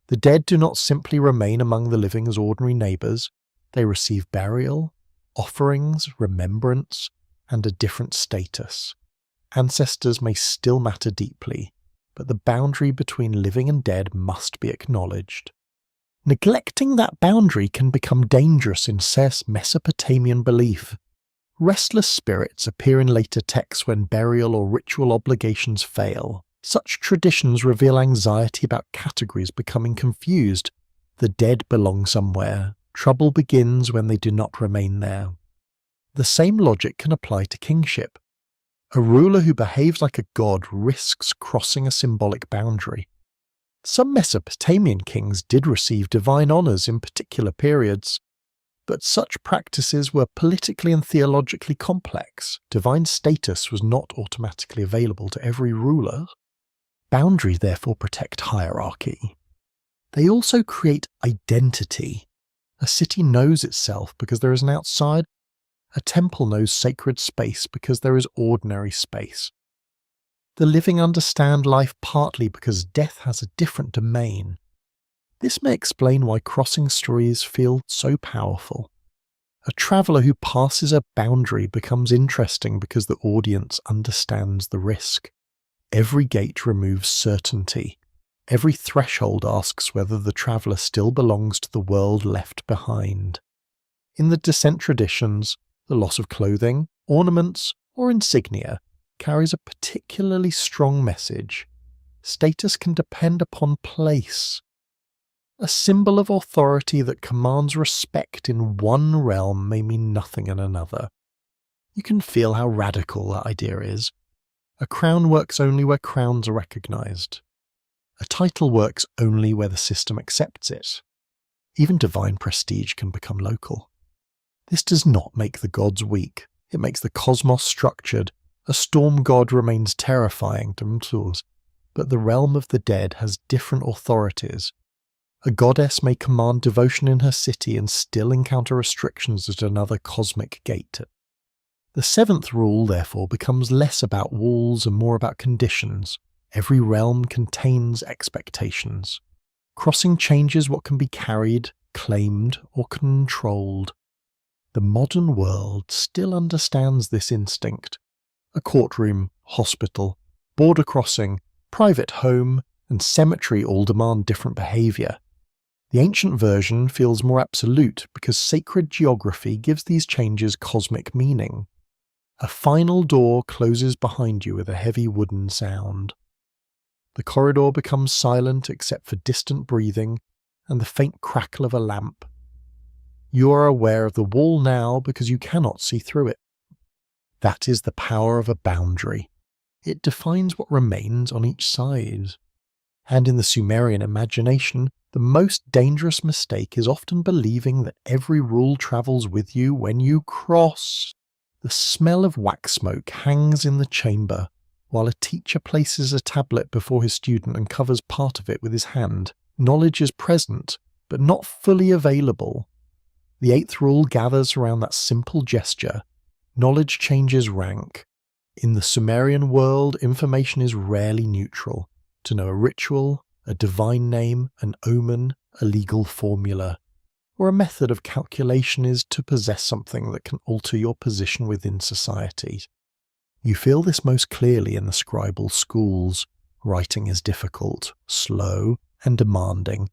The dead do not simply remain among the living as ordinary neighbours. They receive burial, offerings, remembrance, and a different status. Ancestors may still matter deeply, but the boundary between living and dead must be acknowledged. Neglecting that boundary can become dangerous in Mesopotamian belief. Restless spirits appear in later texts when burial or ritual obligations fail. Such traditions reveal anxiety about categories becoming confused. The dead belong somewhere. Trouble begins when they do not remain there. The same logic can apply to kingship. A ruler who behaves like a god risks crossing a symbolic boundary. Some Mesopotamian kings did receive divine honours in particular periods, but such practices were politically and theologically complex. Divine status was not automatically available to every ruler. Boundaries therefore protect hierarchy. They also create identity. A city knows itself because there is an outside. A temple knows sacred space because there is ordinary space. The living understand life partly because death has a different domain. This may explain why crossing stories feel so powerful. A traveller who passes a boundary becomes interesting because the audience understands the risk. Every gate removes certainty. Every threshold asks whether the traveller still belongs to the world left behind. In the descent traditions, the loss of clothing, ornaments, or insignia carries a particularly strong message. Status can depend upon place. A symbol of authority that commands respect in one realm may mean nothing in another. You can feel how radical that idea is. A crown works only where crowns are recognized. A title works only where the system accepts it. Even divine prestige can become local. This does not make the gods weak. It makes the cosmos structured. A storm god remains terrifying to mortals, but the realm of the dead has different authorities. A goddess may command devotion in her city and still encounter restrictions at another cosmic gate. The seventh rule, therefore, becomes less about walls and more about conditions. Every realm contains expectations. Crossing changes what can be carried, claimed, or controlled. The modern world still understands this instinct. A courtroom, hospital, border crossing, private home, and cemetery all demand different behaviour. The ancient version feels more absolute because sacred geography gives these changes cosmic meaning. A final door closes behind you with a heavy wooden sound. The corridor becomes silent except for distant breathing and the faint crackle of a lamp. You are aware of the wall now because you cannot see through it. That is the power of a boundary. It defines what remains on each side. And in the Sumerian imagination, the most dangerous mistake is often believing that every rule travels with you when you cross. The smell of wax smoke hangs in the chamber, While a teacher places a tablet before his student and covers part of it with his hand, knowledge is present, but not fully available. The eighth rule gathers around that simple gesture. Knowledge changes rank. In the Sumerian world, information is rarely neutral. To know a ritual, a divine name, an omen, a legal formula, or a method of calculation is to possess something that can alter your position within society. You feel this most clearly in the scribal schools. Writing is difficult, slow, and demanding.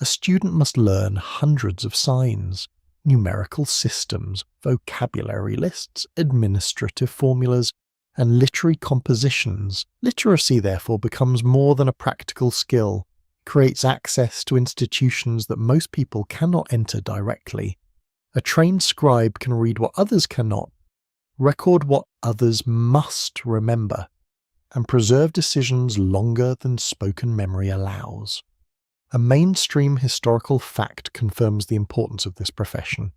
A student must learn hundreds of signs, numerical systems, vocabulary lists, administrative formulas, and literary compositions. Literacy, therefore, becomes more than a practical skill, creates access to institutions that most people cannot enter directly. A trained scribe can read what others cannot, record what others must remember, and preserve decisions longer than spoken memory allows. A mainstream historical fact confirms the importance of this profession.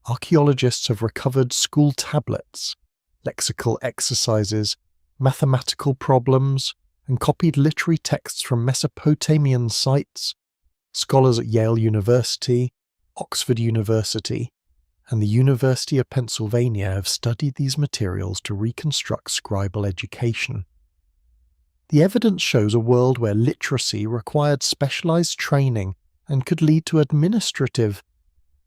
Archaeologists have recovered school tablets, lexical exercises, mathematical problems, and copied literary texts from Mesopotamian sites. Scholars at Yale University, Oxford University, and the University of Pennsylvania have studied these materials to reconstruct scribal education. The evidence shows a world where literacy required specialized training and could lead to administrative,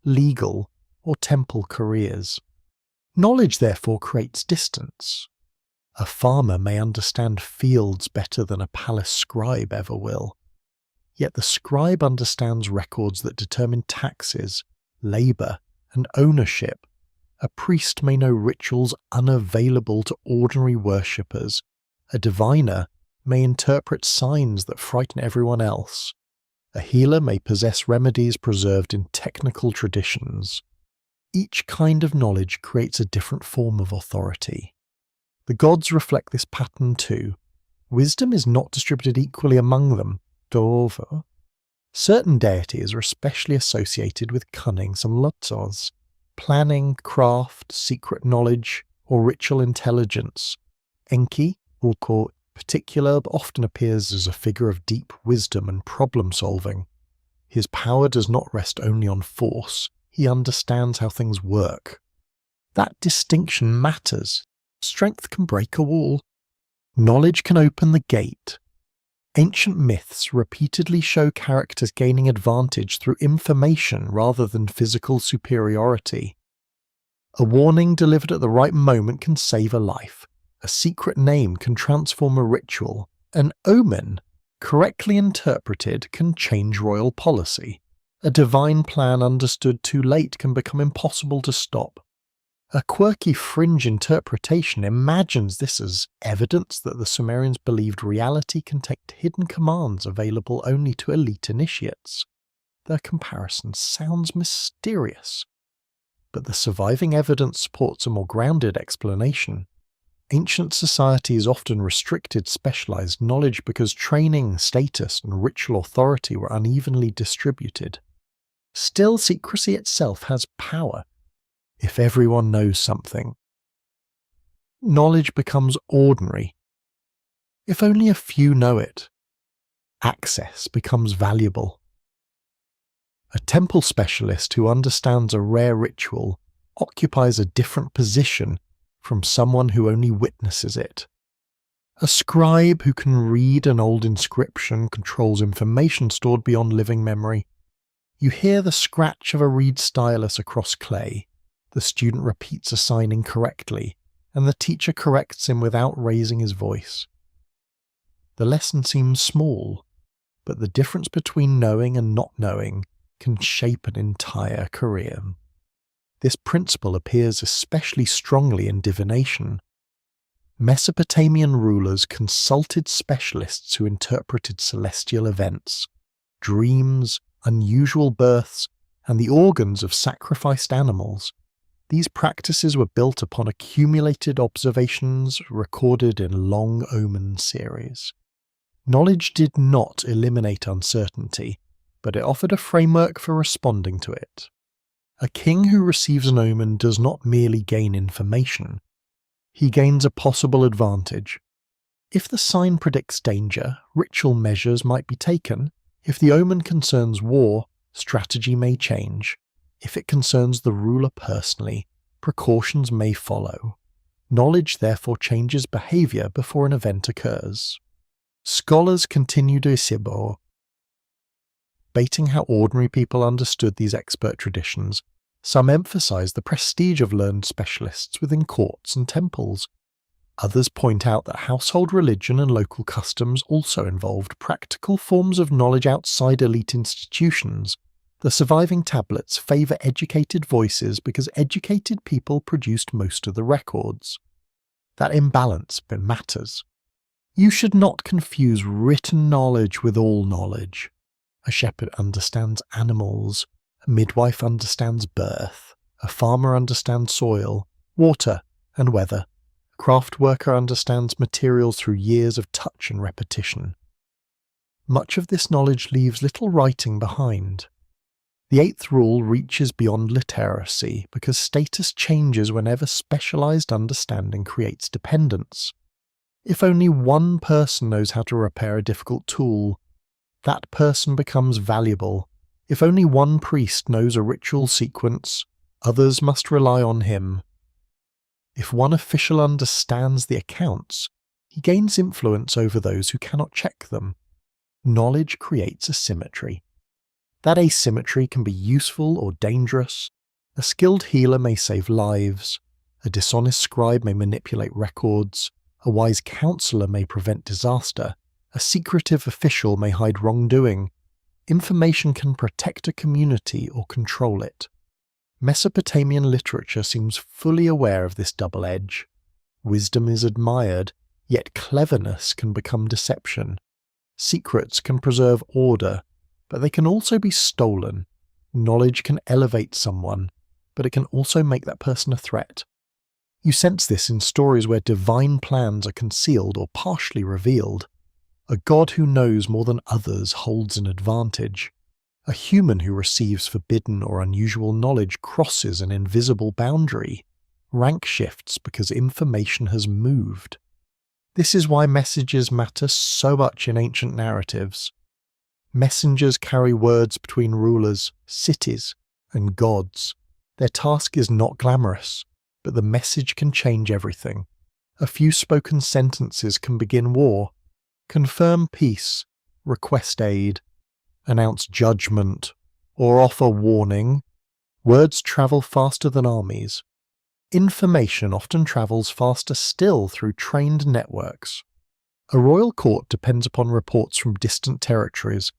legal, or temple careers. Knowledge therefore creates distance. A farmer may understand fields better than a palace scribe ever will. Yet the scribe understands records that determine taxes, labour, and ownership. A priest may know rituals unavailable to ordinary worshippers. A diviner may interpret signs that frighten everyone else. A healer may possess remedies preserved in technical traditions. Each kind of knowledge creates a different form of authority. The gods reflect this pattern too. Wisdom is not distributed equally among them. Dover. Certain deities are especially associated with cunning, some lotzos, planning, craft, secret knowledge, or ritual intelligence. Enki, or particular, often appears as a figure of deep wisdom and problem-solving. His power does not rest only on force. He understands how things work. That distinction matters. Strength can break a wall. Knowledge can open the gate. Ancient myths repeatedly show characters gaining advantage through information rather than physical superiority. A warning delivered at the right moment can save a life. A secret name can transform a ritual. An omen, correctly interpreted, can change royal policy. A divine plan understood too late can become impossible to stop. A quirky fringe interpretation imagines this as evidence that the Sumerians believed reality contained hidden commands available only to elite initiates. The comparison sounds mysterious, but the surviving evidence supports a more grounded explanation. Ancient societies often restricted specialized knowledge because training, status, and ritual authority were unevenly distributed. Still, secrecy itself has power. If everyone knows something, knowledge becomes ordinary. If only a few know it, access becomes valuable. A temple specialist who understands a rare ritual occupies a different position from someone who only witnesses it. A scribe who can read an old inscription controls information stored beyond living memory. You hear the scratch of a reed stylus across clay. The student repeats a sign incorrectly, and the teacher corrects him without raising his voice. The lesson seems small, but the difference between knowing and not knowing can shape an entire career. This principle appears especially strongly in divination. Mesopotamian rulers consulted specialists who interpreted celestial events, dreams, unusual births, and the organs of sacrificed animals. These practices were built upon accumulated observations recorded in long omen series. Knowledge did not eliminate uncertainty, but it offered a framework for responding to it. A king who receives an omen does not merely gain information. He gains a possible advantage. If the sign predicts danger, ritual measures might be taken. If the omen concerns war, strategy may change. If it concerns the ruler personally, precautions may follow. Knowledge therefore changes behavior before an event occurs. Scholars continue to debating how ordinary people understood these expert traditions. Some emphasize the prestige of learned specialists within courts and temples. Others point out that household religion and local customs also involved practical forms of knowledge outside elite institutions. The surviving tablets favour educated voices because educated people produced most of the records. That imbalance matters. You should not confuse written knowledge with all knowledge. A shepherd understands animals, a midwife understands birth, a farmer understands soil, water, and weather. A craft worker understands materials through years of touch and repetition. Much of this knowledge leaves little writing behind. The eighth rule reaches beyond literacy because status changes whenever specialized understanding creates dependence. If only one person knows how to repair a difficult tool, that person becomes valuable. If only one priest knows a ritual sequence, others must rely on him. If one official understands the accounts, he gains influence over those who cannot check them. Knowledge creates asymmetry. That asymmetry can be useful or dangerous. A skilled healer may save lives. A dishonest scribe may manipulate records. A wise counselor may prevent disaster. A secretive official may hide wrongdoing. Information can protect a community or control it. Mesopotamian literature seems fully aware of this double edge. Wisdom is admired, yet cleverness can become deception. Secrets can preserve order, but they can also be stolen. Knowledge can elevate someone, but it can also make that person a threat. You sense this in stories where divine plans are concealed or partially revealed. A god who knows more than others holds an advantage. A human who receives forbidden or unusual knowledge crosses an invisible boundary. Rank shifts because information has moved. This is why messages matter so much in ancient narratives. Messengers carry words between rulers, cities, and gods. Their task is not glamorous, but the message can change everything. A few spoken sentences can begin war, confirm peace, request aid, announce judgment, or offer warning. Words travel faster than armies. Information often travels faster still through trained networks. A royal court depends upon reports from distant territories.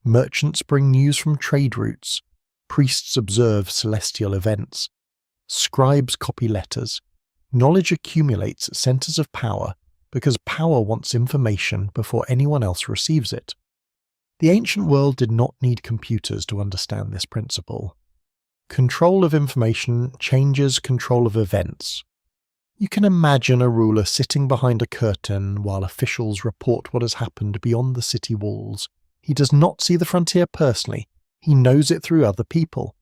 Merchants bring news from trade routes. Priests observe celestial events. Scribes copy letters. Knowledge accumulates at centers of power because power wants information before anyone else receives it. The ancient world did not need computers to understand this principle. Control of information changes control of events. You can imagine a ruler sitting behind a curtain while officials report what has happened beyond the city walls. He does not see the frontier personally, he knows it through other people.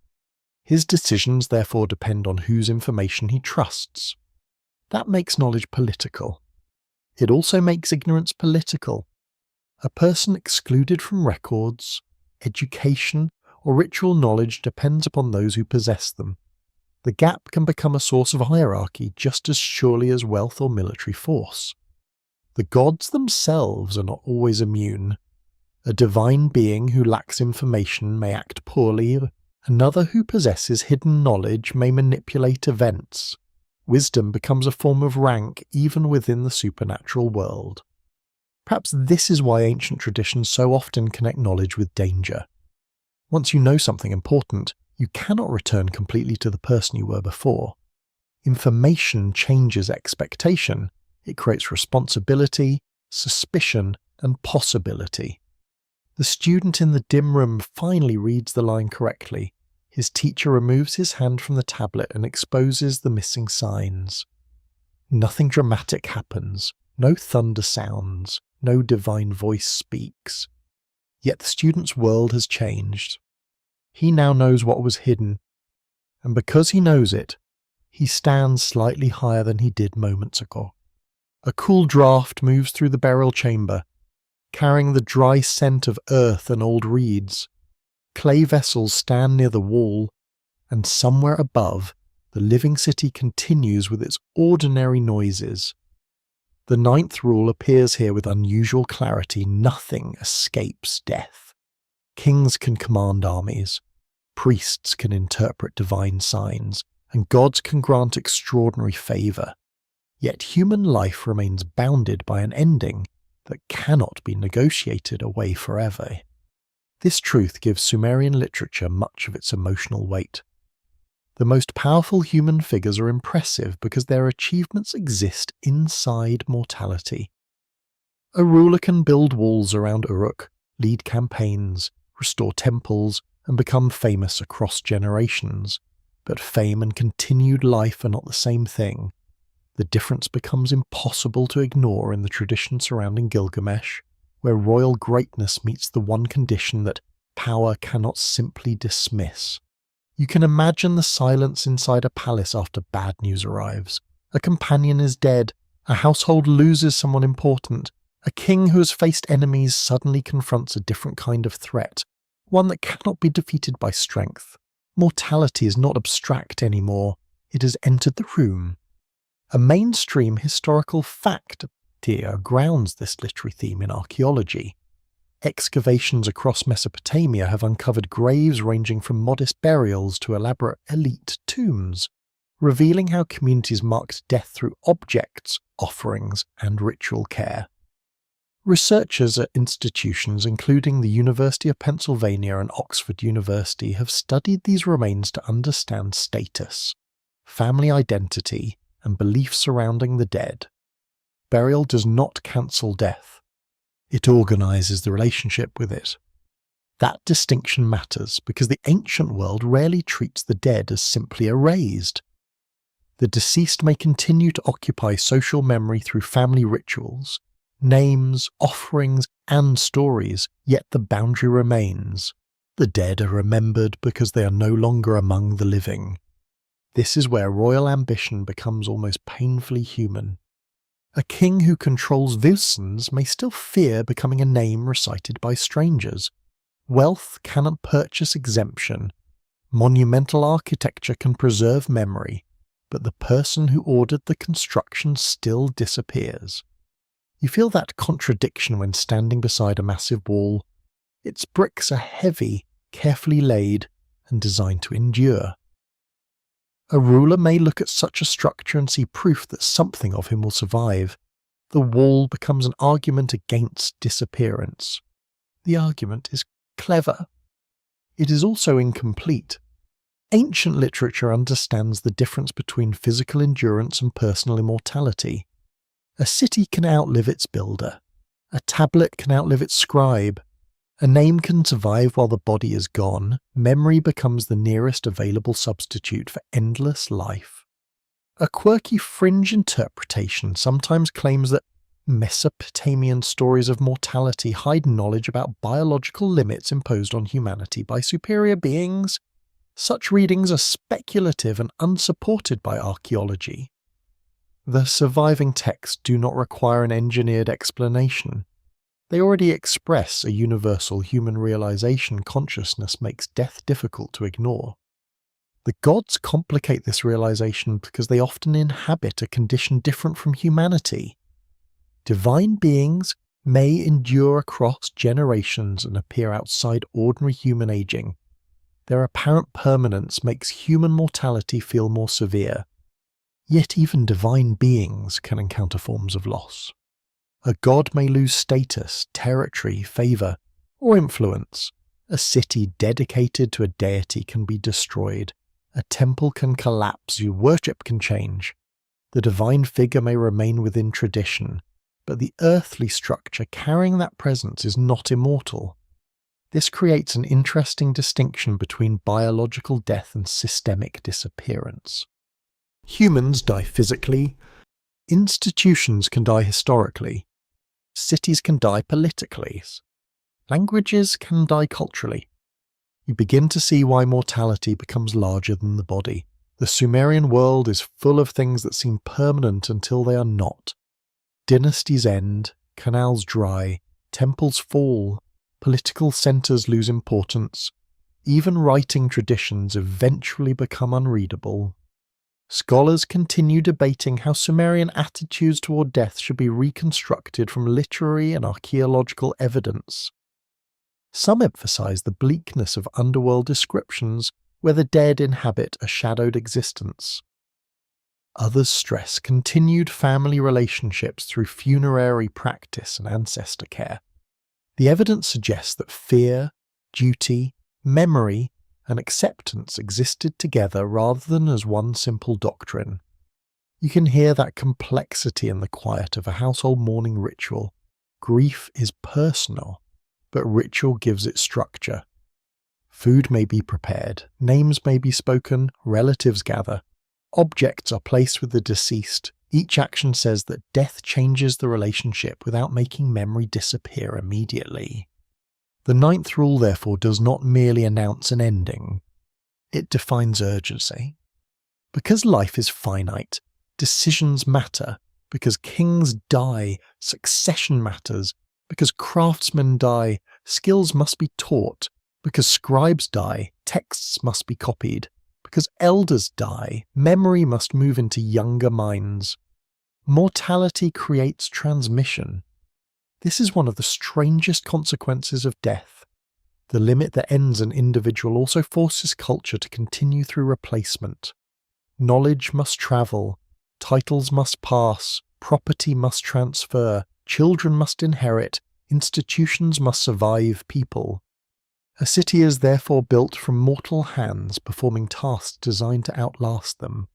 His decisions therefore depend on whose information he trusts. That makes knowledge political. It also makes ignorance political. A person excluded from records, education, or ritual knowledge depends upon those who possess them. The gap can become a source of hierarchy just as surely as wealth or military force. The gods themselves are not always immune. A divine being who lacks information may act poorly. Another who possesses hidden knowledge may manipulate events. Wisdom becomes a form of rank even within the supernatural world. Perhaps this is why ancient traditions so often connect knowledge with danger. Once you know something important, you cannot return completely to the person you were before. Information changes expectation. It creates responsibility, suspicion, and possibility. The student in the dim room finally reads the line correctly. His teacher removes his hand from the tablet and exposes the missing signs. Nothing dramatic happens. No thunder sounds. No divine voice speaks. Yet the student's world has changed. He now knows what was hidden, and because he knows it, he stands slightly higher than he did moments ago. A cool draught moves through the burial chamber, carrying the dry scent of earth and old reeds. Clay vessels stand near the wall, and somewhere above, the living city continues with its ordinary noises. The ninth rule appears here with unusual clarity. Nothing escapes death. Kings can command armies, priests can interpret divine signs, and gods can grant extraordinary favour. Yet human life remains bounded by an ending that cannot be negotiated away forever. This truth gives Sumerian literature much of its emotional weight. The most powerful human figures are impressive because their achievements exist inside mortality. A ruler can build walls around Uruk, lead campaigns, restore temples, and become famous across generations. But fame and continued life are not the same thing. The difference becomes impossible to ignore in the tradition surrounding Gilgamesh, where royal greatness meets the one condition that power cannot simply dismiss. You can imagine the silence inside a palace after bad news arrives. A companion is dead, a household loses someone important, a king who has faced enemies suddenly confronts a different kind of threat, one that cannot be defeated by strength. Mortality is not abstract anymore, it has entered the room. A mainstream historical fact here grounds this literary theme in archaeology. Excavations across Mesopotamia have uncovered graves ranging from modest burials to elaborate elite tombs, revealing how communities marked death through objects, offerings, and ritual care. Researchers at institutions including the University of Pennsylvania and Oxford University have studied these remains to understand status, family identity, and beliefs surrounding the dead. Burial does not cancel death. It organizes the relationship with it. That distinction matters because the ancient world rarely treats the dead as simply erased. The deceased may continue to occupy social memory through family rituals, names, offerings, and stories, yet the boundary remains. The dead are remembered because they are no longer among the living. This is where royal ambition becomes almost painfully human. A king who controls Vilsons may still fear becoming a name recited by strangers. Wealth cannot purchase exemption. Monumental architecture can preserve memory, but the person who ordered the construction still disappears. You feel that contradiction when standing beside a massive wall. Its bricks are heavy, carefully laid, and designed to endure. A ruler may look at such a structure and see proof that something of him will survive. The wall becomes an argument against disappearance. The argument is clever. It is also incomplete. Ancient literature understands the difference between physical endurance and personal immortality. A city can outlive its builder. A tablet can outlive its scribe. A name can survive while the body is gone. Memory becomes the nearest available substitute for endless life. A quirky fringe interpretation sometimes claims that Mesopotamian stories of mortality hide knowledge about biological limits imposed on humanity by superior beings. Such readings are speculative and unsupported by archaeology. The surviving texts do not require an engineered explanation. They already express a universal human realization consciousness makes death difficult to ignore. The gods complicate this realization because they often inhabit a condition different from humanity. Divine beings may endure across generations and appear outside ordinary human aging. Their apparent permanence makes human mortality feel more severe. Yet even divine beings can encounter forms of loss. A god may lose status, territory, favour, or influence. A city dedicated to a deity can be destroyed. A temple can collapse, your worship can change. The divine figure may remain within tradition, but the earthly structure carrying that presence is not immortal. This creates an interesting distinction between biological death and systemic disappearance. Humans die physically. Institutions can die historically. Cities can die politically. Languages can die culturally. You begin to see why mortality becomes larger than the body. The Sumerian world is full of things that seem permanent until they are not. Dynasties end, canals dry, temples fall, political centres lose importance, even writing traditions eventually become unreadable. Scholars continue debating how Sumerian attitudes toward death should be reconstructed from literary and archaeological evidence. Some emphasize the bleakness of underworld descriptions where the dead inhabit a shadowed existence. Others stress continued family relationships through funerary practice and ancestor care. The evidence suggests that fear, duty, memory, and acceptance existed together rather than as one simple doctrine. You can hear that complexity in the quiet of a household mourning ritual. Grief is personal, but ritual gives it structure. Food may be prepared, names may be spoken, relatives gather. Objects are placed with the deceased. Each action says that death changes the relationship without making memory disappear immediately. The ninth rule, therefore, does not merely announce an ending. It defines urgency. Because life is finite, decisions matter. Because kings die, succession matters. Because craftsmen die, skills must be taught. Because scribes die, texts must be copied. Because elders die, memory must move into younger minds. Mortality creates transmission. This is one of the strangest consequences of death. The limit that ends an individual also forces culture to continue through replacement. Knowledge must travel, titles must pass, property must transfer, children must inherit, institutions must survive people. A city is therefore built from mortal hands performing tasks designed to outlast them.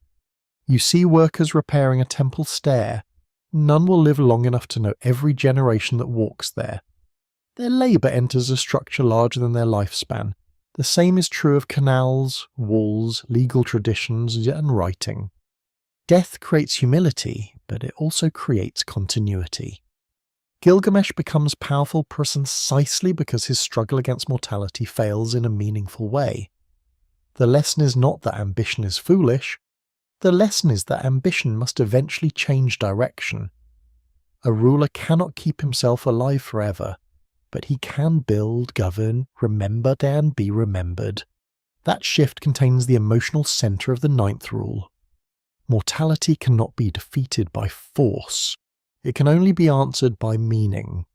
You see workers repairing a temple stair. None will live long enough to know every generation that walks there. Their labour enters a structure larger than their lifespan. The same is true of canals, walls, legal traditions, and writing. Death creates humility, but it also creates continuity. Gilgamesh becomes powerful precisely because his struggle against mortality fails in a meaningful way. The lesson is not that ambition is foolish. The lesson is that ambition must eventually change direction. A ruler cannot keep himself alive forever, but he can build, govern, remember, and be remembered. That shift contains the emotional centre of the ninth rule. Mortality cannot be defeated by force. It can only be answered by meaning.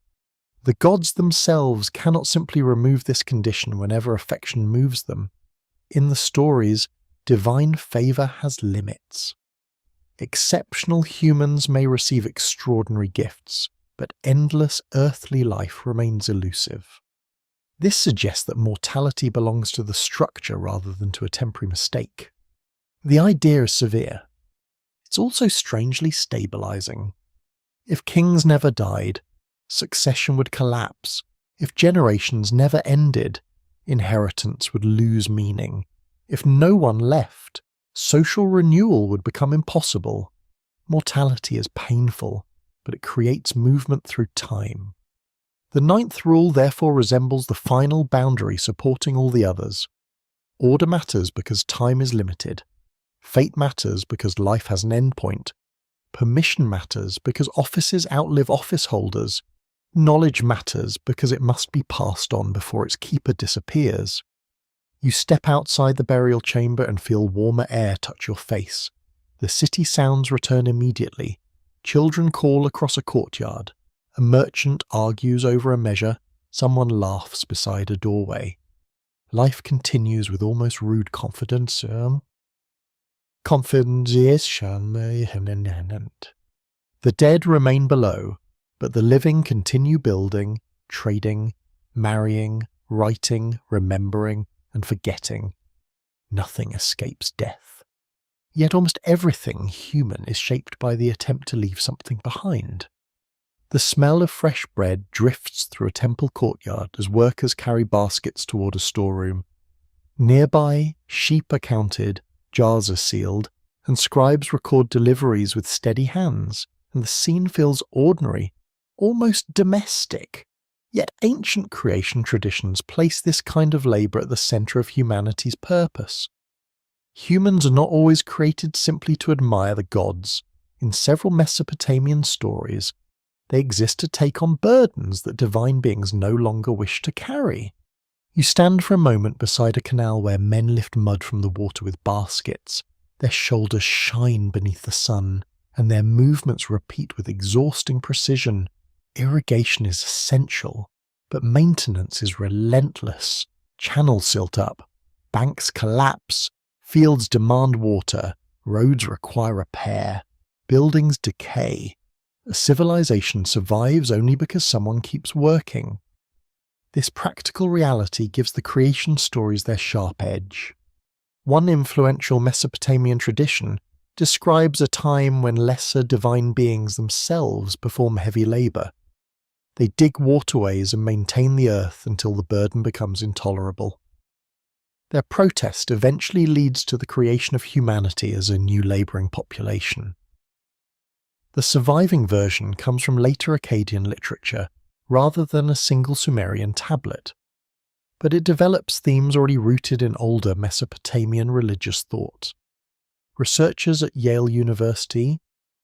The gods themselves cannot simply remove this condition whenever affection moves them. In the stories, divine favour has limits. Exceptional humans may receive extraordinary gifts, but endless earthly life remains elusive. This suggests that mortality belongs to the structure rather than to a temporary mistake. The idea is severe. It's also strangely stabilizing. If kings never died, succession would collapse. If generations never ended, inheritance would lose meaning. If no one left, social renewal would become impossible. Mortality is painful, but it creates movement through time. The ninth rule therefore resembles the final boundary supporting all the others. Order matters because time is limited. Fate matters because life has an endpoint. Permission matters because offices outlive office holders. Knowledge matters because it must be passed on before its keeper disappears. You step outside the burial chamber and feel warmer air touch your face. The city sounds return immediately. Children call across a courtyard. A merchant argues over a measure. Someone laughs beside a doorway. Life continues with almost rude confidence. The dead remain below, but the living continue building, trading, marrying, writing, remembering, and forgetting. Nothing escapes death. Yet almost everything human is shaped by the attempt to leave something behind. The smell of fresh bread drifts through a temple courtyard as workers carry baskets toward a storeroom. Nearby, sheep are counted, jars are sealed, and scribes record deliveries with steady hands, and the scene feels ordinary, almost domestic. Yet ancient creation traditions place this kind of labour at the centre of humanity's purpose. Humans are not always created simply to admire the gods. In several Mesopotamian stories, They exist to take on burdens that divine beings no longer wish to carry. You stand for a moment beside a canal where men lift mud from the water with baskets. Their shoulders shine beneath the sun, and their movements repeat with exhausting precision. Irrigation is essential, but maintenance is relentless. Channels silt up, banks collapse, fields demand water, roads require repair, buildings decay. A civilization survives only because someone keeps working. This practical reality gives the creation stories their sharp edge. One influential Mesopotamian tradition describes a time when lesser divine beings themselves perform heavy labor. They dig waterways and maintain the earth until the burden becomes intolerable. Their protest eventually leads to the creation of humanity as a new laboring population. The surviving version comes from later Akkadian literature rather than a single Sumerian tablet, but it develops themes already rooted in older Mesopotamian religious thought. Researchers at Yale University,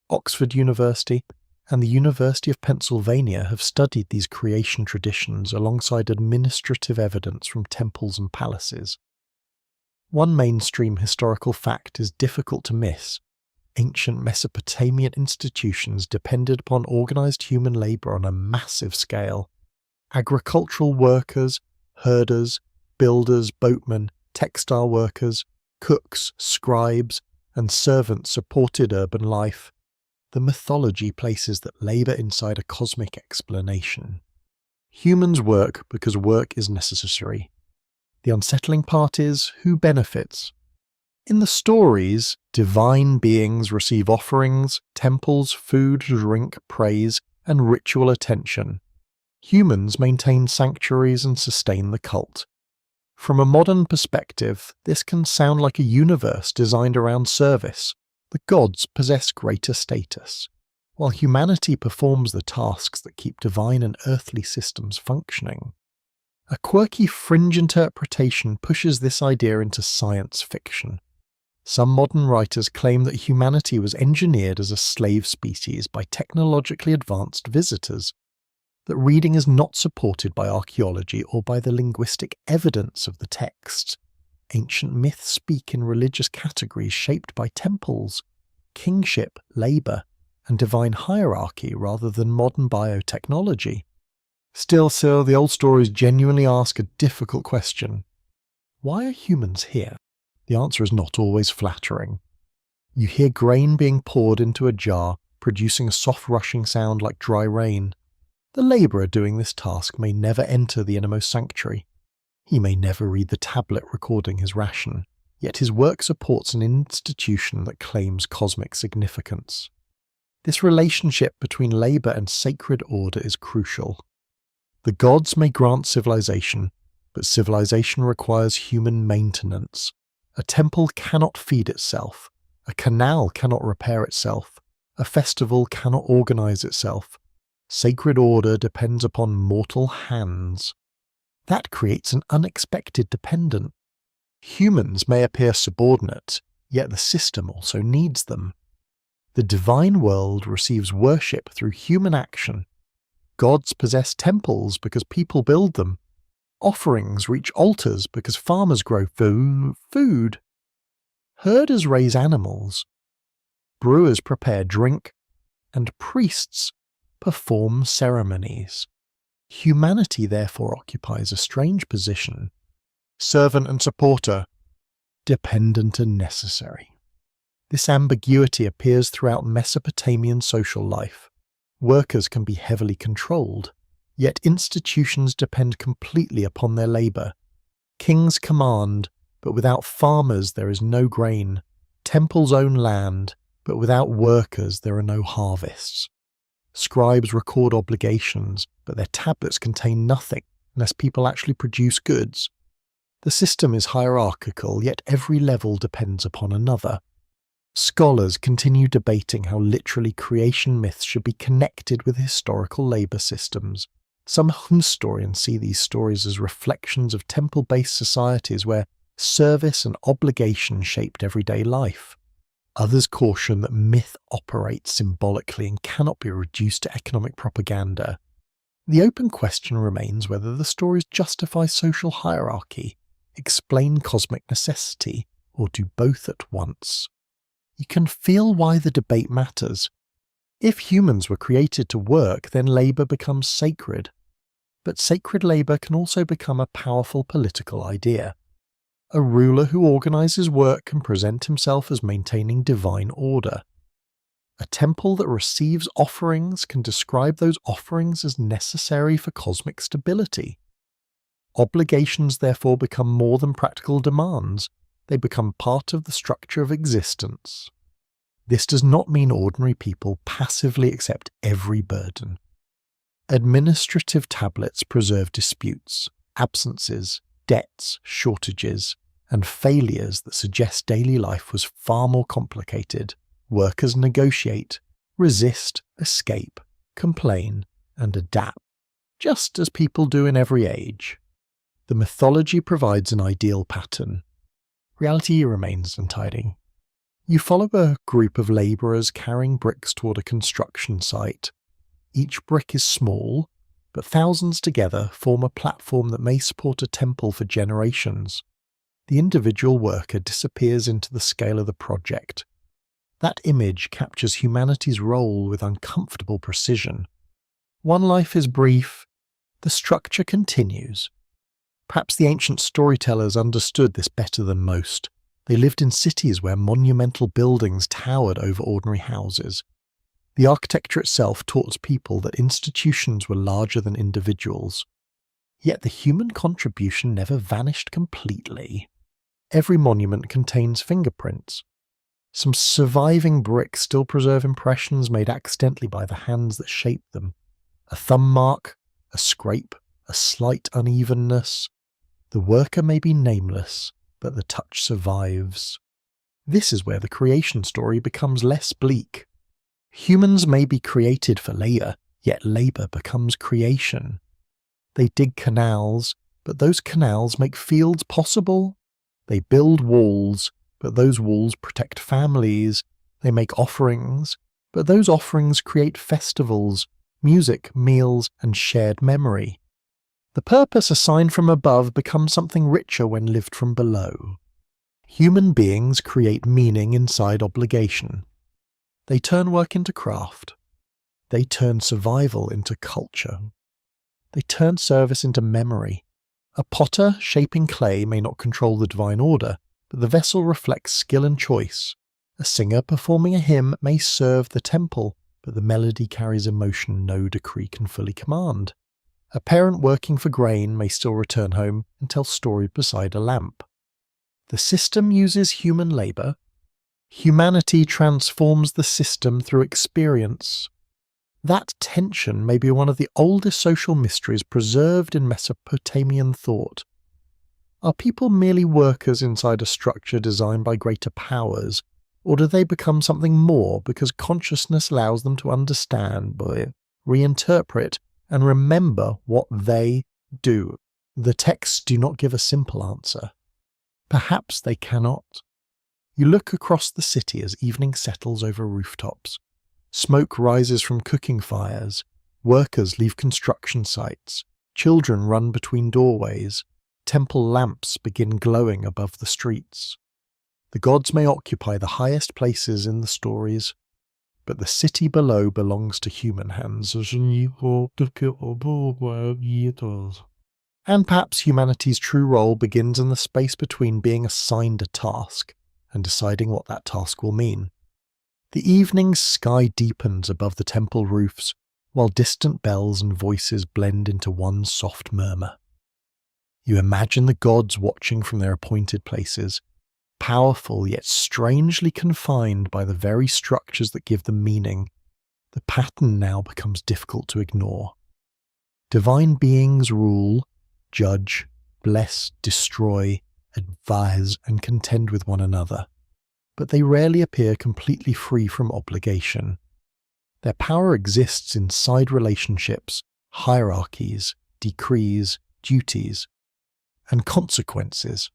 Oxford University, and the University of Pennsylvania have studied these creation traditions alongside administrative evidence from temples and palaces. One mainstream historical fact is difficult to miss. Ancient Mesopotamian institutions depended upon organized human labor on a massive scale. Agricultural workers, herders, builders, boatmen, textile workers, cooks, scribes, and servants supported urban life. The mythology places that labor inside a cosmic explanation. Humans work because work is necessary. The unsettling part is who benefits. In the stories, divine beings receive offerings, temples, food, drink, praise, and ritual attention. Humans maintain sanctuaries and sustain the cult. From a modern perspective, this can sound like a universe designed around service. The gods possess greater status, while humanity performs the tasks that keep divine and earthly systems functioning. A quirky fringe interpretation pushes this idea into science fiction. Some modern writers claim that humanity was engineered as a slave species by technologically advanced visitors, that reading is not supported by archaeology or by the linguistic evidence of the text. Ancient myths speak in religious categories shaped by temples, kingship, labour, and divine hierarchy rather than modern biotechnology. Still, the old stories genuinely ask a difficult question. Why are humans here? The answer is not always flattering. You hear grain being poured into a jar, producing a soft rushing sound like dry rain. The labourer doing this task may never enter the innermost sanctuary. He may never read the tablet recording his ration, yet his work supports an institution that claims cosmic significance. This relationship between labour and sacred order is crucial. The gods may grant civilization, but civilization requires human maintenance. A temple cannot feed itself. A canal cannot repair itself. A festival cannot organize itself. Sacred order depends upon mortal hands. That creates an unexpected dependent. Humans may appear subordinate, yet the system also needs them. The divine world receives worship through human action. Gods possess temples because people build them. Offerings reach altars because farmers grow food. Herders raise animals. Brewers prepare drink. And priests perform ceremonies. Humanity therefore occupies a strange position. Servant and supporter, dependent and necessary. This ambiguity appears throughout Mesopotamian social life. Workers can be heavily controlled, yet institutions depend completely upon their labour. Kings command, but without farmers there is no grain. Temples own land, but without workers there are no harvests. Scribes record obligations, but their tablets contain nothing unless people actually produce goods. The system is hierarchical, yet every level depends upon another. Scholars continue debating how literally creation myths should be connected with historical labour systems. Some historians see these stories as reflections of temple-based societies where service and obligation shaped everyday life. Others caution that myth operates symbolically and cannot be reduced to economic propaganda. The open question remains whether the stories justify social hierarchy, explain cosmic necessity, or do both at once. You can feel why the debate matters. If humans were created to work, then labour becomes sacred. But sacred labour can also become a powerful political idea. A ruler who organises work can present himself as maintaining divine order. A temple that receives offerings can describe those offerings as necessary for cosmic stability. Obligations therefore become more than practical demands. They become part of the structure of existence. This does not mean ordinary people passively accept every burden. Administrative tablets preserve disputes, absences, debts, shortages, and failures that suggest daily life was far more complicated. Workers negotiate, resist, escape, complain, and adapt, just as people do in every age. The mythology provides an ideal pattern. Reality remains untidy. You follow a group of labourers carrying bricks toward a construction site. Each brick is small, but thousands together form a platform that may support a temple for generations. The individual worker disappears into the scale of the project. That image captures humanity's role with uncomfortable precision. One life is brief, the structure continues. Perhaps the ancient storytellers understood this better than most. They lived in cities where monumental buildings towered over ordinary houses. The architecture itself taught people that institutions were larger than individuals. Yet the human contribution never vanished completely. Every monument contains fingerprints. Some surviving bricks still preserve impressions made accidentally by the hands that shaped them. A thumb mark, a scrape, a slight unevenness. The worker may be nameless, but the touch survives. This is where the creation story becomes less bleak. Humans may be created for labour, yet labour becomes creation. They dig canals, but those canals make fields possible. They build walls, but those walls protect families. They make offerings, but those offerings create festivals, music, meals, and shared memory. The purpose assigned from above becomes something richer when lived from below. Human beings create meaning inside obligation. They turn work into craft. They turn survival into culture. They turn service into memory. A potter shaping clay may not control the divine order, but the vessel reflects skill and choice. A singer performing a hymn may serve the temple, but the melody carries emotion no decree can fully command. A parent working for grain may still return home and tell stories beside a lamp. The system uses human labour. Humanity transforms the system through experience. That tension may be one of the oldest social mysteries preserved in Mesopotamian thought. Are people merely workers inside a structure designed by greater powers, or do they become something more because consciousness allows them to understand, reinterpret, and remember what they do? The texts do not give a simple answer. Perhaps they cannot. You look across the city as evening settles over rooftops. Smoke rises from cooking fires. Workers leave construction sites. Children run between doorways. Temple lamps begin glowing above the streets. The gods may occupy the highest places in the stories, but the city below belongs to human hands. And perhaps humanity's true role begins in the space between being assigned a task and deciding what that task will mean. The evening sky deepens above the temple roofs, while distant bells and voices blend into one soft murmur. You imagine the gods watching from their appointed places, powerful yet strangely confined by the very structures that give them meaning. The pattern now becomes difficult to ignore. Divine beings rule, judge, bless, destroy, advise, and contend with one another, but they rarely appear completely free from obligation. Their power exists inside relationships, hierarchies, decrees, duties, and consequences.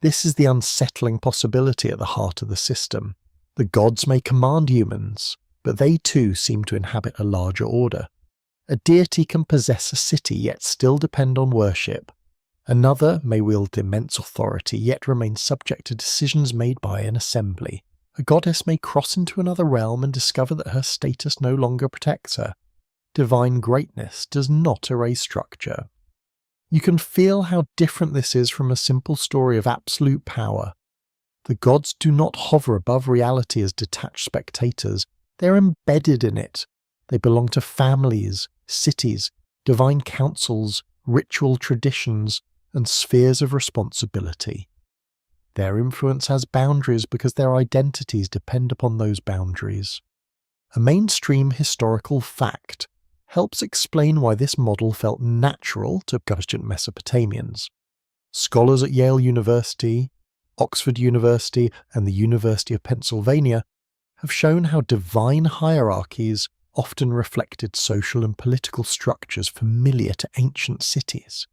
This is the unsettling possibility at the heart of the system. The gods may command humans, but they too seem to inhabit a larger order. A deity can possess a city yet still depend on worship. Another may wield immense authority yet remain subject to decisions made by an assembly. A goddess may cross into another realm and discover that her status no longer protects her. Divine greatness does not erase structure. You can feel how different this is from a simple story of absolute power. The gods do not hover above reality as detached spectators. They are embedded in it. They belong to families, cities, divine councils, ritual traditions, and spheres of responsibility. Their influence has boundaries because their identities depend upon those boundaries. A mainstream historical fact helps explain why this model felt natural to ancient Mesopotamians. Scholars at Yale University, Oxford University, and the University of Pennsylvania have shown how divine hierarchies often reflected social and political structures familiar to ancient cities.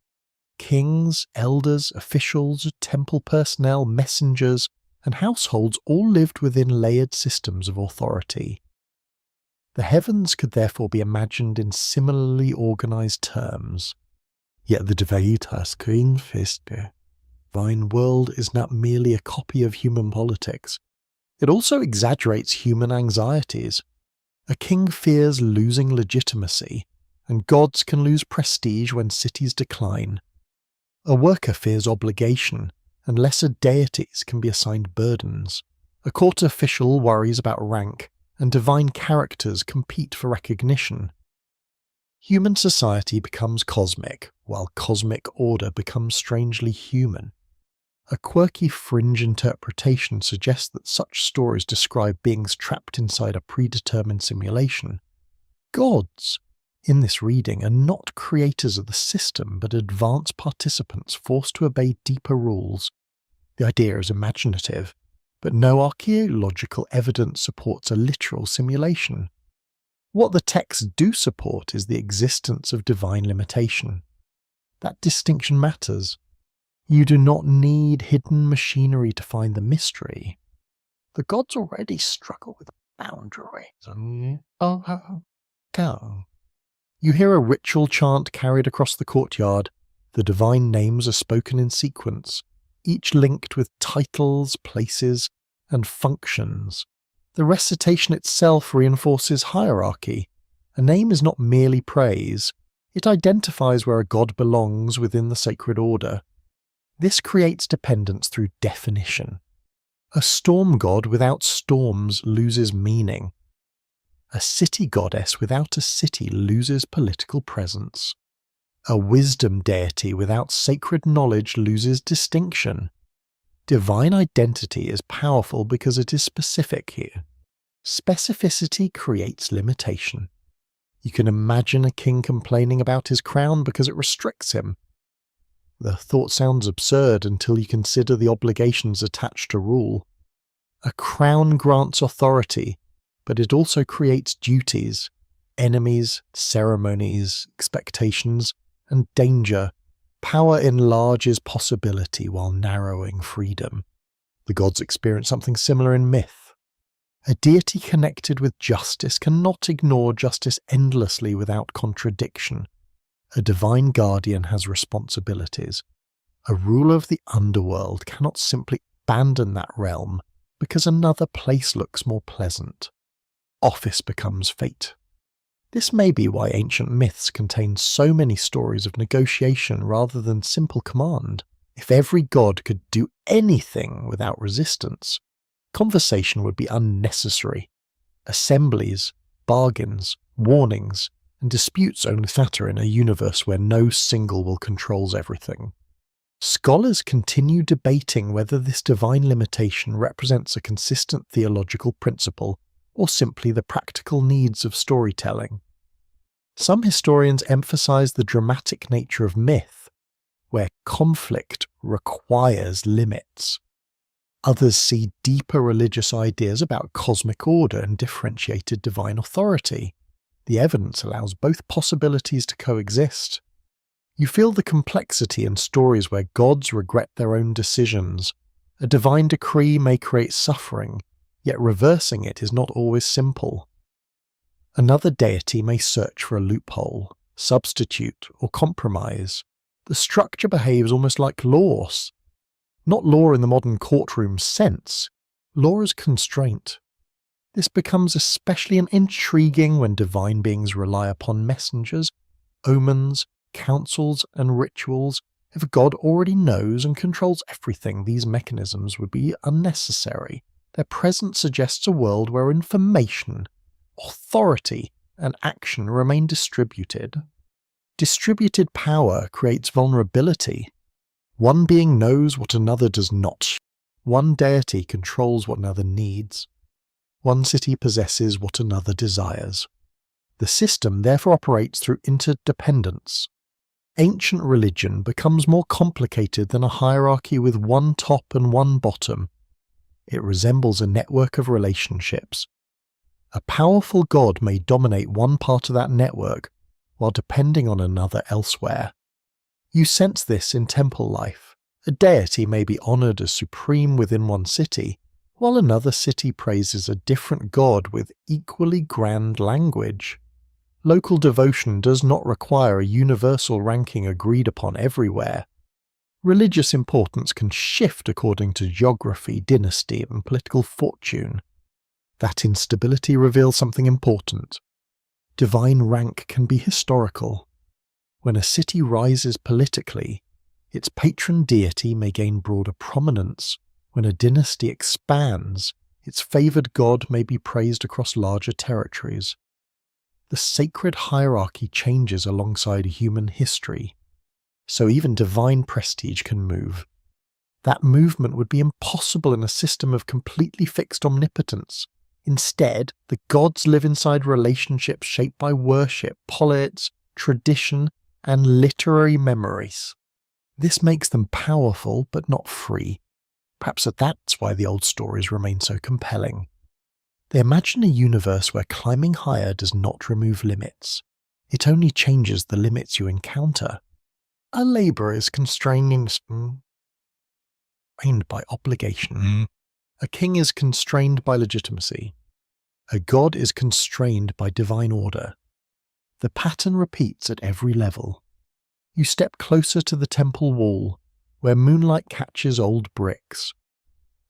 Kings, elders, officials, temple personnel, messengers, and households all lived within layered systems of authority. The heavens could therefore be imagined in similarly organized terms. Yet the Divinitas Kringfeste, divine world, is not merely a copy of human politics. It also exaggerates human anxieties. A king fears losing legitimacy, and gods can lose prestige when cities decline. A worker fears obligation, and lesser deities can be assigned burdens. A court official worries about rank, and divine characters compete for recognition. Human society becomes cosmic, while cosmic order becomes strangely human. A quirky fringe interpretation suggests that such stories describe beings trapped inside a predetermined simulation. Gods, in this reading, are not creators of the system, but advanced participants forced to obey deeper rules. The idea is imaginative, but no archaeological evidence supports a literal simulation. What the texts do support is the existence of divine limitation. That distinction matters. You do not need hidden machinery to find the mystery. The gods already struggle with boundaries. You hear a ritual chant carried across the courtyard. The divine names are spoken in sequence, each linked with titles, places, and functions. The recitation itself reinforces hierarchy. A name is not merely praise, it identifies where a god belongs within the sacred order. This creates dependence through definition. A storm god without storms loses meaning. A city goddess without a city loses political presence. A wisdom deity without sacred knowledge loses distinction. Divine identity is powerful because it is specific here. Specificity creates limitation. You can imagine a king complaining about his crown because it restricts him. The thought sounds absurd until you consider the obligations attached to rule. A crown grants authority, but it also creates duties, enemies, ceremonies, expectations, and danger. Power enlarges possibility while narrowing freedom. The gods experience something similar in myth. A deity connected with justice cannot ignore justice endlessly without contradiction. A divine guardian has responsibilities. A ruler of the underworld cannot simply abandon that realm because another place looks more pleasant. Office becomes fate. This may be why ancient myths contain so many stories of negotiation rather than simple command. If every god could do anything without resistance, conversation would be unnecessary. Assemblies, bargains, warnings, and disputes only matter in a universe where no single will controls everything. Scholars continue debating whether this divine limitation represents a consistent theological principle or simply the practical needs of storytelling. Some historians emphasize the dramatic nature of myth, where conflict requires limits. Others see deeper religious ideas about cosmic order and differentiated divine authority. The evidence allows both possibilities to coexist. You feel the complexity in stories where gods regret their own decisions. A divine decree may create suffering, yet reversing it is not always simple. Another deity may search for a loophole, substitute, or compromise. The structure behaves almost like laws. Not law in the modern courtroom sense. Law is constraint. This becomes especially intriguing when divine beings rely upon messengers, omens, counsels, and rituals. If God already knows and controls everything, these mechanisms would be unnecessary. Their presence suggests a world where information, authority, and action remain distributed. Distributed power creates vulnerability. One being knows what another does not. One deity controls what another needs. One city possesses what another desires. The system therefore operates through interdependence. Ancient religion becomes more complicated than a hierarchy with one top and one bottom. It resembles a network of relationships. A powerful god may dominate one part of that network while depending on another elsewhere. You sense this in temple life. A deity may be honored as supreme within one city, while another city praises a different god with equally grand language. Local devotion does not require a universal ranking agreed upon everywhere. Religious importance can shift according to geography, dynasty, and political fortune. That instability reveals something important. Divine rank can be historical. When a city rises politically, its patron deity may gain broader prominence. When a dynasty expands, its favoured god may be praised across larger territories. The sacred hierarchy changes alongside human history, so even divine prestige can move. That movement would be impossible in a system of completely fixed omnipotence. Instead, the gods live inside relationships shaped by worship, politics, tradition, and literary memories. This makes them powerful but not free. Perhaps that's why the old stories remain so compelling. They imagine a universe where climbing higher does not remove limits. It only changes the limits you encounter. A labourer is constrained by obligation. A king is constrained by legitimacy. A god is constrained by divine order. The pattern repeats at every level. You step closer to the temple wall, where moonlight catches old bricks.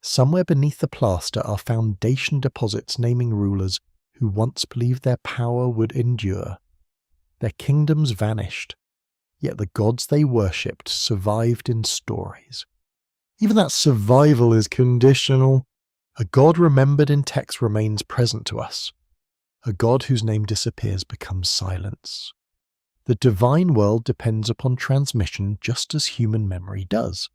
Somewhere beneath the plaster are foundation deposits naming rulers who once believed their power would endure. Their kingdoms vanished, yet the gods they worshipped survived in stories. Even that survival is conditional. A god remembered in text remains present to us. A god whose name disappears becomes silence. The divine world depends upon transmission just as human memory does.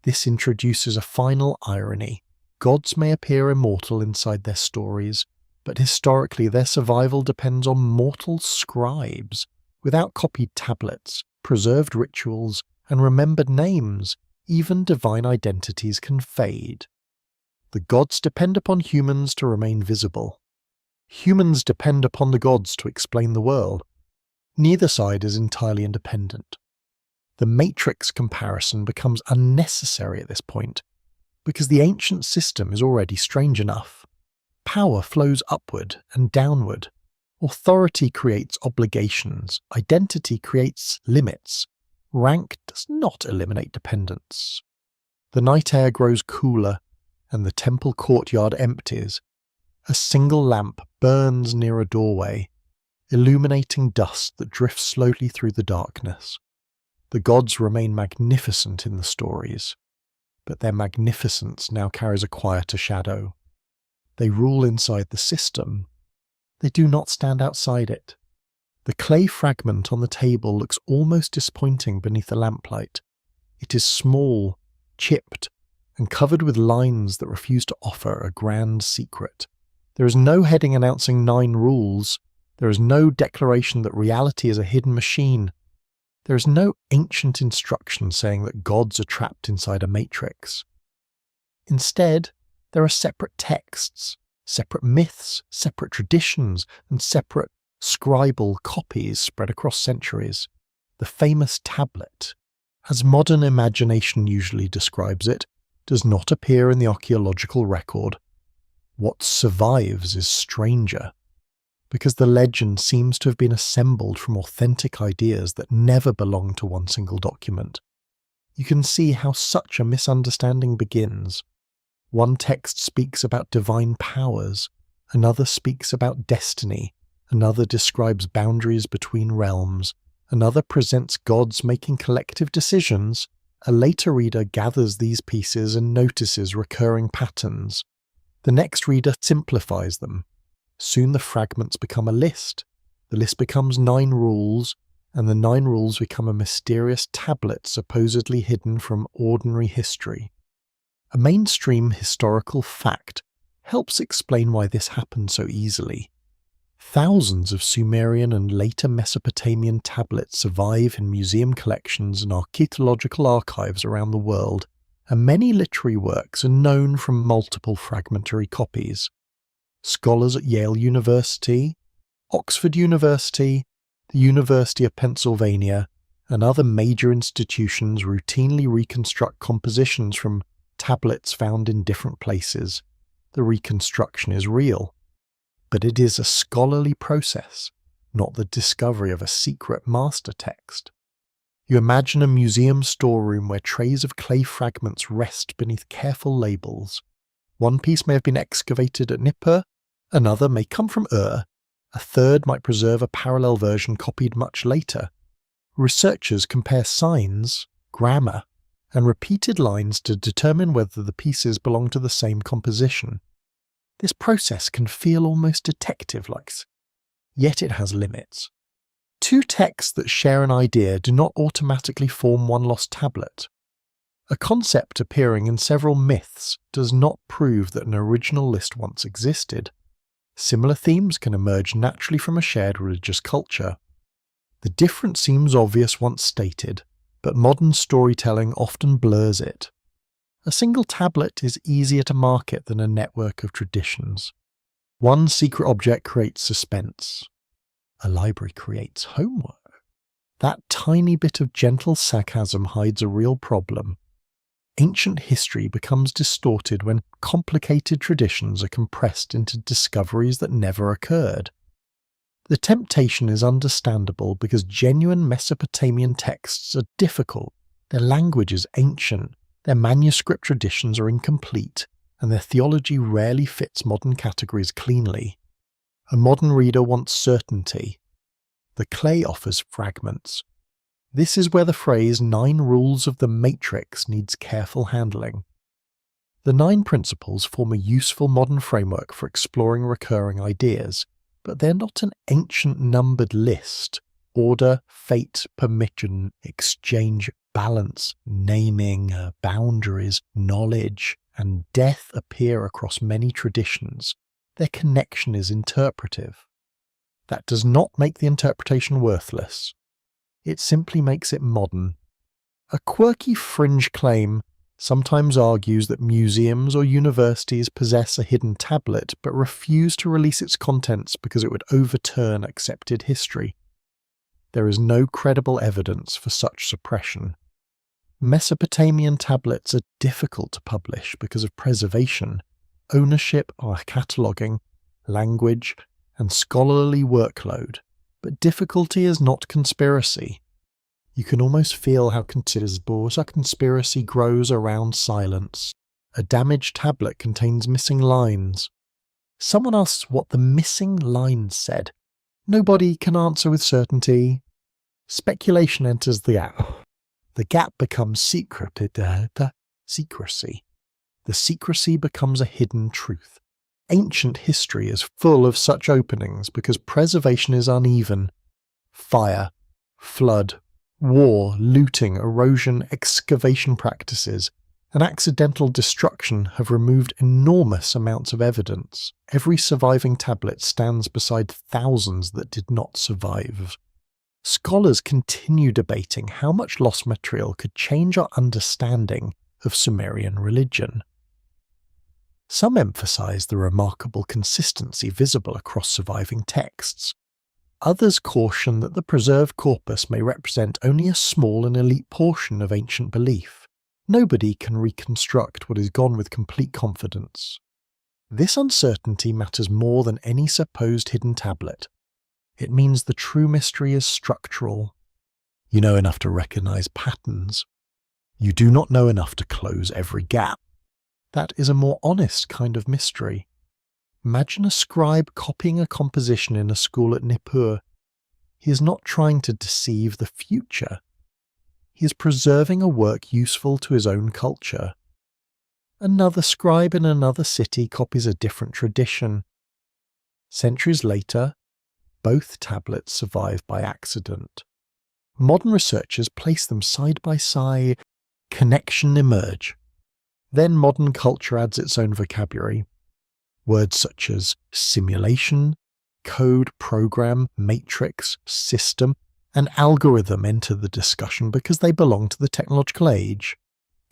This introduces a final irony. Gods may appear immortal inside their stories, but historically their survival depends on mortal scribes. Without copied tablets, preserved rituals, and remembered names, even divine identities can fade. The gods depend upon humans to remain visible. Humans depend upon the gods to explain the world. Neither side is entirely independent. The matrix comparison becomes unnecessary at this point, because the ancient system is already strange enough. Power flows upward and downward. Authority creates obligations. Identity creates limits. Rank does not eliminate dependence. The night air grows cooler, and the temple courtyard empties. A single lamp burns near a doorway, illuminating dust that drifts slowly through the darkness. The gods remain magnificent in the stories, but their magnificence now carries a quieter shadow. They rule inside the system. They do not stand outside it. The clay fragment on the table looks almost disappointing beneath the lamplight. It is small, chipped, and covered with lines that refuse to offer a grand secret. There is no heading announcing 9 rules. There is no declaration that reality is a hidden machine. There is no ancient instruction saying that gods are trapped inside a matrix. Instead, there are separate texts, separate myths, separate traditions, and separate scribal copies spread across centuries. The famous tablet, as modern imagination usually describes it, does not appear in the archaeological record. What survives is stranger, because the legend seems to have been assembled from authentic ideas that never belong to one single document. You can see how such a misunderstanding begins. One text speaks about divine powers, another speaks about destiny, another describes boundaries between realms, another presents gods making collective decisions. A later reader gathers these pieces and notices recurring patterns. The next reader simplifies them. Soon the fragments become a list. The list becomes 9 rules, and the 9 rules become a mysterious tablet supposedly hidden from ordinary history. A mainstream historical fact helps explain why this happened so easily. Thousands of Sumerian and later Mesopotamian tablets survive in museum collections and archaeological archives around the world, and many literary works are known from multiple fragmentary copies. Scholars at Yale University, Oxford University, the University of Pennsylvania, and other major institutions routinely reconstruct compositions from tablets found in different places. The reconstruction is real, but it is a scholarly process, not the discovery of a secret master text. You imagine a museum storeroom where trays of clay fragments rest beneath careful labels. One piece may have been excavated at Nippur, another may come from Ur, a third might preserve a parallel version copied much later. Researchers compare signs, grammar, and repeated lines to determine whether the pieces belong to the same composition. This process can feel almost detective-like, yet it has limits. 2 texts that share an idea do not automatically form one lost tablet. A concept appearing in several myths does not prove that an original list once existed. Similar themes can emerge naturally from a shared religious culture. The difference seems obvious once stated, but modern storytelling often blurs it. A single tablet is easier to market than a network of traditions. One secret object creates suspense. A library creates homework. That tiny bit of gentle sarcasm hides a real problem. Ancient history becomes distorted when complicated traditions are compressed into discoveries that never occurred. The temptation is understandable because genuine Mesopotamian texts are difficult, their language is ancient, their manuscript traditions are incomplete, and their theology rarely fits modern categories cleanly. A modern reader wants certainty. The clay offers fragments. This is where the phrase 9 rules of the matrix needs careful handling. The 9 principles form a useful modern framework for exploring recurring ideas, but they're not an ancient numbered list. Order, fate, permission, exchange, balance, naming, boundaries, knowledge, and death appear across many traditions. Their connection is interpretive. That does not make the interpretation worthless. It simply makes it modern. A quirky fringe claim sometimes argues that museums or universities possess a hidden tablet but refuse to release its contents because it would overturn accepted history. There is no credible evidence for such suppression. Mesopotamian tablets are difficult to publish because of preservation, ownership or cataloguing, language, and scholarly workload, but difficulty is not conspiracy. You can almost feel how considerable a conspiracy grows around silence. A damaged tablet contains missing lines. Someone asks what the missing lines said. Nobody can answer with certainty. Speculation enters the gap. The gap becomes secrecy. The secrecy becomes a hidden truth. Ancient history is full of such openings because preservation is uneven. Fire, flood, war, looting, erosion, excavation practices, and accidental destruction have removed enormous amounts of evidence. Every surviving tablet stands beside thousands that did not survive. Scholars continue debating how much lost material could change our understanding of Sumerian religion. Some emphasize the remarkable consistency visible across surviving texts. Others caution that the preserved corpus may represent only a small and elite portion of ancient belief. Nobody can reconstruct what is gone with complete confidence. This uncertainty matters more than any supposed hidden tablet. It means the true mystery is structural. You know enough to recognize patterns. You do not know enough to close every gap. That is a more honest kind of mystery. Imagine a scribe copying a composition in a school at Nippur. He is not trying to deceive the future. He is preserving a work useful to his own culture. Another scribe in another city copies a different tradition. Centuries later, both tablets survive by accident. Modern researchers place them side by side. Connection emerge. Then modern culture adds its own vocabulary. Words such as simulation, code, program, matrix, system, and algorithm enter the discussion because they belong to the technological age.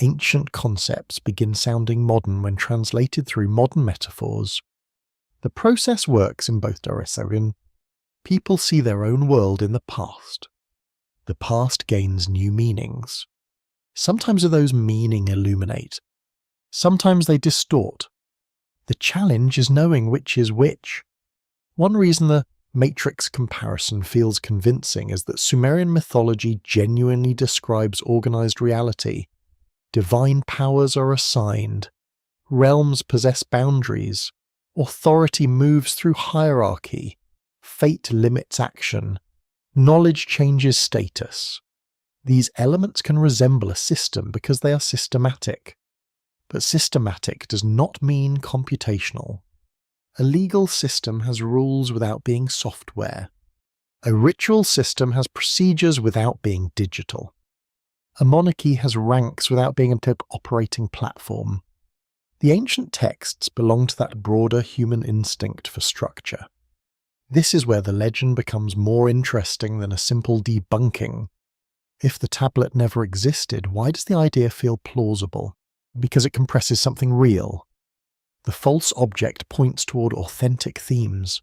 Ancient concepts begin sounding modern when translated through modern metaphors. The process works in both directions. People see their own world in the past. The past gains new meanings. Sometimes those meanings illuminate. Sometimes they distort. The challenge is knowing which is which. One reason the matrix comparison feels convincing is that Sumerian mythology genuinely describes organized reality. Divine powers are assigned. Realms possess boundaries. Authority moves through hierarchy. Fate limits action. Knowledge changes status. These elements can resemble a system because they are systematic. But systematic does not mean computational. A legal system has rules without being software. A ritual system has procedures without being digital. A monarchy has ranks without being an operating platform. The ancient texts belong to that broader human instinct for structure. This is where the legend becomes more interesting than a simple debunking. If the tablet never existed, why does the idea feel plausible? Because it compresses something real. The false object points toward authentic themes.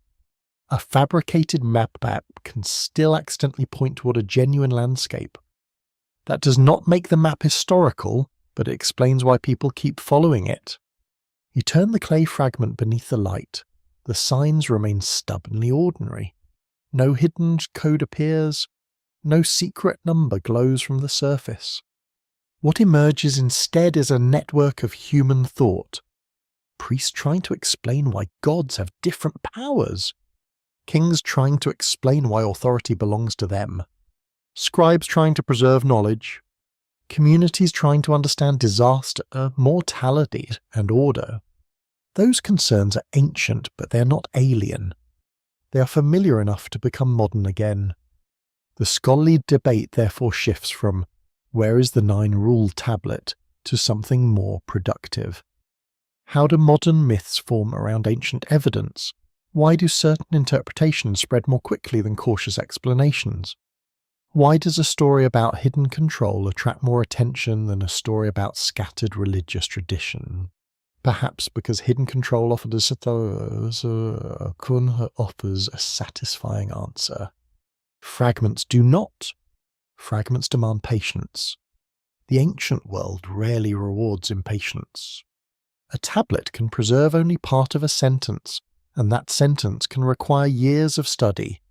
A fabricated map can still accidentally point toward a genuine landscape. That does not make the map historical, but it explains why people keep following it. You turn the clay fragment beneath the light. The signs remain stubbornly ordinary. No hidden code appears. No secret number glows from the surface. What emerges instead is a network of human thought. Priests trying to explain why gods have different powers. Kings trying to explain why authority belongs to them. Scribes trying to preserve knowledge. Communities trying to understand disaster, mortality, and order. Those concerns are ancient, but they are not alien. They are familiar enough to become modern again. The scholarly debate therefore shifts from where is the 9-rule tablet to something more productive. How do modern myths form around ancient evidence? Why do certain interpretations spread more quickly than cautious explanations? Why does a story about hidden control attract more attention than a story about scattered religious tradition? Perhaps because hidden control offers a satisfying answer. Fragments do not. Fragments demand patience. The ancient world rarely rewards impatience. A tablet can preserve only part of a sentence, and that sentence can require years of study.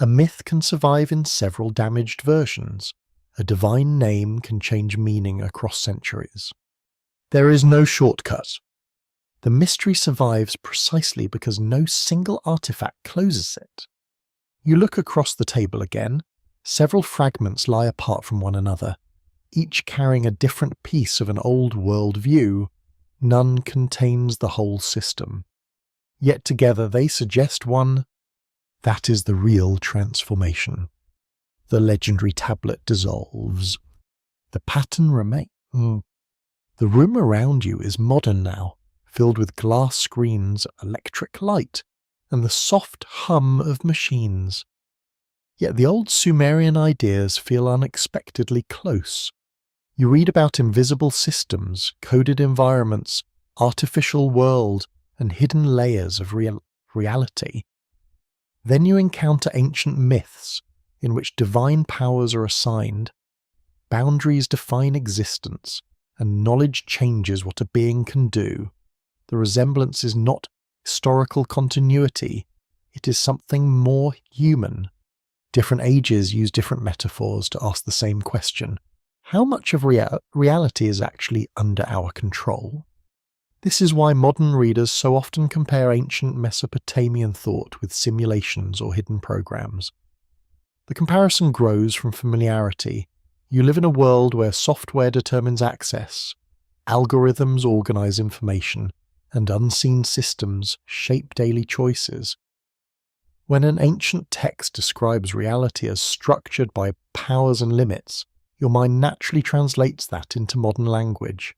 A myth can survive in several damaged versions. A divine name can change meaning across centuries. There is no shortcut. The mystery survives precisely because no single artifact closes it. You look across the table again. Several fragments lie apart from one another, each carrying a different piece of an old world view. None contains the whole system. Yet together they suggest one. That is the real transformation. The legendary tablet dissolves. The pattern remains. The room around you is modern now, filled with glass screens, electric light, and the soft hum of machines. Yet the old Sumerian ideas feel unexpectedly close. You read about invisible systems, coded environments, artificial world, and hidden layers of reality. Then you encounter ancient myths in which divine powers are assigned, boundaries define existence, and knowledge changes what a being can do. The resemblance is not historical continuity, it is something more human. Different ages use different metaphors to ask the same question. How much of reality is actually under our control? This is why modern readers so often compare ancient Mesopotamian thought with simulations or hidden programs. The comparison grows from familiarity. You live in a world where software determines access, algorithms organize information, and unseen systems shape daily choices. When an ancient text describes reality as structured by powers and limits, your mind naturally translates that into modern language.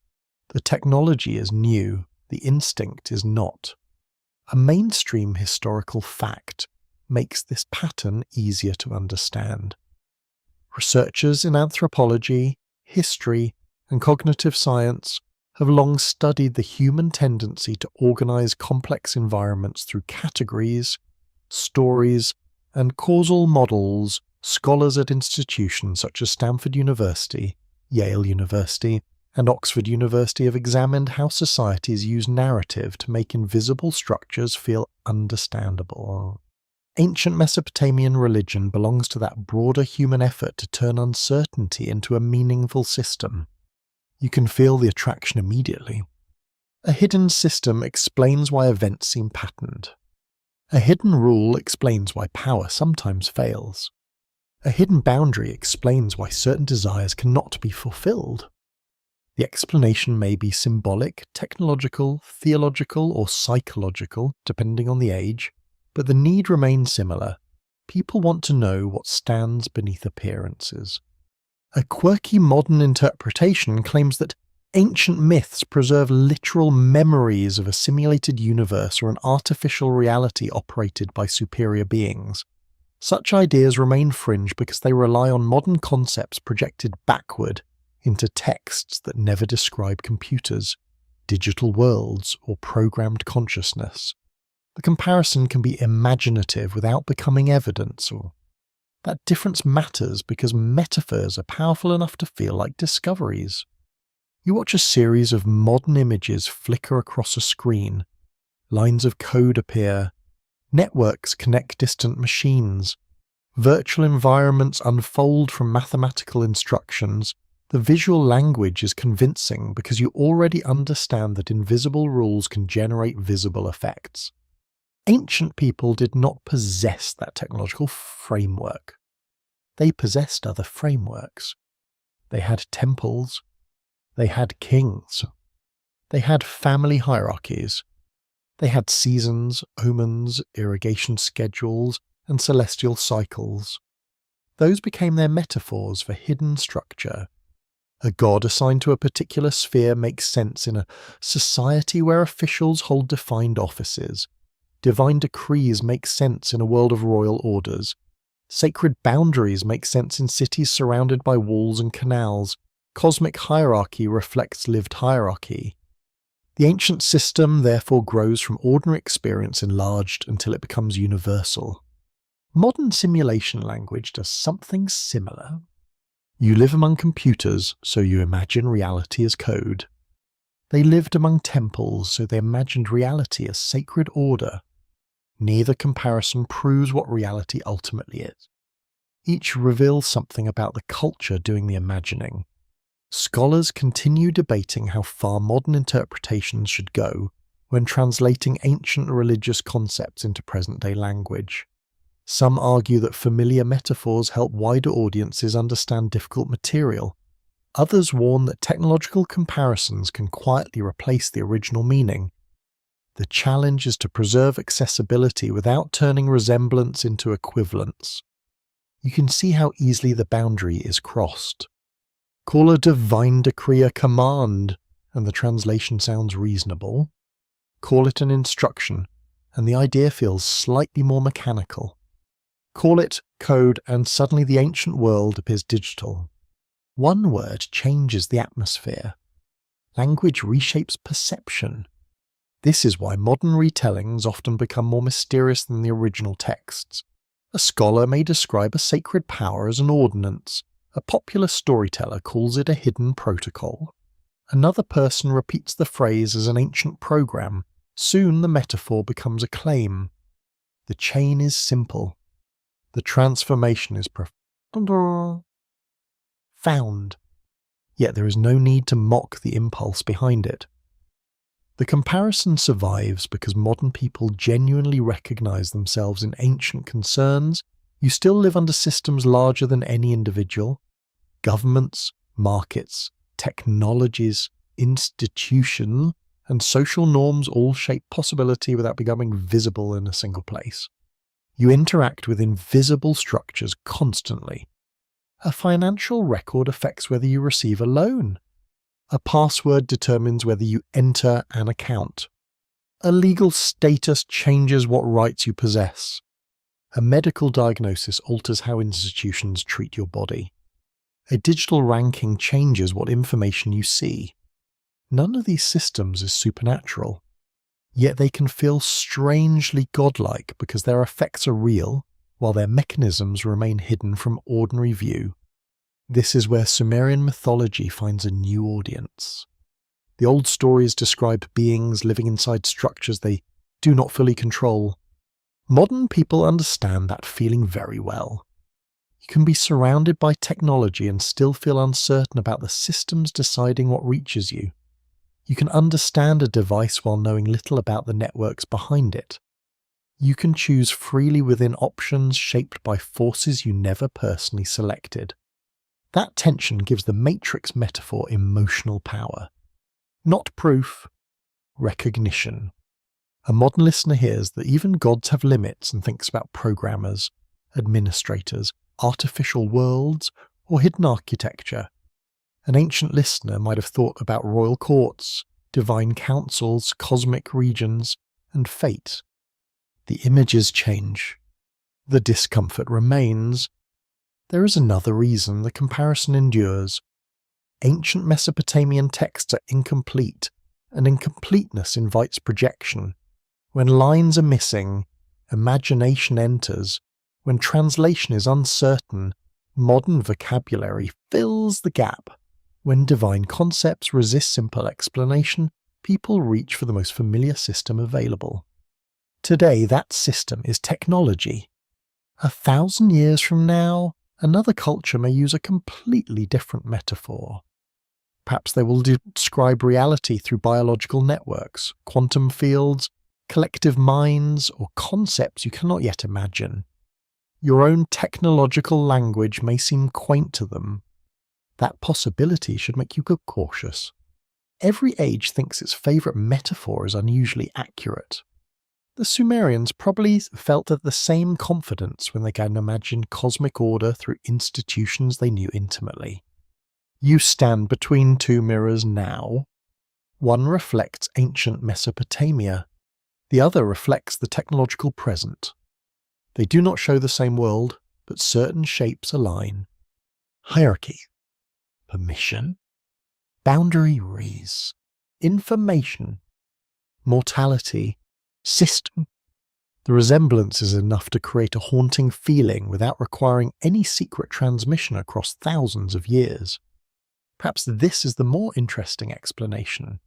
The technology is new, the instinct is not. A mainstream historical fact makes this pattern easier to understand. Researchers in anthropology, history, and cognitive science have long studied the human tendency to organize complex environments through categories, stories, and causal models. Scholars at institutions such as Stanford University, Yale University, and Oxford University have examined how societies use narrative to make invisible structures feel understandable. Ancient Mesopotamian religion belongs to that broader human effort to turn uncertainty into a meaningful system. You can feel the attraction immediately. A hidden system explains why events seem patterned. A hidden rule explains why power sometimes fails. A hidden boundary explains why certain desires cannot be fulfilled. The explanation may be symbolic, technological, theological, or psychological, depending on the age, but the need remains similar. People want to know what stands beneath appearances. A quirky modern interpretation claims that ancient myths preserve literal memories of a simulated universe or an artificial reality operated by superior beings. Such ideas remain fringe because they rely on modern concepts projected backward into texts that never describe computers, digital worlds, or programmed consciousness. The comparison can be imaginative without becoming evidence, or that difference matters because metaphors are powerful enough to feel like discoveries. You watch a series of modern images flicker across a screen, lines of code appear, networks connect distant machines, virtual environments unfold from mathematical instructions. The visual language is convincing because you already understand that invisible rules can generate visible effects. Ancient people did not possess that technological framework. They possessed other frameworks. They had temples. They had kings. They had family hierarchies. They had seasons, omens, irrigation schedules, and celestial cycles. Those became their metaphors for hidden structure. A god assigned to a particular sphere makes sense in a society where officials hold defined offices. Divine decrees make sense in a world of royal orders. Sacred boundaries make sense in cities surrounded by walls and canals. Cosmic hierarchy reflects lived hierarchy. The ancient system therefore grows from ordinary experience enlarged until it becomes universal. Modern simulation language does something similar. You live among computers, so you imagine reality as code. They lived among temples, so they imagined reality as sacred order. Neither comparison proves what reality ultimately is. Each reveals something about the culture doing the imagining. Scholars continue debating how far modern interpretations should go when translating ancient religious concepts into present-day language. Some argue that familiar metaphors help wider audiences understand difficult material. Others warn that technological comparisons can quietly replace the original meaning. The challenge is to preserve accessibility without turning resemblance into equivalence. You can see how easily the boundary is crossed. Call a divine decree a command, and the translation sounds reasonable. Call it an instruction, and the idea feels slightly more mechanical. Call it code, and suddenly the ancient world appears digital. One word changes the atmosphere. Language reshapes perception. This is why modern retellings often become more mysterious than the original texts. A scholar may describe a sacred power as an ordinance. A popular storyteller calls it a hidden protocol. Another person repeats the phrase as an ancient program. Soon the metaphor becomes a claim. The chain is simple. The transformation is profound. Yet there is no need to mock the impulse behind it. The comparison survives because modern people genuinely recognize themselves in ancient concerns. You still live under systems larger than any individual. Governments, markets, technologies, institutions, and social norms all shape possibility without becoming visible in a single place. You interact with invisible structures constantly. A financial record affects whether you receive a loan. A password determines whether you enter an account. A legal status changes what rights you possess. A medical diagnosis alters how institutions treat your body. A digital ranking changes what information you see. None of these systems is supernatural, yet they can feel strangely godlike because their effects are real, while their mechanisms remain hidden from ordinary view. This is where Sumerian mythology finds a new audience. The old stories describe beings living inside structures they do not fully control. Modern people understand that feeling very well. You can be surrounded by technology and still feel uncertain about the systems deciding what reaches you. You can understand a device while knowing little about the networks behind it. You can choose freely within options shaped by forces you never personally selected. That tension gives the Matrix metaphor emotional power. Not proof, recognition. A modern listener hears that even gods have limits and thinks about programmers, administrators, artificial worlds, or hidden architecture. An ancient listener might have thought about royal courts, divine councils, cosmic regions, and fate. The images change. The discomfort remains. There is another reason the comparison endures. Ancient Mesopotamian texts are incomplete, and incompleteness invites projection. When lines are missing, imagination enters. When translation is uncertain, modern vocabulary fills the gap. When divine concepts resist simple explanation, people reach for the most familiar system available. Today, that system is technology. 1,000 years from now, another culture may use a completely different metaphor. Perhaps they will describe reality through biological networks, quantum fields, collective minds, or concepts you cannot yet imagine. Your own technological language may seem quaint to them. That possibility should make you cautious. Every age thinks its favourite metaphor is unusually accurate. The Sumerians probably felt the same confidence when they can imagine cosmic order through institutions they knew intimately. You stand between two mirrors now. One reflects ancient Mesopotamia. The other reflects the technological present. They do not show the same world, but certain shapes align. Hierarchy, permission, boundaries, information, mortality, system. The resemblance is enough to create a haunting feeling without requiring any secret transmission across thousands of years. Perhaps this is the more interesting explanation.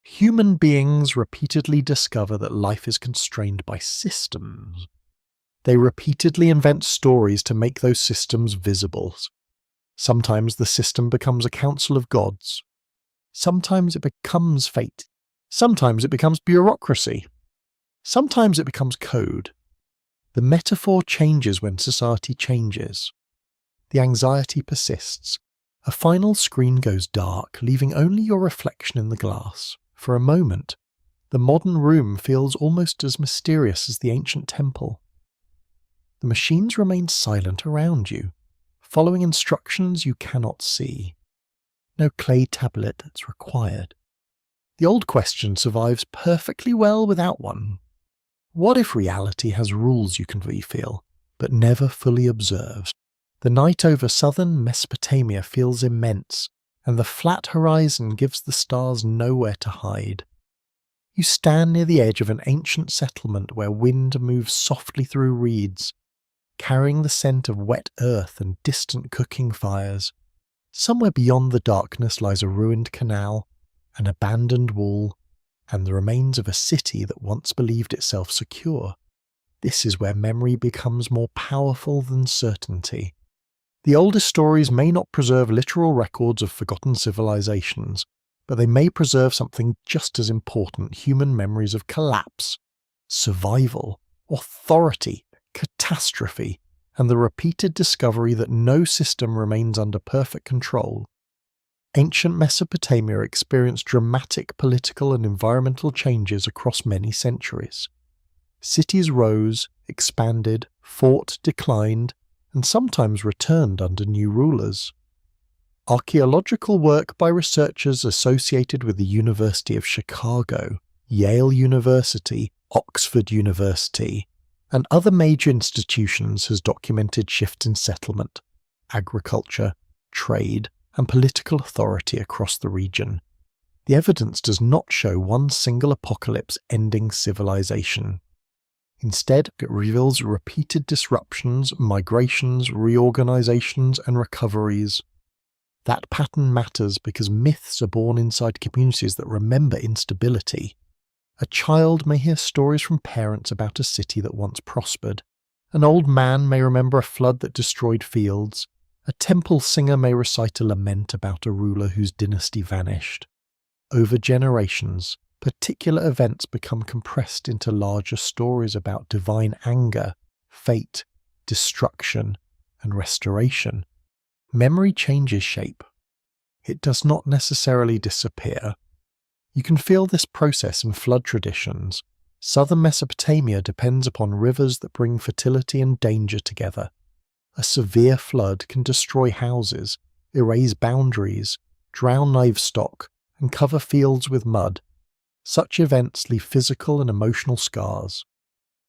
Human beings repeatedly discover that life is constrained by systems. They repeatedly invent stories to make those systems visible. Sometimes the system becomes a council of gods. Sometimes it becomes fate. Sometimes it becomes bureaucracy. Sometimes it becomes code. The metaphor changes when society changes. The anxiety persists. A final screen goes dark, leaving only your reflection in the glass. For a moment, the modern room feels almost as mysterious as the ancient temple. The machines remain silent around you, following instructions you cannot see. No clay tablet that's required. The old question survives perfectly well without one. What if reality has rules you can feel, but never fully observe? The night over southern Mesopotamia feels immense, and the flat horizon gives the stars nowhere to hide. You stand near the edge of an ancient settlement where wind moves softly through reeds, carrying the scent of wet earth and distant cooking fires. Somewhere beyond the darkness lies a ruined canal, an abandoned wall, and the remains of a city that once believed itself secure. This is where memory becomes more powerful than certainty. The oldest stories may not preserve literal records of forgotten civilizations, but they may preserve something just as important: human memories of collapse, survival, authority, catastrophe, and the repeated discovery that no system remains under perfect control. Ancient Mesopotamia experienced dramatic political and environmental changes across many centuries. Cities rose, expanded, fought, declined, and sometimes returned under new rulers. Archaeological work by researchers associated with the University of Chicago, Yale University, Oxford University, and other major institutions has documented shifts in settlement, agriculture, trade, and political authority across the region. The evidence does not show one single apocalypse ending civilization. Instead, it reveals repeated disruptions, migrations, reorganizations, and recoveries. That pattern matters because myths are born inside communities that remember instability. A child may hear stories from parents about a city that once prospered. An old man may remember a flood that destroyed fields. A temple singer may recite a lament about a ruler whose dynasty vanished. Over generations, particular events become compressed into larger stories about divine anger, fate, destruction, and restoration. Memory changes shape. It does not necessarily disappear. You can feel this process in flood traditions. Southern Mesopotamia depends upon rivers that bring fertility and danger together. A severe flood can destroy houses, erase boundaries, drown livestock, and cover fields with mud. Such events leave physical and emotional scars.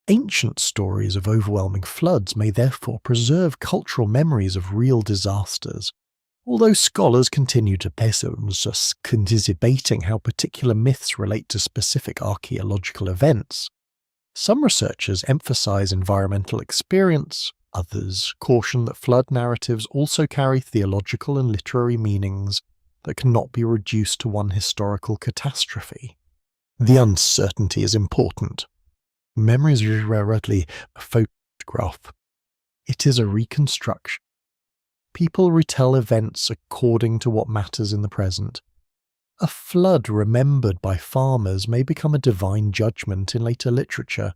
Ancient stories of overwhelming floods may therefore preserve cultural memories of real disasters. Although scholars continue to debating how particular myths relate to specific archaeological events, some researchers emphasize environmental experience, others caution that flood narratives also carry theological and literary meanings that cannot be reduced to one historical catastrophe. The uncertainty is important. Memory is rarely a photograph. It is a reconstruction. People retell events according to what matters in the present. A flood remembered by farmers may become a divine judgment in later literature.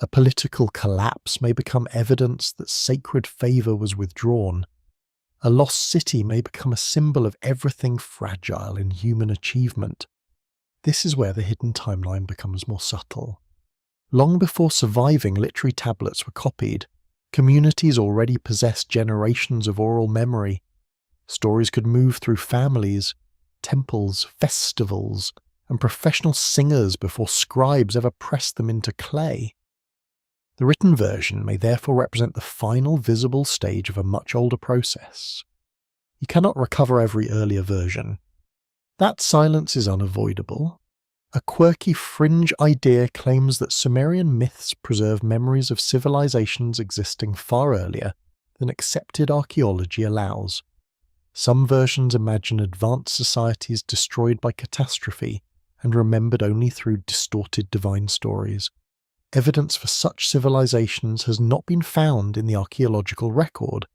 A political collapse may become evidence that sacred favour was withdrawn. A lost city may become a symbol of everything fragile in human achievement. This is where the hidden timeline becomes more subtle. Long before surviving literary tablets were copied, communities already possessed generations of oral memory. Stories could move through families, temples, festivals, and professional singers before scribes ever pressed them into clay. The written version may therefore represent the final visible stage of a much older process. You cannot recover every earlier version. That silence is unavoidable. A quirky fringe idea claims that Sumerian myths preserve memories of civilizations existing far earlier than accepted archaeology allows. Some versions imagine advanced societies destroyed by catastrophe and remembered only through distorted divine stories. Evidence for such civilizations has not been found in the archaeological record,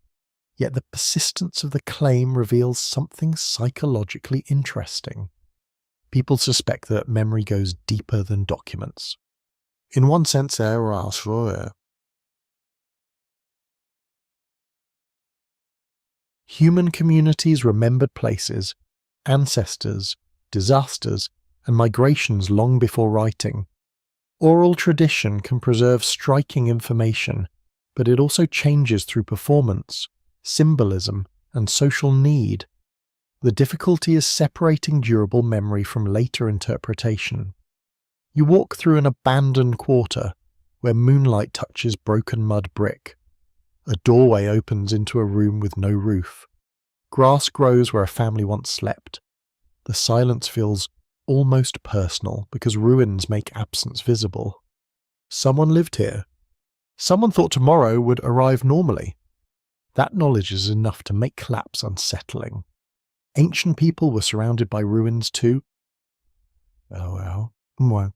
yet the persistence of the claim reveals something psychologically interesting. People suspect that memory goes deeper than documents. In one sense, human communities remembered places, ancestors, disasters, and migrations long before writing. Oral tradition can preserve striking information, but it also changes through performance, symbolism, and social need. The difficulty is separating durable memory from later interpretation. You walk through an abandoned quarter where moonlight touches broken mud brick. A doorway opens into a room with no roof. Grass grows where a family once slept. The silence feels almost personal because ruins make absence visible. Someone lived here. Someone thought tomorrow would arrive normally. That knowledge is enough to make collapse unsettling. Ancient people were surrounded by ruins too, Oh well. Well.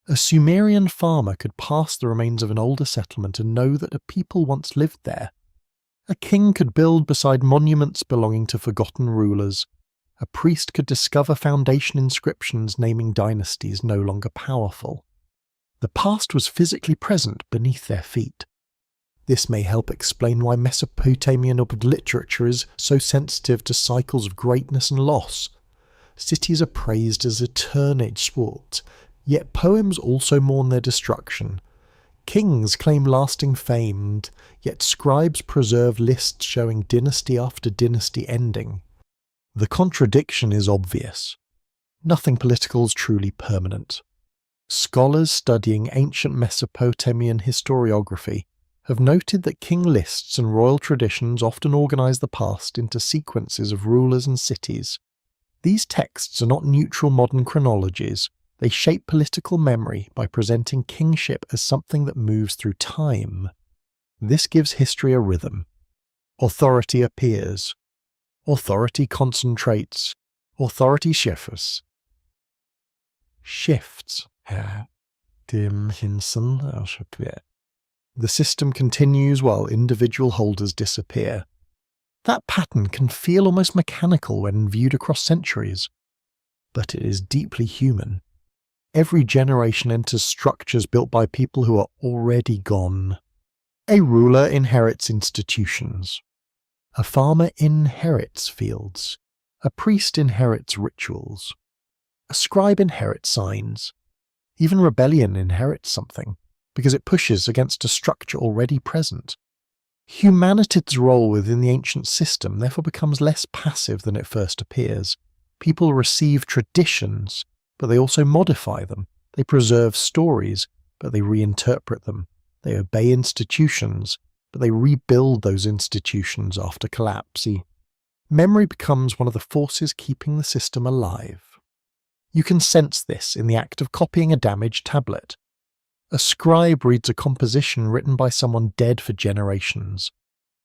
A Sumerian farmer could pass the remains of an older settlement and know that a people once lived there. A king could build beside monuments belonging to forgotten rulers. A priest could discover foundation inscriptions naming dynasties no longer powerful. The past was physically present beneath their feet. This may help explain why Mesopotamian literature is so sensitive to cycles of greatness and loss. Cities are praised as eternal sport, yet poems also mourn their destruction. Kings claim lasting fame, yet scribes preserve lists showing dynasty after dynasty ending. The contradiction is obvious. Nothing political is truly permanent. Scholars studying ancient Mesopotamian historiography have noted that king lists and royal traditions often organize the past into sequences of rulers and cities. These texts are not neutral modern chronologies. They shape political memory by presenting kingship as something that moves through time. This gives history a rhythm. Authority appears. Authority concentrates. Authority shifts. The system continues while individual holders disappear. That pattern can feel almost mechanical when viewed across centuries, but it is deeply human. Every generation enters structures built by people who are already gone. A ruler inherits institutions. A farmer inherits fields. A priest inherits rituals. A scribe inherits signs. Even rebellion inherits something, because it pushes against a structure already present. Humanity's role within the ancient system therefore becomes less passive than it first appears. People receive traditions, but they also modify them. They preserve stories, but they reinterpret them. They obey institutions, but they rebuild those institutions after collapse. Memory becomes one of the forces keeping the system alive. You can sense this in the act of copying a damaged tablet. A scribe reads a composition written by someone dead for generations.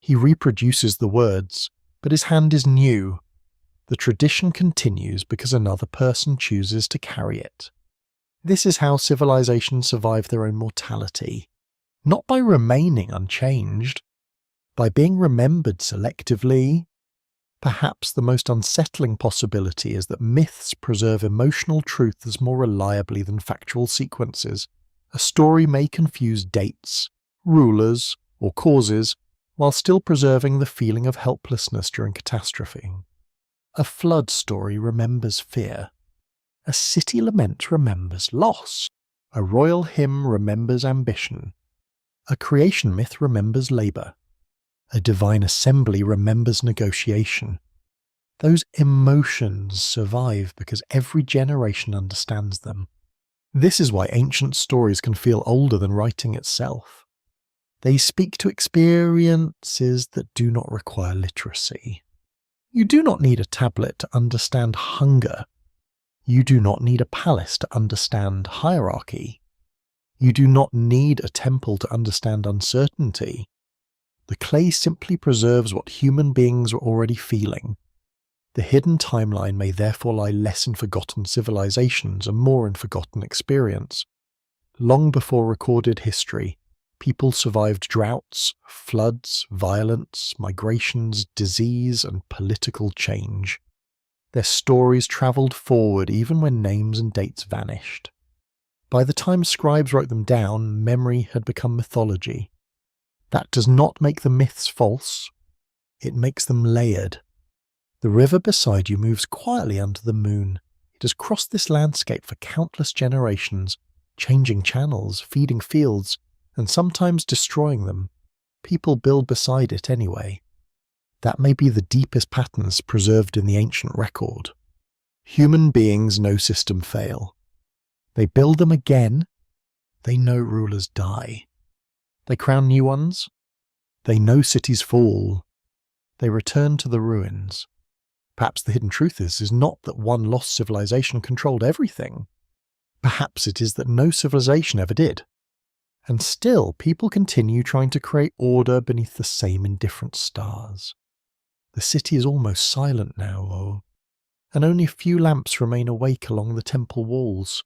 He reproduces the words, but his hand is new. The tradition continues because another person chooses to carry it. This is how civilizations survive their own mortality. Not by remaining unchanged, by being remembered selectively. Perhaps the most unsettling possibility is that myths preserve emotional truths more reliably than factual sequences. A story may confuse dates, rulers, or causes, while still preserving the feeling of helplessness during catastrophe. A flood story remembers fear. A city lament remembers loss. A royal hymn remembers ambition. A creation myth remembers labour. A divine assembly remembers negotiation. Those emotions survive because every generation understands them. This is why ancient stories can feel older than writing itself. They speak to experiences that do not require literacy. You do not need a tablet to understand hunger. You do not need a palace to understand hierarchy. You do not need a temple to understand uncertainty. The clay simply preserves what human beings are already feeling. The hidden timeline may therefore lie less in forgotten civilizations and more in forgotten experience. Long before recorded history, people survived droughts, floods, violence, migrations, disease, and political change. Their stories travelled forward even when names and dates vanished. By the time scribes wrote them down, memory had become mythology. That does not make the myths false. It makes them layered. The river beside you moves quietly under the moon. It has crossed this landscape for countless generations, changing channels, feeding fields, and sometimes destroying them. People build beside it anyway. That may be the deepest patterns preserved in the ancient record. Human beings know system fail. They build them again. They know rulers die. They crown new ones. They know cities fall. They return to the ruins. Perhaps the hidden truth is not that one lost civilization controlled everything. Perhaps it is that no civilization ever did. And still, people continue trying to create order beneath the same indifferent stars. The city is almost silent now, and only a few lamps remain awake along the temple walls.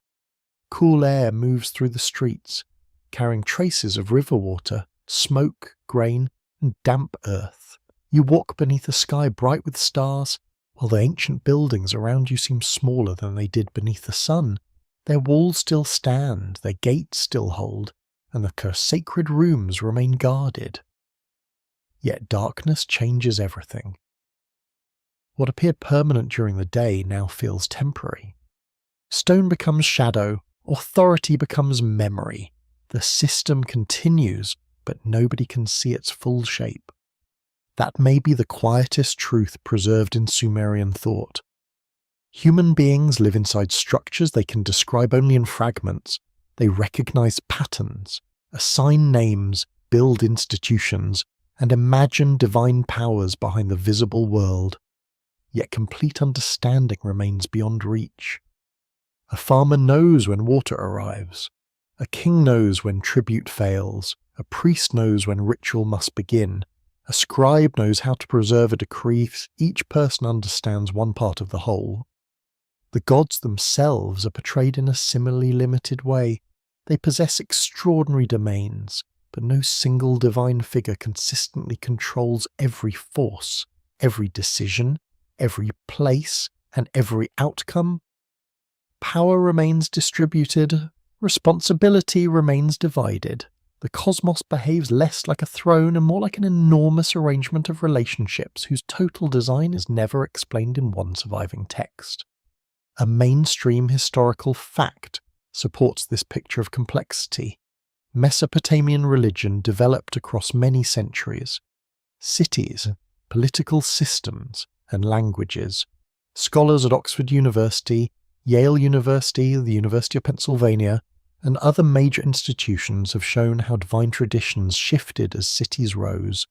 Cool air moves through the streets, carrying traces of river water, smoke, grain, and damp earth. You walk beneath a sky bright with stars, while the ancient buildings around you seem smaller than they did beneath the sun. Their walls still stand, their gates still hold, and the sacred rooms remain guarded. Yet darkness changes everything. What appeared permanent during the day now feels temporary. Stone becomes shadow, authority becomes memory. The system continues, but nobody can see its full shape. That may be the quietest truth preserved in Sumerian thought. Human beings live inside structures they can describe only in fragments. They recognize patterns, assign names, build institutions, and imagine divine powers behind the visible world. Yet complete understanding remains beyond reach. A farmer knows when water arrives. A king knows when tribute fails. A priest knows when ritual must begin. A scribe knows how to preserve a decree. Each person understands one part of the whole. The gods themselves are portrayed in a similarly limited way. They possess extraordinary domains, but no single divine figure consistently controls every force, every decision, every place, and every outcome. Power remains distributed, responsibility remains divided. The cosmos behaves less like a throne and more like an enormous arrangement of relationships whose total design is never explained in one surviving text. A mainstream historical fact supports this picture of complexity. Mesopotamian religion developed across many centuries. Cities, political systems, and languages. Scholars at Oxford University, Yale University, the University of Pennsylvania, and other major institutions have shown how divine traditions shifted as cities rose.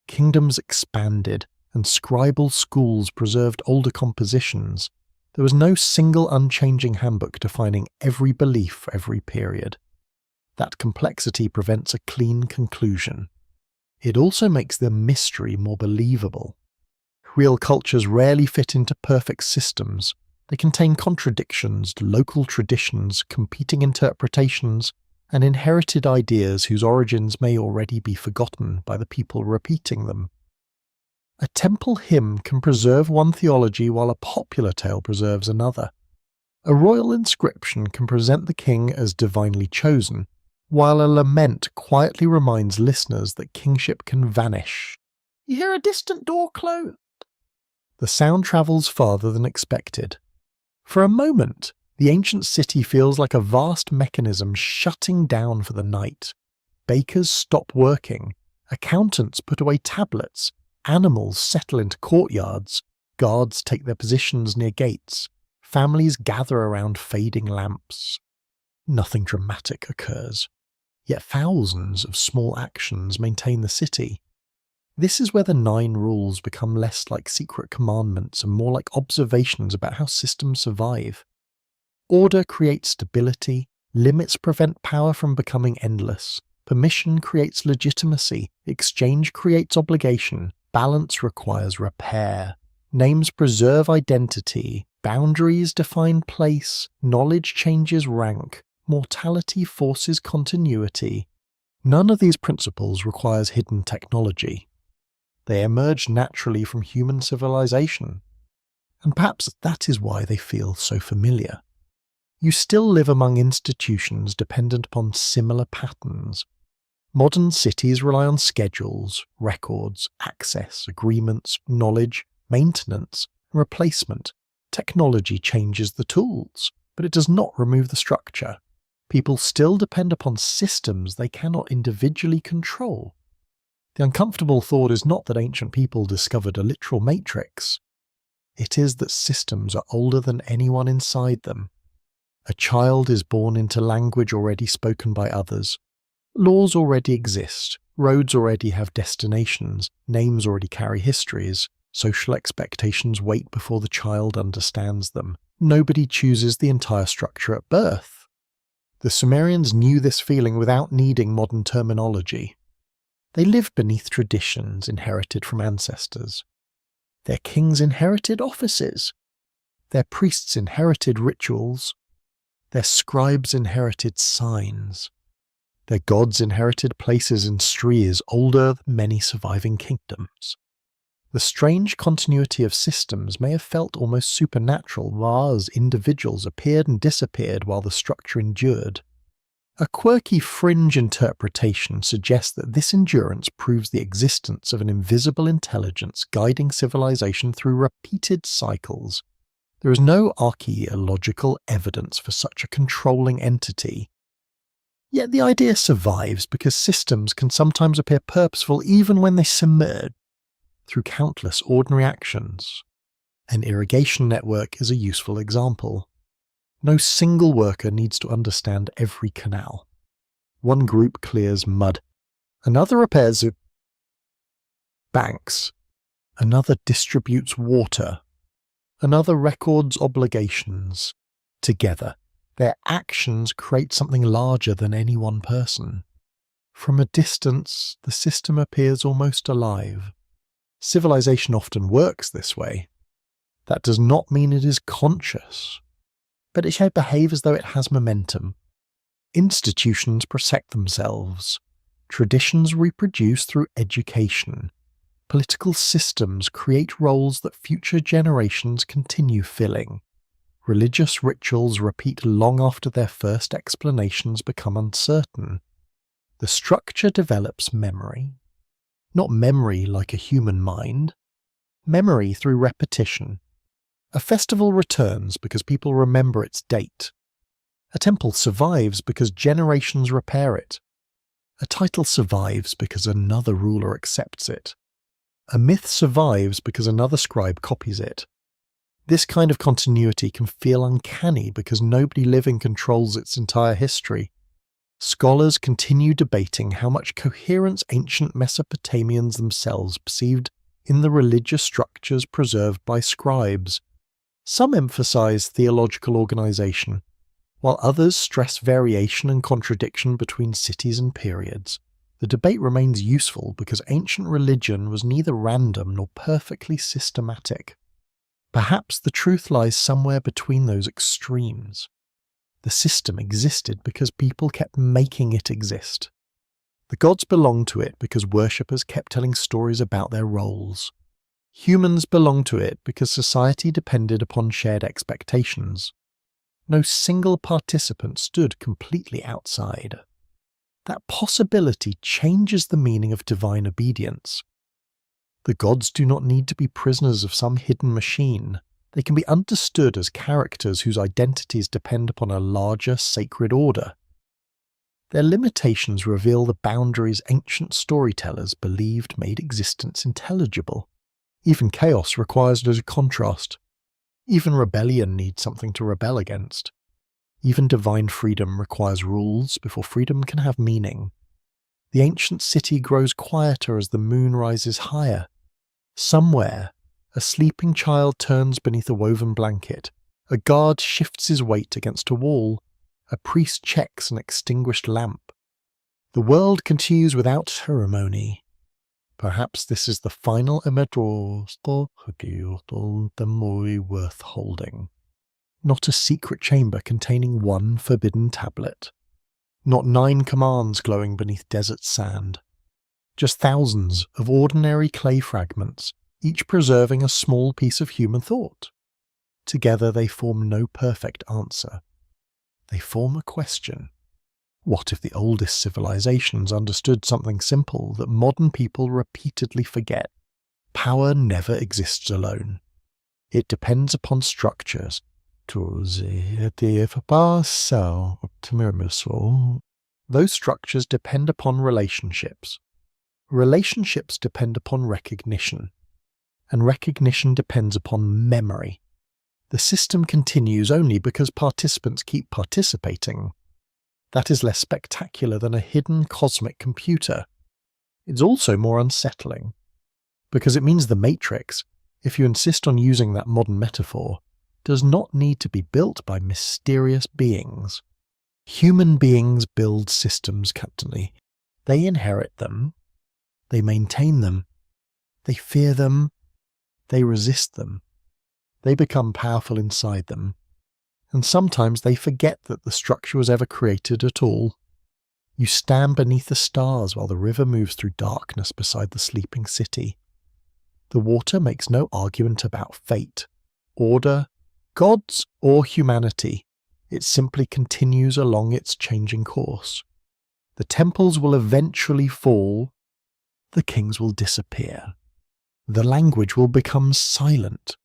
Kingdoms expanded, and scribal schools preserved older compositions. There was no single unchanging handbook defining every belief for every period. That complexity prevents a clean conclusion. It also makes the mystery more believable. Real cultures rarely fit into perfect systems. They contain contradictions, local traditions, competing interpretations, and inherited ideas whose origins may already be forgotten by the people repeating them. A temple hymn can preserve one theology while a popular tale preserves another. A royal inscription can present the king as divinely chosen, while a lament quietly reminds listeners that kingship can vanish. You hear a distant door close. The sound travels farther than expected. For a moment, the ancient city feels like a vast mechanism shutting down for the night. Bakers stop working, accountants put away tablets, animals settle into courtyards, guards take their positions near gates, families gather around fading lamps. Nothing dramatic occurs, yet thousands of small actions maintain the city. This is where the 9 rules become less like secret commandments and more like observations about how systems survive. Order creates stability, limits prevent power from becoming endless, permission creates legitimacy, exchange creates obligation, balance requires repair, names preserve identity, boundaries define place, knowledge changes rank, mortality forces continuity. None of these principles requires hidden technology. They emerge naturally from human civilization, and perhaps that is why they feel so familiar. You still live among institutions dependent upon similar patterns. Modern cities rely on schedules, records, access, agreements, knowledge, maintenance, and replacement. Technology changes the tools, but it does not remove the structure. People still depend upon systems they cannot individually control. The uncomfortable thought is not that ancient people discovered a literal matrix. It is that systems are older than anyone inside them. A child is born into language already spoken by others. Laws already exist, roads already have destinations, names already carry histories, social expectations wait before the child understands them. Nobody chooses the entire structure at birth. The Sumerians knew this feeling without needing modern terminology. They lived beneath traditions inherited from ancestors. Their kings inherited offices. Their priests inherited rituals. Their scribes inherited signs. Their gods inherited places in streets older than many surviving kingdoms. The strange continuity of systems may have felt almost supernatural while as individuals appeared and disappeared while the structure endured. A quirky fringe interpretation suggests that this endurance proves the existence of an invisible intelligence guiding civilization through repeated cycles. There is no archaeological evidence for such a controlling entity. Yet the idea survives because systems can sometimes appear purposeful even when they submerge through countless ordinary actions. An irrigation network is a useful example. No single worker needs to understand every canal. One group clears mud, another repairs banks, another distributes water, another records obligations. Together, their actions create something larger than any one person. From a distance, the system appears almost alive. Civilization often works this way. That does not mean it is conscious, but it should behave as though it has momentum. Institutions protect themselves. Traditions reproduce through education. Political systems create roles that future generations continue filling. Religious rituals repeat long after their first explanations become uncertain. The structure develops memory. Not memory like a human mind. Memory through repetition. A festival returns because people remember its date. A temple survives because generations repair it. A title survives because another ruler accepts it. A myth survives because another scribe copies it. This kind of continuity can feel uncanny because nobody living controls its entire history. Scholars continue debating how much coherence ancient Mesopotamians themselves perceived in the religious structures preserved by scribes. Some emphasize theological organization, while others stress variation and contradiction between cities and periods. The debate remains useful because ancient religion was neither random nor perfectly systematic. Perhaps the truth lies somewhere between those extremes. The system existed because people kept making it exist. The gods belonged to it because worshippers kept telling stories about their roles. Humans belonged to it because society depended upon shared expectations. No single participant stood completely outside. That possibility changes the meaning of divine obedience. The gods do not need to be prisoners of some hidden machine. They can be understood as characters whose identities depend upon a larger sacred order. Their limitations reveal the boundaries ancient storytellers believed made existence intelligible. Even chaos requires a contrast. Even rebellion needs something to rebel against. Even divine freedom requires rules before freedom can have meaning. The ancient city grows quieter as the moon rises higher. Somewhere, a sleeping child turns beneath a woven blanket. A guard shifts his weight against a wall. A priest checks an extinguished lamp. The world continues without ceremony. Perhaps this is the final image worth holding. Not a secret chamber containing one forbidden tablet. Not 9 commands glowing beneath desert sand. Just thousands of ordinary clay fragments, each preserving a small piece of human thought. Together they form no perfect answer. They form a question. What if the oldest civilizations understood something simple that modern people repeatedly forget? Power never exists alone. It depends upon structures. Those structures depend upon relationships. Relationships depend upon recognition. And recognition depends upon memory. The system continues only because participants keep participating. That is less spectacular than a hidden cosmic computer. It's also more unsettling, because it means the Matrix, if you insist on using that modern metaphor, does not need to be built by mysterious beings. Human beings build systems constantly. They inherit them. They maintain them. They fear them. They resist them. They become powerful inside them, and sometimes they forget that the structure was ever created at all. You stand beneath the stars while the river moves through darkness beside the sleeping city. The water makes no argument about fate, order, gods, or humanity. It simply continues along its changing course. The temples will eventually fall. The kings will disappear. The language will become silent.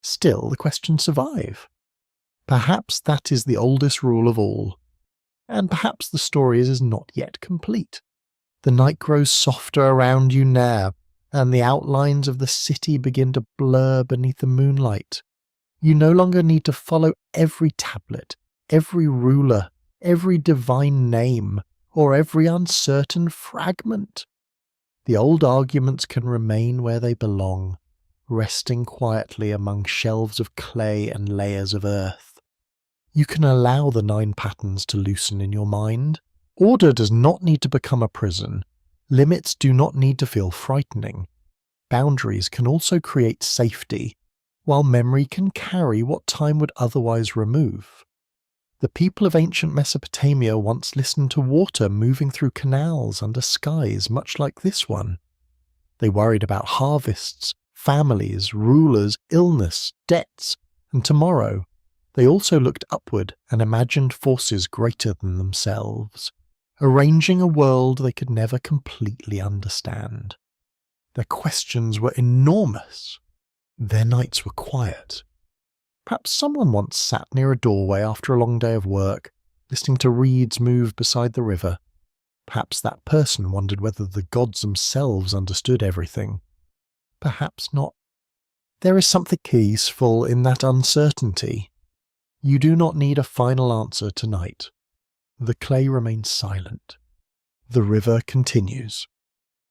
Still, the questions survive. Perhaps that is the oldest rule of all. And perhaps the story is not yet complete. The night grows softer around you now, and the outlines of the city begin to blur beneath the moonlight. You no longer need to follow every tablet, every ruler, every divine name, or every uncertain fragment. The old arguments can remain where they belong, resting quietly among shelves of clay and layers of earth. You can allow the 9 patterns to loosen in your mind. Order does not need to become a prison. Limits do not need to feel frightening. Boundaries can also create safety, while memory can carry what time would otherwise remove. The people of ancient Mesopotamia once listened to water moving through canals under skies much like this one. They worried about harvests, families, rulers, illness, debts, and tomorrow. They also looked upward and imagined forces greater than themselves, arranging a world they could never completely understand. Their questions were enormous. Their nights were quiet. Perhaps someone once sat near a doorway after a long day of work, listening to reeds move beside the river. Perhaps that person wondered whether the gods themselves understood everything. Perhaps not. There is something peaceful in that uncertainty. You do not need a final answer tonight. The clay remains silent. The river continues.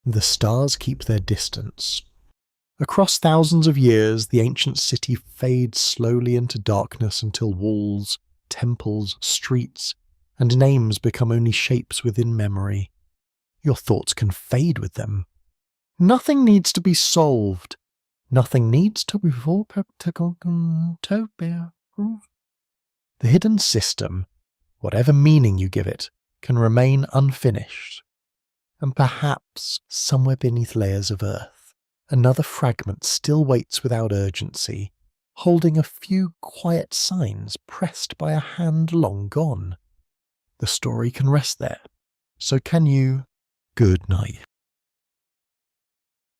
The stars keep their distance. Across thousands of years, the ancient city fades slowly into darkness until walls, temples, streets, and names become only shapes within memory. Your thoughts can fade with them. Nothing needs to be solved. Nothing needs to be The hidden system, whatever meaning you give it, can remain unfinished. And perhaps, somewhere beneath layers of earth, another fragment still waits without urgency, holding a few quiet signs pressed by a hand long gone. The story can rest there. So can you. Good night.